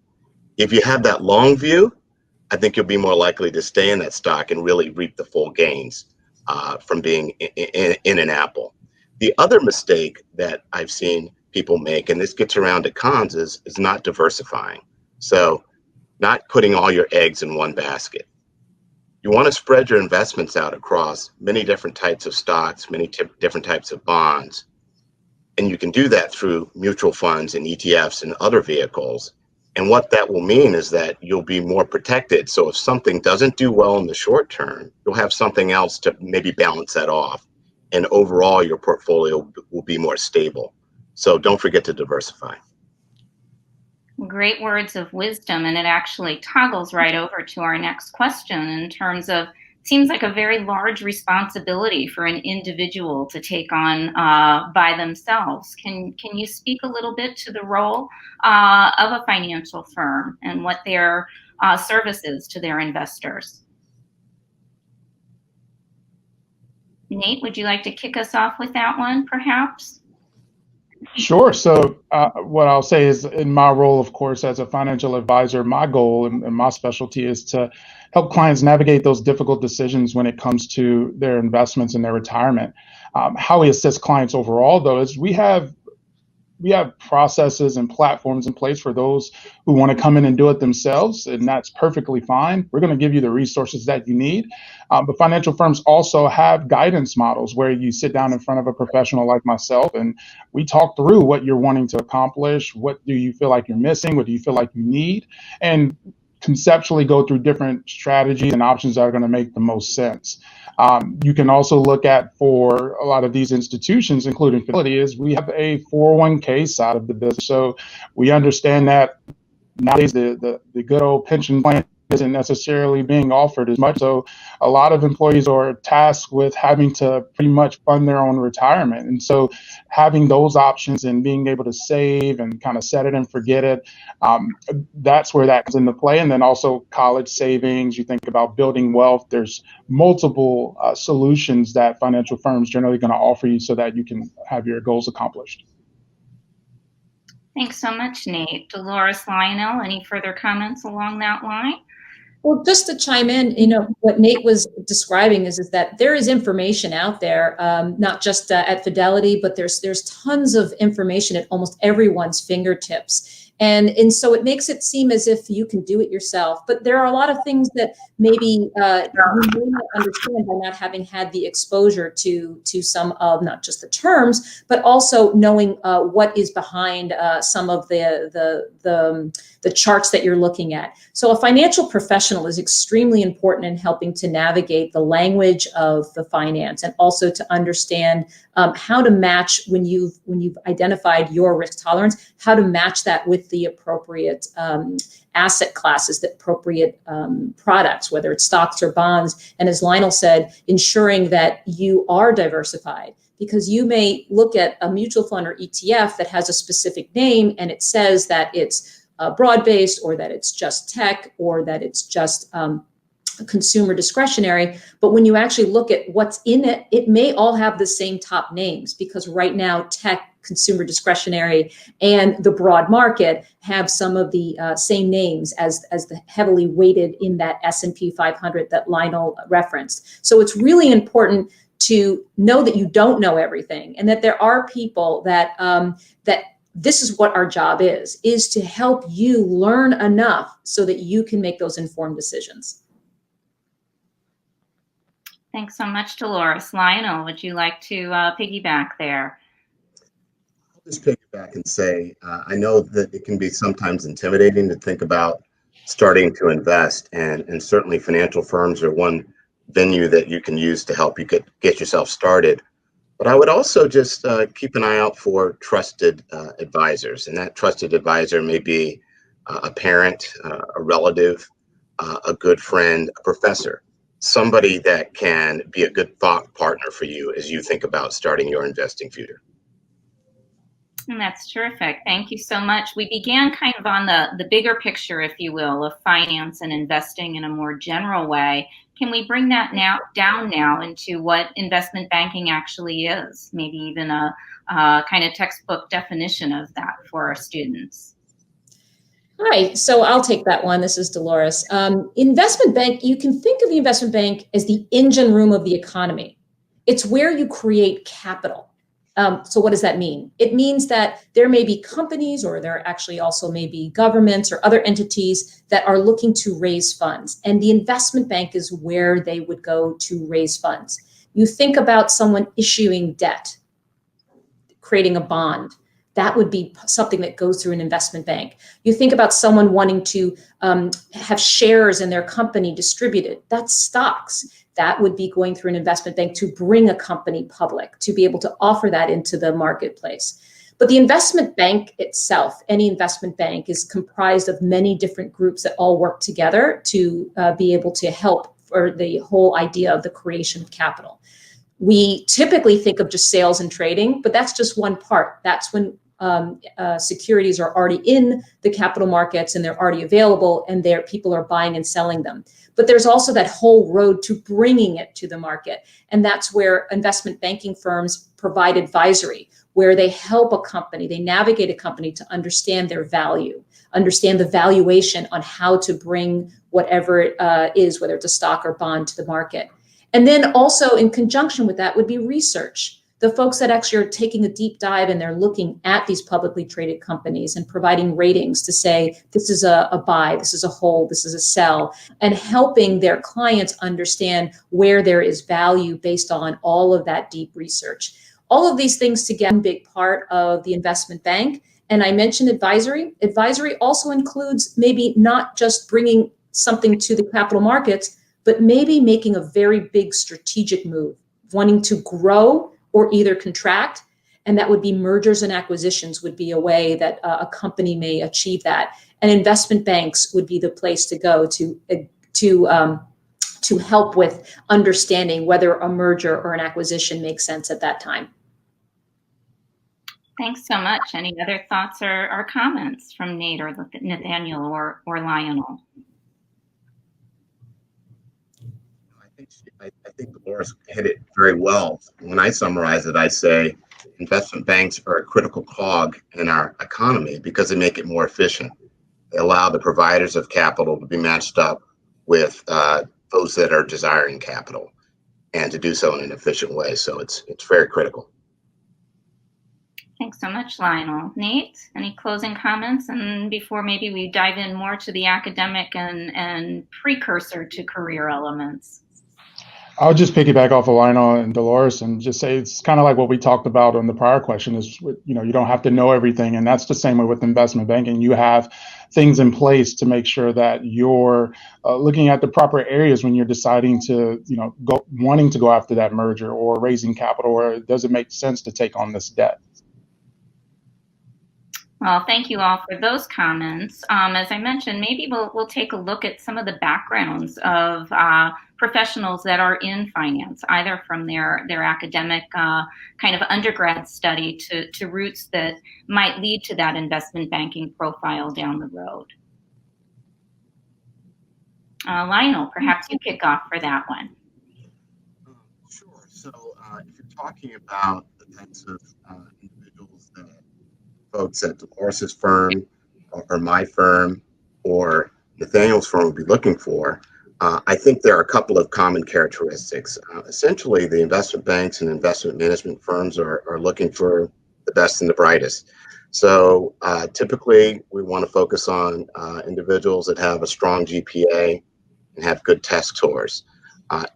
If you have that long view, I think you'll be more likely to stay in that stock and really reap the full gains from being in an Apple. The other mistake that I've seen people make, and this gets around to cons, is not diversifying. So not putting all your eggs in one basket. You want to spread your investments out across many different types of stocks, many different types of bonds. And you can do that through mutual funds and ETFs and other vehicles. And what that will mean is that you'll be more protected. So if something doesn't do well in the short term, you'll have something else to maybe balance that off. And overall, your portfolio will be more stable. So don't forget to diversify. Great words of wisdom, and it actually toggles right over to our next question in terms of, seems like a very large responsibility for an individual to take on by themselves. Can you speak a little bit to the role of a financial firm and what their service is to their investors? Nate, would you like to kick us off with that one, perhaps? Sure. So what I'll say is, in my role, of course, as a financial advisor, my goal and my specialty is to help clients navigate those difficult decisions when it comes to their investments and their retirement. How we assist clients overall, though, is we have processes and platforms in place for those who want to come in and do it themselves, and that's perfectly fine. We're going to give you the resources that you need. But financial firms also have guidance models where you sit down in front of a professional like myself, and we talk through what you're wanting to accomplish. What do you feel like you're missing? What do you feel like you need? And conceptually go through different strategies and options that are going to make the most sense. You can also look at, for a lot of these institutions, including Fidelity, is we have a 401k side of the business. So we understand that nowadays the good old pension plan isn't necessarily being offered as much. So a lot of employees are tasked with having to pretty much fund their own retirement. And so having those options and being able to save and kind of set it and forget it, that's where that comes into play. And then also college savings, you think about building wealth. There's multiple solutions that financial firms generally going to offer you so that you can have your goals accomplished. Thanks so much, Nate. Dolores, Lionel, any further comments along that line? Well, just to chime in, what Nate was describing is that there is information out there, not just at Fidelity, but there's tons of information at almost everyone's fingertips. And so it makes it seem as if you can do it yourself. But there are a lot of things that maybe you may not understand by not having had the exposure to some of not just the terms, but also knowing what is behind some of the charts that you're looking at. So a financial professional is extremely important in helping to navigate the language of the finance, and also to understand how to match, when you've identified your risk tolerance, how to match that with the appropriate asset classes, the appropriate products, whether it's stocks or bonds. And as Lionel said, ensuring that you are diversified, because you may look at a mutual fund or ETF that has a specific name and it says that it's broad-based, or that it's just tech, or that it's just consumer discretionary. But when you actually look at what's in it, it may all have the same top names, because right now tech, consumer discretionary, and the broad market have some of the same names as the heavily weighted in that S&P 500 that Lionel referenced. So it's really important to know that you don't know everything, and that there are people that this is what our job is to help you learn enough so that you can make those informed decisions. Thanks so much, Dolores. Lionel, would you like to piggyback there? I'll just piggyback and say, I know that it can be sometimes intimidating to think about starting to invest, and certainly financial firms are one venue that you can use to help you get yourself started. But I would also just keep an eye out for trusted advisors, and that trusted advisor may be a parent, a relative, a good friend, a professor, somebody that can be a good thought partner for you as you think about starting your investing future. And that's terrific. Thank you so much. We began kind of on the bigger picture, if you will, of finance and investing in a more general way. Can we bring that down into what investment banking actually is? Maybe even a kind of textbook definition of that for our students. Hi, so I'll take that one. This is Dolores. Investment bank, you can think of the investment bank as the engine room of the economy. It's where you create capital. So what does that mean? It means that there may be companies, or there actually also may be governments or other entities that are looking to raise funds. And the investment bank is where they would go to raise funds. You think about someone issuing debt, creating a bond. That would be something that goes through an investment bank. You think about someone wanting to have shares in their company distributed. That's stocks. That would be going through an investment bank to bring a company public, to be able to offer that into the marketplace. But the investment bank itself, any investment bank, is comprised of many different groups that all work together to be able to help for the whole idea of the creation of capital. We typically think of just sales and trading, but that's just one part. That's when securities are already in the capital markets and they're already available, and people are buying and selling them. But there's also that whole road to bringing it to the market. And that's where investment banking firms provide advisory, where they help a company, they navigate a company to understand their value, understand the valuation on how to bring whatever it is, whether it's a stock or bond, to the market. And then also in conjunction with that would be research. The folks that actually are taking a deep dive and they're looking at these publicly traded companies and providing ratings to say, this is a buy, this is a hold, this is a sell, and helping their clients understand where there is value based on all of that deep research. All of these things together, a big part of the investment bank. And I mentioned advisory. Advisory also includes maybe not just bringing something to the capital markets, but maybe making a very big strategic move, wanting to grow or either contract. And that would be mergers and acquisitions would be a way that a company may achieve that. And investment banks would be the place to go to help with understanding whether a merger or an acquisition makes sense at that time. Thanks so much. Any other thoughts or comments from Nate or Nathaniel or Lionel? I think Dolores hit it very well. When I summarize it, I say investment banks are a critical cog in our economy because they make it more efficient. They allow the providers of capital to be matched up with those that are desiring capital, and to do so in an efficient way. So it's very critical. Thanks so much, Lionel. Nate, any closing comments? And before maybe we dive in more to the academic and precursor to career elements. I'll just piggyback off of Lionel and Dolores and just say it's kind of like what we talked about on the prior question is, you don't have to know everything. And that's the same way with investment banking. You have things in place to make sure that you're looking at the proper areas when you're deciding to, wanting to go after that merger or raising capital, or does it make sense to take on this debt? Well, thank you all for those comments. As I mentioned, maybe we'll take a look at some of the backgrounds of professionals that are in finance, either from their academic kind of undergrad study to roots that might lead to that investment banking profile down the road. Lionel, perhaps you kick off for that one. Sure. So if you're talking about the types of individuals that folks at Dolores's firm or my firm or Nathaniel's firm would be looking for, I think there are a couple of common characteristics. Essentially, the investment banks and investment management firms are looking for the best and the brightest. So typically, we want to focus on individuals that have a strong GPA and have good test scores.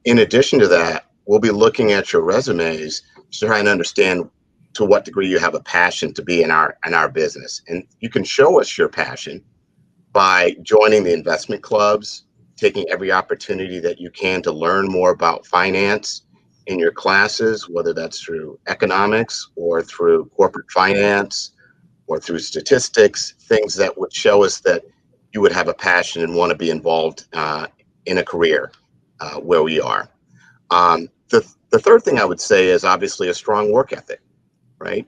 In addition to that, we'll be looking at your resumes to try and understand to what degree you have a passion to be in our business. And you can show us your passion by joining the investment clubs, taking every opportunity that you can to learn more about finance in your classes, whether that's through economics or through corporate finance or through statistics, things that would show us that you would have a passion and want to be involved in a career where we are. The third thing I would say is obviously a strong work ethic. right?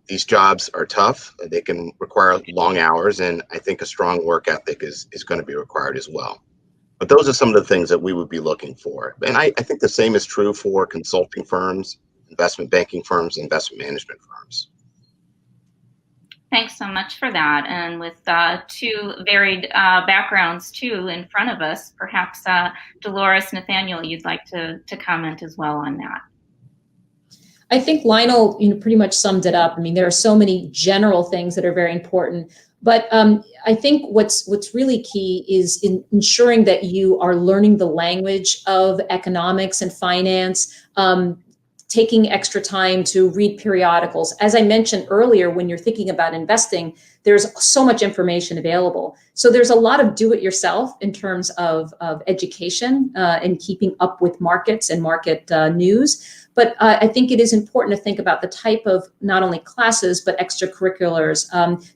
These jobs are tough. They can require long hours, and I think a strong work ethic is going to be required as well. But those are some of the things that we would be looking for. And I think the same is true for consulting firms, investment banking firms, investment management firms. Thanks so much for that. And with two varied backgrounds too in front of us, perhaps Dolores, Nathaniel, you'd like to comment as well on that. I think Lionel, pretty much summed it up. I mean, there are so many general things that are very important, but I think what's really key is in ensuring that you are learning the language of economics and finance, taking extra time to read periodicals. As I mentioned earlier, when you're thinking about investing, there's so much information available. So there's a lot of do-it-yourself in terms of education and keeping up with markets and market news. But I think it is important to think about the type of not only classes, but extracurriculars.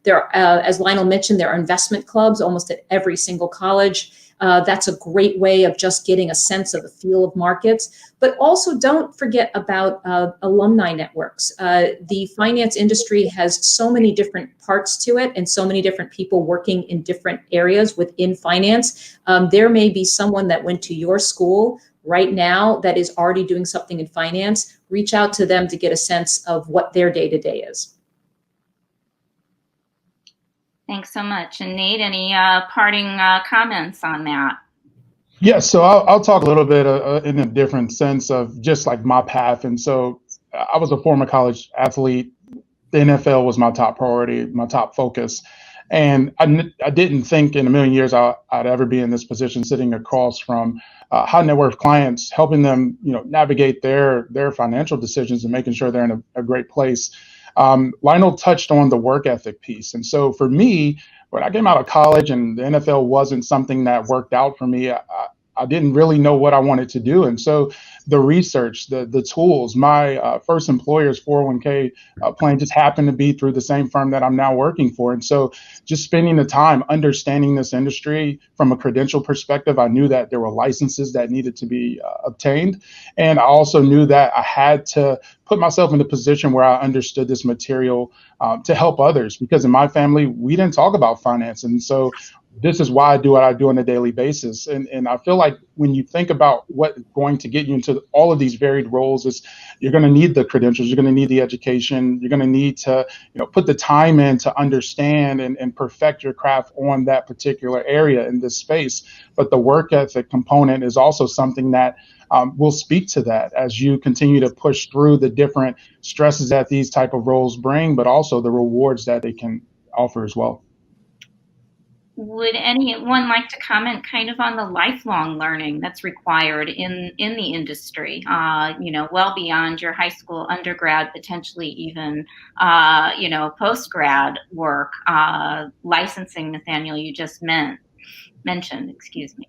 There are, as Lionel mentioned, there are investment clubs almost at every single college. That's a great way of just getting a sense of the feel of markets. But also don't forget about alumni networks. The finance industry has so many different parts to it and so many different people working in different areas within finance. There may be someone that went to your school right now that is already doing something in finance. Reach out to them to get a sense of what their day-to-day is. Thanks so much. And Nate, any parting comments on that? Yeah, so I'll talk a little bit in a different sense of just like my path. And so I was a former college athlete. The NFL was my top priority, my top focus. And I didn't think in a million years I'd ever be in this position, sitting across from high net worth clients, helping them, navigate their financial decisions and making sure they're in a great place. Lionel touched on the work ethic piece. And so for me, when I came out of college and the NFL wasn't something that worked out for me, I didn't really know what I wanted to do. And so the research, the tools, my first employer's 401k plan just happened to be through the same firm that I'm now working for. And so just spending the time understanding this industry from a credential perspective, I knew that there were licenses that needed to be obtained. And I also knew that I had to put myself in a position where I understood this material to help others, because in my family, we didn't talk about finance. And so this is why I do what I do on a daily basis. And I feel like when you think about what's going to get you into all of these varied roles, is you're going to need the credentials, you're going to need the education, you're going to need to put the time in to understand and perfect your craft on that particular area in this space. But the work ethic component is also something that will speak to that as you continue to push through the different stresses that these type of roles bring, but also the rewards that they can offer as well. Would anyone like to comment kind of on the lifelong learning that's required in the industry, well beyond your high school, undergrad, potentially even, post-grad work, licensing, Nathaniel, you just mentioned, excuse me.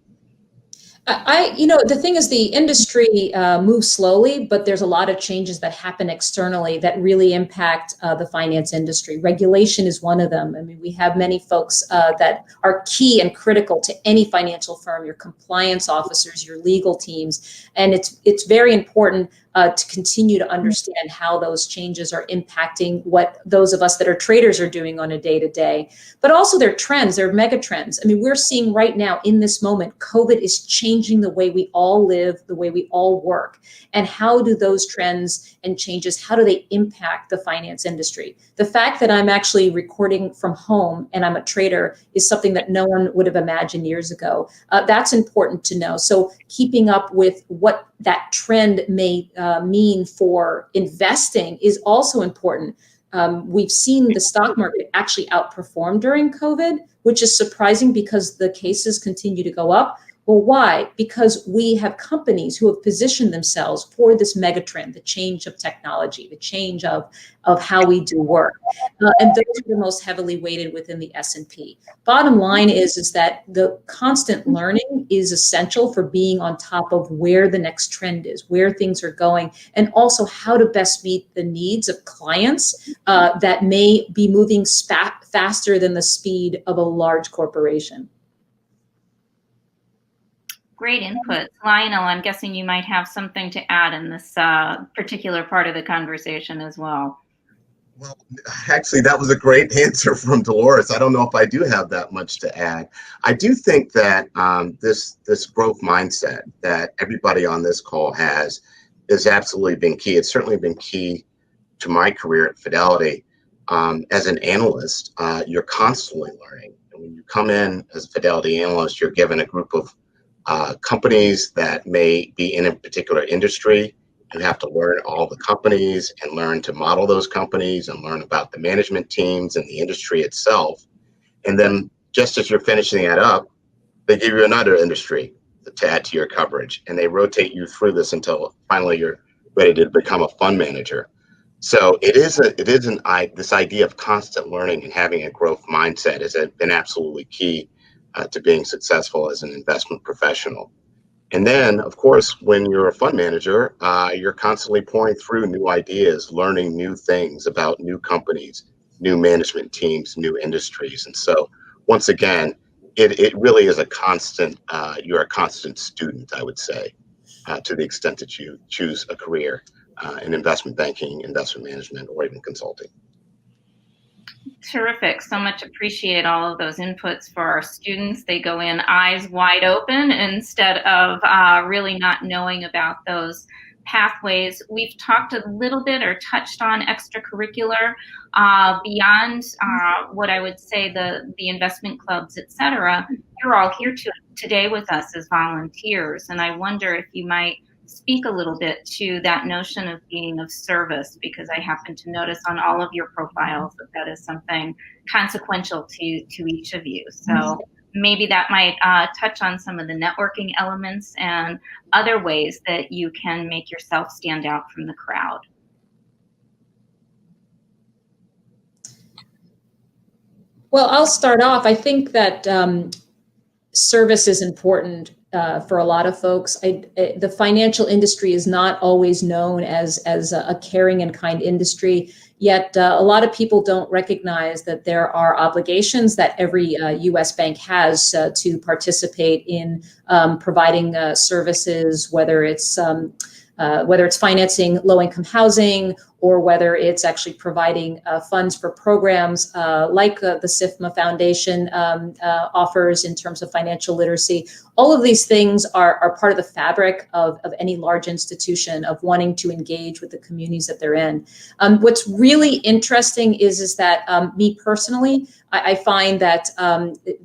The thing is, the industry moves slowly, but there's a lot of changes that happen externally that really impact the finance industry. Regulation is one of them. I mean, we have many folks that are key and critical to any financial firm, your compliance officers, your legal teams. And it's very important to continue to understand how those changes are impacting what those of us that are traders are doing on a day-to-day, but also their trends, their mega trends. I mean, we're seeing right now in this moment, COVID is changing the way we all live, the way we all work. And how do those trends and changes, how do they impact the finance industry? The fact that I'm actually recording from home and I'm a trader is something that no one would have imagined years ago. That's important to know. So keeping up with what that trend may mean for investing is also important. We've seen the stock market actually outperform during COVID, which is surprising because the cases continue to go up. Well, why? Because we have companies who have positioned themselves for this megatrend, the change of technology, the change of how we do work. And those are the most heavily weighted within the S&P. Bottom line is that the constant learning is essential for being on top of where the next trend is, where things are going, and also how to best meet the needs of clients that may be moving faster than the speed of a large corporation. Great input. Lionel, I'm guessing you might have something to add in this particular part of the conversation as well. Well, actually, that was a great answer from Dolores. I don't know if I do have that much to add. I do think that this growth mindset that everybody on this call has absolutely been key. It's certainly been key to my career at Fidelity. As an analyst, you're constantly learning. And when you come in as a Fidelity analyst, you're given a group of companies that may be in a particular industry. You have to learn all the companies and learn to model those companies and learn about the management teams and the industry itself. And then just as you're finishing that up, they give you another industry to add to your coverage. And they rotate you through this until finally you're ready to become a fund manager. So this idea of constant learning and having a growth mindset has been absolutely key to being successful as an investment professional. And then, of course, when you're a fund manager, you're constantly pouring through new ideas, learning new things about new companies, new management teams, new industries. And so, once again, it really is a constant, you're a constant student, I would say, to the extent that you choose a career in investment banking, investment management, or even consulting. Terrific. So much appreciate all of those inputs for our students. They go in eyes wide open instead of really not knowing about those pathways. We've talked a little bit or touched on extracurricular beyond what I would say the investment clubs, et cetera. You're all here today with us as volunteers. And I wonder if you might speak a little bit to that notion of being of service, because I happen to notice on all of your profiles that is something consequential to each of you. So maybe that might touch on some of the networking elements and other ways that you can make yourself stand out from the crowd. Well, I'll start off. I think that service is important for a lot of folks. The financial industry is not always known as a caring and kind industry, yet a lot of people don't recognize that there are obligations that every U.S. bank has to participate in providing services, whether it's financing low-income housing, or whether it's actually providing funds for programs like the SIFMA Foundation offers in terms of financial literacy. All of these things are part of the fabric of any large institution, of wanting to engage with the communities that they're in. What's really interesting is that me personally, I find that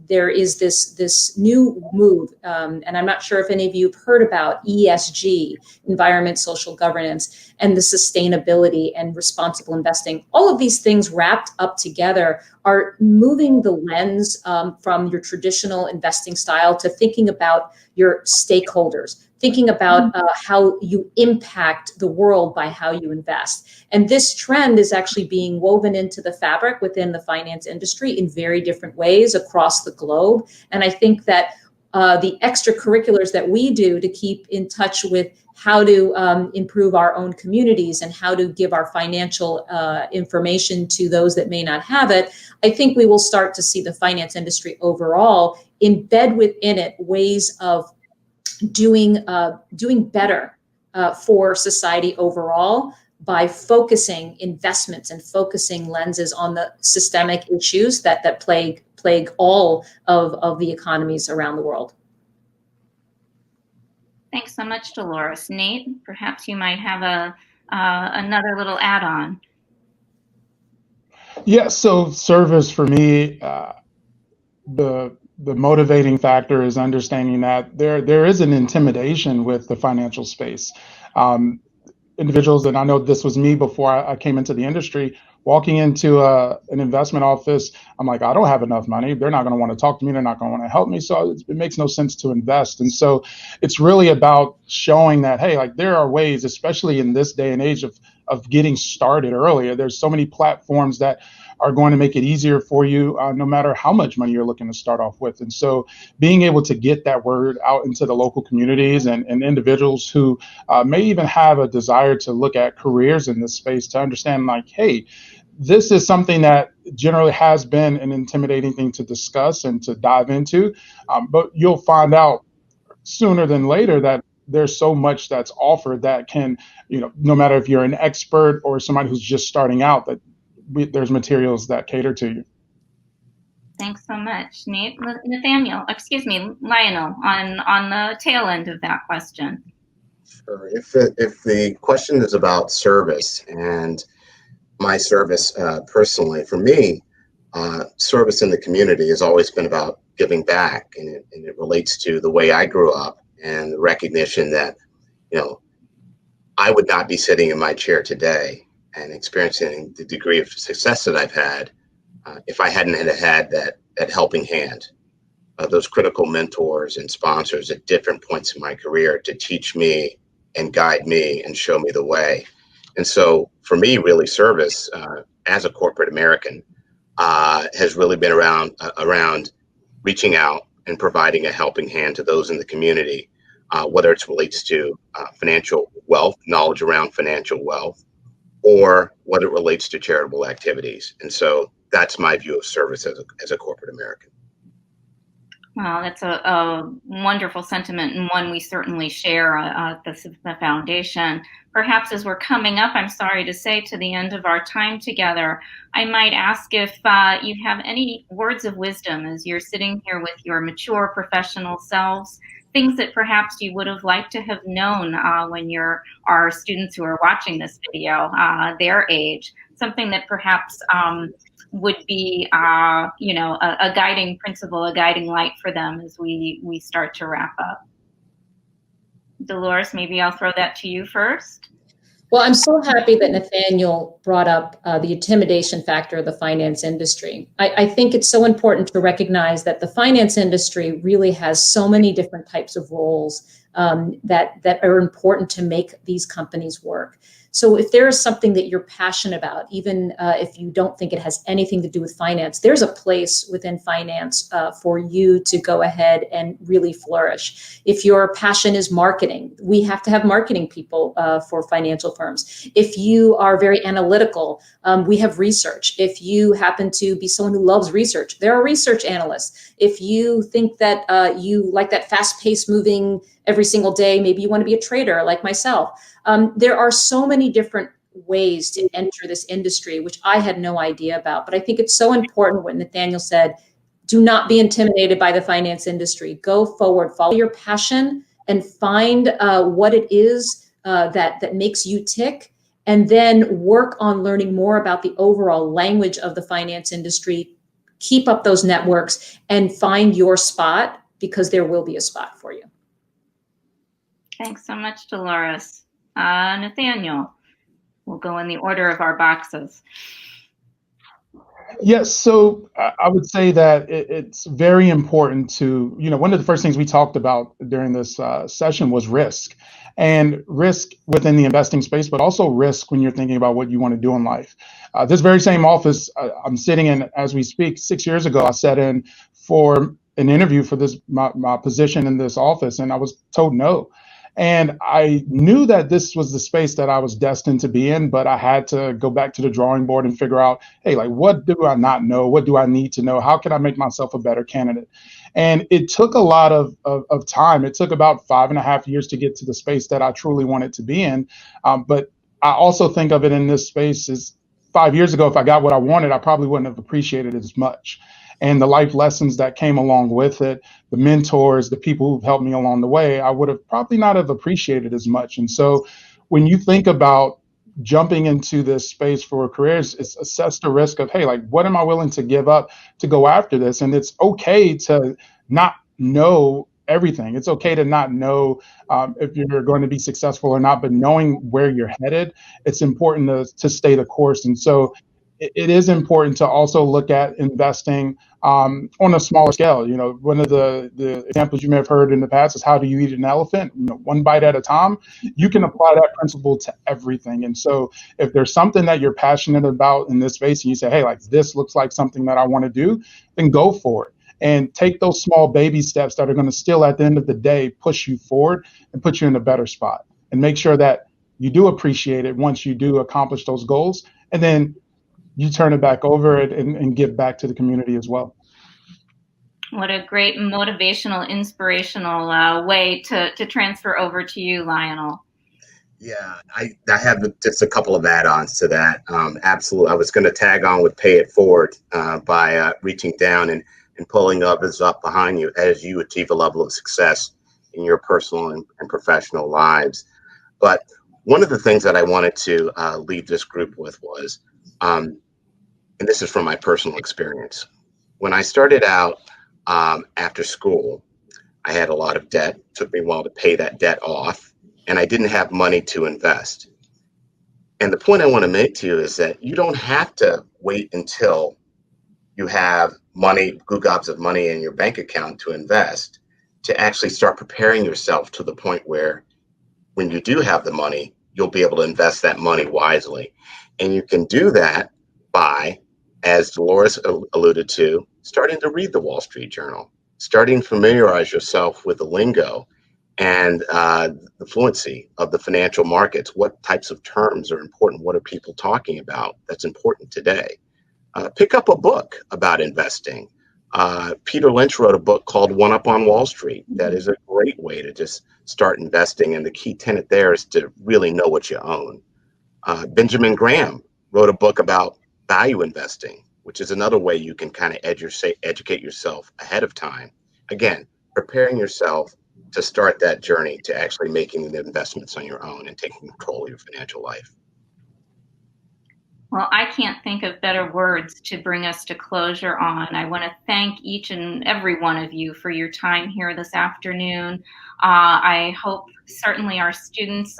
there is this new move, and I'm not sure if any of you have heard about ESG, environment, social governance, and the sustainability and responsible investing. All of these things wrapped up together are moving the lens from your traditional investing style to thinking about your stakeholders, thinking about how you impact the world by how you invest. And this trend is actually being woven into the fabric within the finance industry in very different ways across the globe. And I think that the extracurriculars that we do to keep in touch with how to improve our own communities and how to give our financial information to those that may not have it, I think we will start to see the finance industry overall embed within it ways of doing better for society overall by focusing investments and focusing lenses on the systemic issues that plague all of the economies around the world. Thanks so much, Dolores. Nate, perhaps you might have another little add-on. Yeah, so service for me, the motivating factor is understanding that there is an intimidation with the financial space. Individuals, and I know this was me before I came into the industry, walking into an investment office, I'm like, I don't have enough money. They're not going to want to talk to me. They're not going to want to help me. So it makes no sense to invest. And so it's really about showing that, hey, like there are ways, especially in this day and age of getting started earlier. There's so many platforms that are going to make it easier for you, no matter how much money you're looking to start off with. And so being able to get that word out into the local communities and individuals who may even have a desire to look at careers in this space to understand like, hey, this is something that generally has been an intimidating thing to discuss and to dive into, but you'll find out sooner than later that there's so much that's offered that can, no matter if you're an expert or somebody who's just starting out, that there's materials that cater to you. Thanks so much, Nate. Lionel, on the tail end of that question. Sure. If the question is about service and my service personally, for me, service in the community has always been about giving back, and it relates to the way I grew up and the recognition that, I would not be sitting in my chair today and experiencing the degree of success that I've had if I hadn't had that helping hand, those critical mentors and sponsors at different points in my career to teach me and guide me and show me the way. And so for me, really, service as a corporate American has really been around reaching out and providing a helping hand to those in the community, whether it relates to financial wealth, knowledge around financial wealth, or whether it relates to charitable activities. And so that's my view of service as a corporate American. Well, that's a wonderful sentiment, and one we certainly share at the Foundation. Perhaps as we're coming up, I'm sorry to say, to the end of our time together, I might ask if you have any words of wisdom as you're sitting here with your mature professional selves, things that perhaps you would have liked to have known when you're our students who are watching this video, their age, something that perhaps would be, a guiding principle, a guiding light for them as we start to wrap up. Dolores, maybe I'll throw that to you first. Well, I'm so happy that Nathaniel brought up the intimidation factor of the finance industry. I think it's so important to recognize that the finance industry really has so many different types of roles that are important to make these companies work. So if there is something that you're passionate about, even if you don't think it has anything to do with finance, there's a place within finance for you to go ahead and really flourish. If your passion is marketing, we have to have marketing people for financial firms. If you are very analytical, we have research. If you happen to be someone who loves research, there are research analysts. If you think that you like that fast-paced moving every single day, maybe you want to be a trader like myself. There are so many different ways to enter this industry, which I had no idea about. But I think it's so important what Nathaniel said. Do not be intimidated by the finance industry. Go forward, follow your passion, and find what it is that makes you tick, and then work on learning more about the overall language of the finance industry. Keep up those networks and find your spot, because there will be a spot for you. Thanks so much, Dolores. Nathaniel, we'll go in the order of our boxes. Yes, so I would say that it's very important to, one of the first things we talked about during this session was risk, and risk within the investing space, but also risk when you're thinking about what you want to do in life. This very same office I'm sitting in as we speak, 6 years ago, I sat in for an interview for my position in this office, and I was told no. And I knew that this was the space that I was destined to be in, but I had to go back to the drawing board and figure out, hey, what do I not know? What do I need to know? How can I make myself a better candidate? And it took a lot of time. It took about 5.5 years to get to the space that I truly wanted to be in. But I also think of it in this space as 5 years ago, if I got what I wanted, I probably wouldn't have appreciated it as much. And the life lessons that came along with it, the mentors, the people who've helped me along the way, I would have probably not have appreciated as much. And so when you think about jumping into this space for careers, it's assess the risk of, hey, what am I willing to give up to go after this? And it's okay to not know everything. It's okay to not know if you're going to be successful or not, but knowing where you're headed, it's important to stay the course. And so it is important to also look at investing on a smaller scale. One of the examples you may have heard in the past is, how do you eat an elephant? One bite at a time. You can apply that principle to everything. And so if there's something that you're passionate about in this space and you say, hey, this looks like something that I want to do, then go for it. And take those small baby steps that are going to still, at the end of the day, push you forward and put you in a better spot. And make sure that you do appreciate it once you do accomplish those goals. And then you turn it back over and give back to the community as well. What a great motivational, inspirational way to transfer over to you, Lionel. Yeah, I have just a couple of add-ons to that. Absolutely. I was going to tag on with pay it forward by reaching down and pulling others up behind you as you achieve a level of success in your personal and professional lives. But one of the things that I wanted to leave this group with was, and this is from my personal experience. When I started out after school, I had a lot of debt. It took me a while to pay that debt off, and I didn't have money to invest. And the point I want to make to you is that you don't have to wait until you have money, good gobs of money in your bank account to invest, to actually start preparing yourself to the point where when you do have the money, you'll be able to invest that money wisely. And you can do that by, as Dolores alluded to, starting to read the Wall Street Journal, starting to familiarize yourself with the lingo and the fluency of the financial markets. What types of terms are important? What are people talking about that's important today? Pick up a book about investing. Peter Lynch wrote a book called One Up on Wall Street. That is a great way to just start investing. And the key tenet there is to really know what you own. Benjamin Graham wrote a book about value investing, which is another way you can kind of educate yourself ahead of time. Again, preparing yourself to start that journey to actually making the investments on your own and taking control of your financial life. Well, I can't think of better words to bring us to closure on. I want to thank each and every one of you for your time here this afternoon. I hope certainly our students'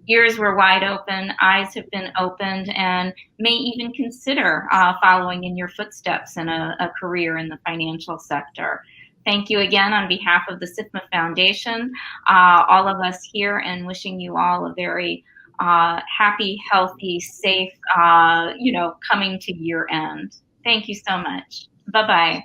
ears were wide open, eyes have been opened, and may even consider following in your footsteps in a career in the financial sector. Thank you again on behalf of the SIFMA Foundation, all of us here, and wishing you all a very happy, healthy, safe, coming to year end. Thank you so much. Bye-bye.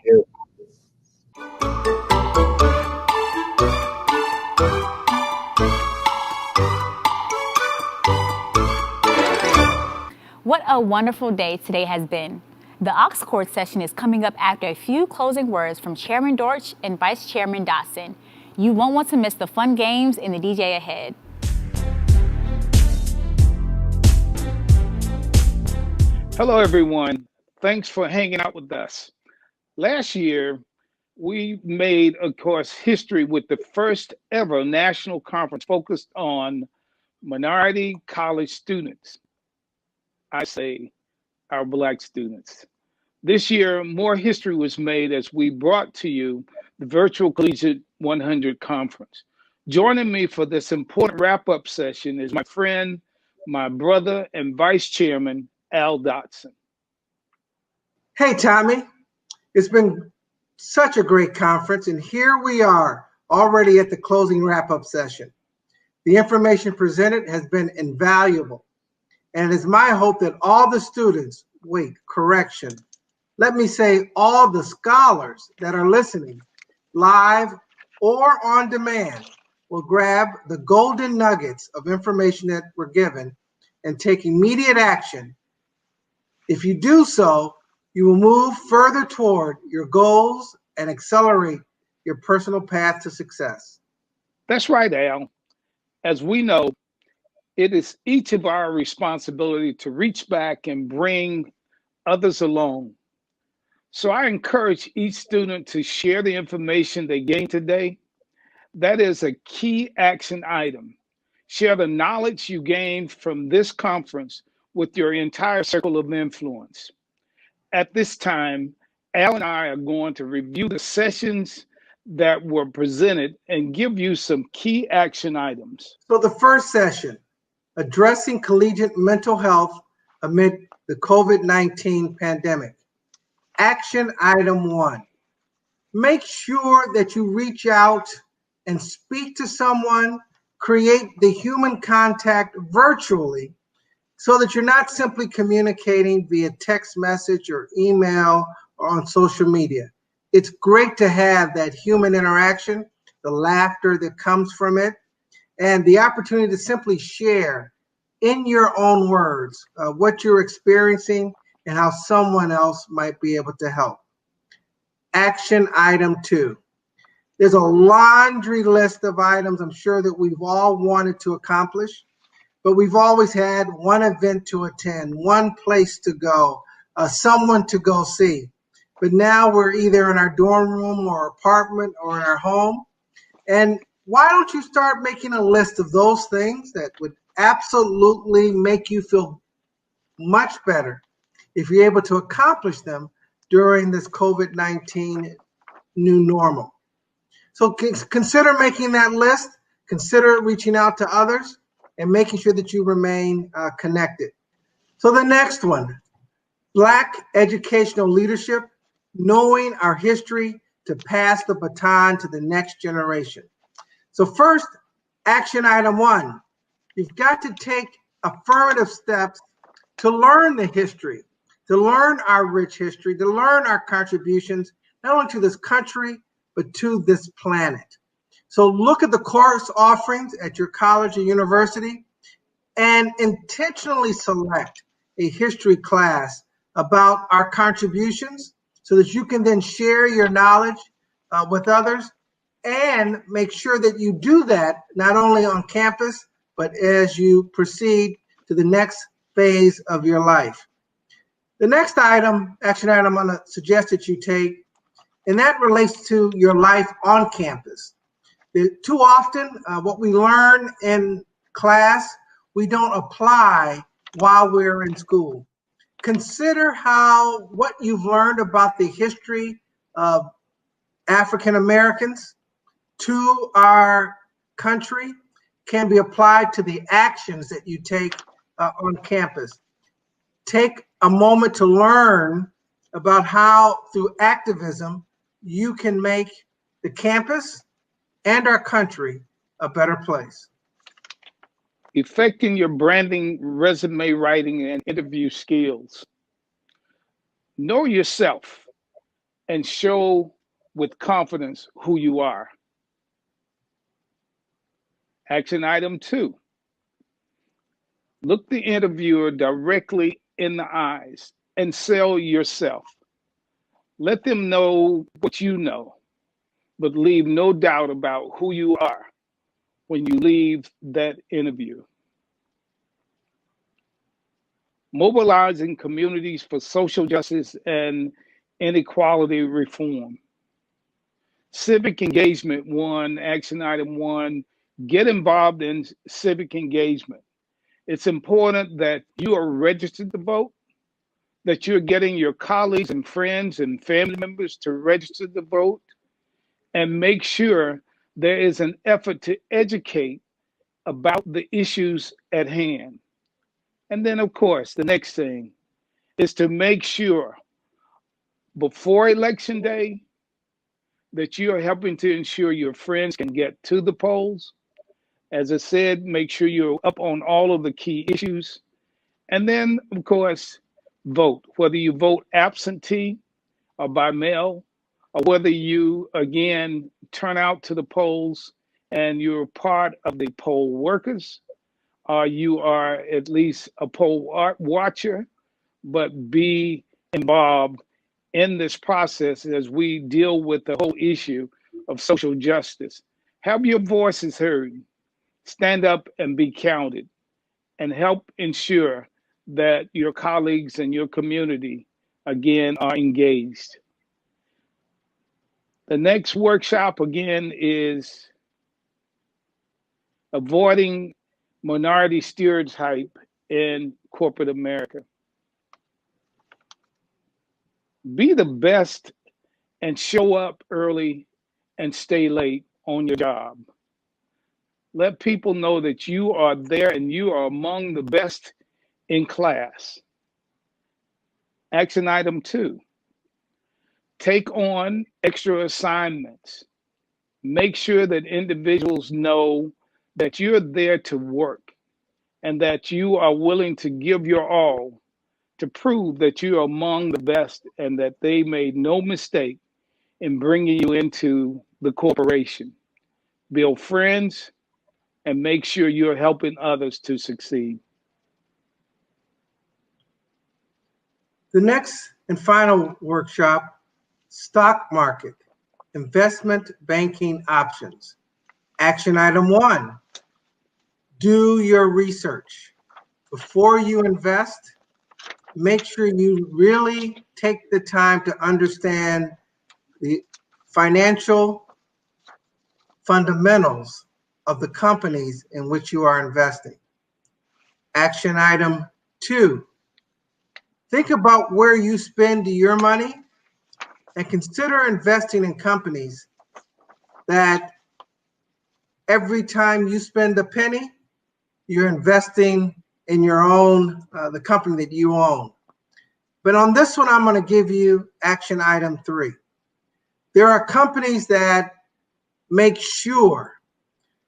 What a wonderful day today has been. The Ox Court session is coming up after a few closing words from Chairman Dortch and Vice Chairman Dotson. You won't want to miss the fun games and the DJ ahead. Hello, everyone. Thanks for hanging out with us. Last year, we made, of course, history with the first ever national conference focused on minority college students. I say our Black students. This year, more history was made as we brought to you the Virtual Collegiate 100 Conference. Joining me for this important wrap-up session is my friend, my brother, and Vice Chairman, Al Dotson. Hey, Tommy. It's been such a great conference, and here we are already at the closing wrap-up session. The information presented has been invaluable, and it is my hope that all the students, let me say all the scholars that are listening live or on demand will grab the golden nuggets of information that were given and take immediate action. If you do so, you will move further toward your goals and accelerate your personal path to success. That's right, Al. As we know, it is each of our responsibility to reach back and bring others along. So I encourage each student to share the information they gained today. That is a key action item. Share the knowledge you gained from this conference with your entire circle of influence. At this time, Al and I are going to review the sessions that were presented and give you some key action items. So the first session, addressing collegiate mental health amid the COVID-19 pandemic. Action item 1, make sure that you reach out and speak to someone, create the human contact virtually so that you're not simply communicating via text message or email or on social media. It's great to have that human interaction, the laughter that comes from it, and the opportunity to simply share in your own words what you're experiencing and how someone else might be able to help. Action item 2. There's a laundry list of items I'm sure that we've all wanted to accomplish. but we've always had one event to attend, one place to go, someone to go see. But now we're either in our dorm room or apartment or in our home. And why don't you start making a list of those things that would absolutely make you feel much better if you're able to accomplish them during this COVID-19 new normal. So consider making that list, consider reaching out to others, and making sure that you remain connected. So the next one, Black educational leadership, knowing our history to pass the baton to the next generation. So first, action item 1, you've got to take affirmative steps to learn the history, to learn our rich history, to learn our contributions, not only to this country, but to this planet. So look at the course offerings at your college or university and intentionally select a history class about our contributions so that you can then share your knowledge with others, and make sure that you do that not only on campus, but as you proceed to the next phase of your life. The next item, action item I'm going to suggest that you take, and that relates to your life on campus. Too often, what we learn in class, we don't apply while we're in school. Consider how what you've learned about the history of African Americans to our country can be applied to the actions that you take on campus. Take a moment to learn about how, through activism, you can make the campus and our country a better place. Effecting your branding, resume writing, and interview skills. Know yourself and show with confidence who you are. Action item 2, look the interviewer directly in the eyes and sell yourself. Let them know what you know, but leave no doubt about who you are when you leave that interview. Mobilizing communities for social justice and inequality reform. Civic engagement 1, action item 1, get involved in civic engagement. It's important that you are registered to vote, that you're getting your colleagues and friends and family members to register to vote, and make sure there is an effort to educate about the issues at hand. And then, of course, the next thing is to make sure before Election Day that you are helping to ensure your friends can get to the polls. As I said, make sure you're up on all of the key issues. And then, of course, vote, whether you vote absentee or by mail, or whether you, again, turn out to the polls and you're part of the poll workers, or you are at least a poll watcher, but be involved in this process as we deal with the whole issue of social justice. Have your voices heard, stand up and be counted, and help ensure that your colleagues and your community, again, are engaged. The next workshop, again, is avoiding minority stereotype in corporate America. Be the best and show up early and stay late on your job. Let people know that you are there and you are among the best in class. Action item 2, take on extra assignments. Make sure that individuals know that you're there to work and that you are willing to give your all to prove that you are among the best and that they made no mistake in bringing you into the corporation. Build friends and make sure you're helping others to succeed. The next and final workshop, stock market, investment banking options. Action item 1, Do your research. Before you invest, make sure you really take the time to understand the financial fundamentals of the companies in which you are investing. Action item 2, think about where you spend your money and consider investing in companies that every time you spend a penny, you're investing in your own, the company that you own. But on this one, I'm going to give you action item 3. There are companies that make sure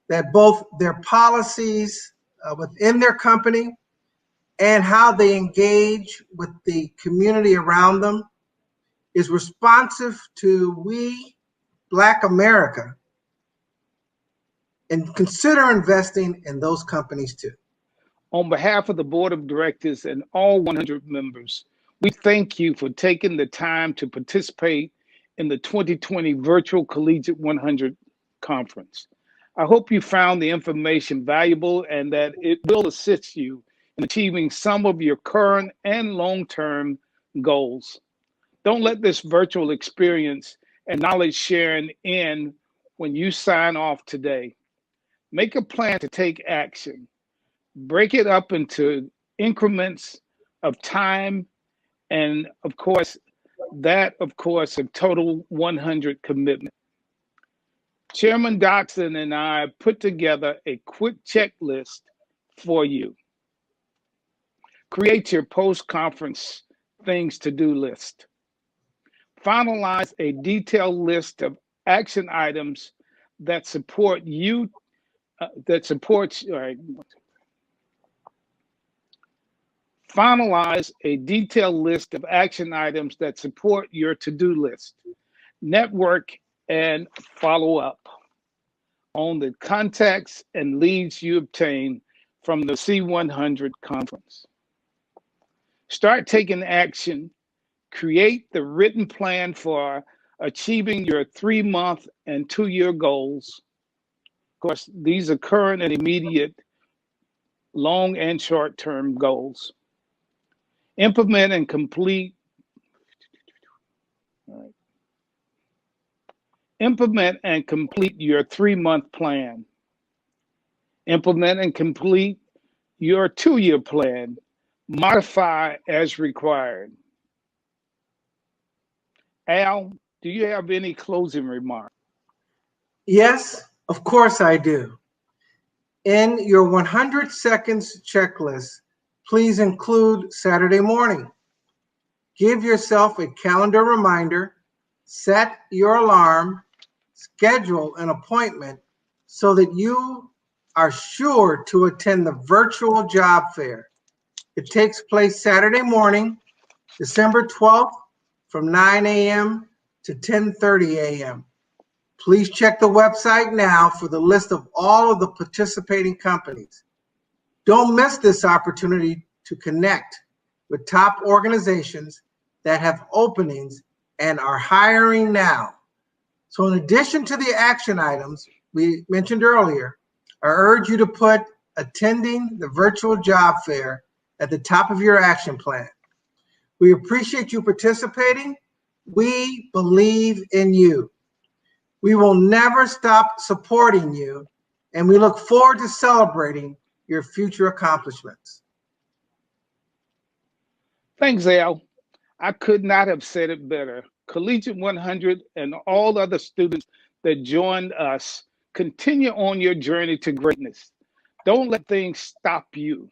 that both their policies within their company and how they engage with the community around them is responsive to we, Black America, and consider investing in those companies too. On behalf of the board of directors and all 100 members, we thank you for taking the time to participate in the 2020 Virtual Collegiate 100 Conference. I hope you found the information valuable and that it will assist you in achieving some of your current and long-term goals. Don't let this virtual experience and knowledge sharing end when you sign off today. Make a plan to take action. Break it up into increments of time and, of course, a total 100 commitment. Chairman Dotson and I put together a quick checklist for you. Create your post-conference things to do list. Finalize a detailed list of action items that support you, Finalize a detailed list of action items that support your to-do list. Network and follow up on the contacts and leads you obtain from the C100 conference. Start taking action. Create the written plan for achieving your 3-month and 2-year goals. Of course, these are current and immediate, long and short-term goals. Implement and complete your 3-month plan. Implement and complete your 2-year plan. Modify as required. Al, do you have any closing remarks? Yes, of course I do. In your 100 seconds checklist, please include Saturday morning. Give yourself a calendar reminder, set your alarm, schedule an appointment so that you are sure to attend the virtual job fair. It takes place Saturday morning, December 12th from 9 a.m. to 10:30 a.m. Please check the website now for the list of all of the participating companies. Don't miss this opportunity to connect with top organizations that have openings and are hiring now. So in addition to the action items we mentioned earlier, I urge you to put attending the virtual job fair at the top of your action plan. We appreciate you participating. We believe in you. We will never stop supporting you, and we look forward to celebrating your future accomplishments. Thanks, Al. I could not have said it better. Collegiate 100 and all other students that joined us, continue on your journey to greatness. Don't let things stop you.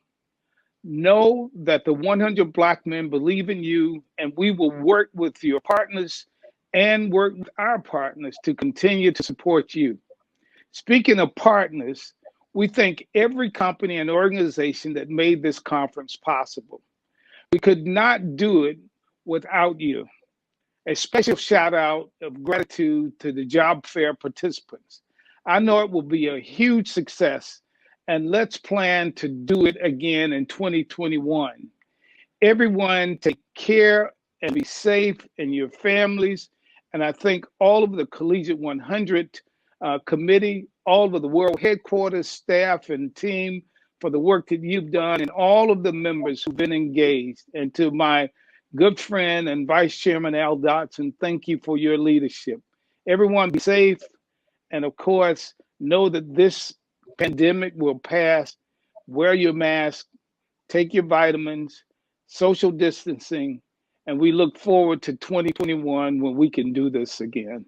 Know that the 100 Black men believe in you, and we will work with your partners and work with our partners to continue to support you. Speaking of partners, we thank every company and organization that made this conference possible. We could not do it without you. A special shout out of gratitude to the job fair participants. I know it will be a huge success, and let's plan to do it again in 2021. Everyone take care and be safe, and your families. And I thank all of the Collegiate 100 committee, all of the world headquarters staff and team for the work that you've done, and all of the members who've been engaged. And to my good friend and Vice Chairman Al Dotson, thank you for your leadership. Everyone be safe. And of course, know that this pandemic will pass. Wear your mask, take your vitamins, social distancing, and we look forward to 2021 when we can do this again.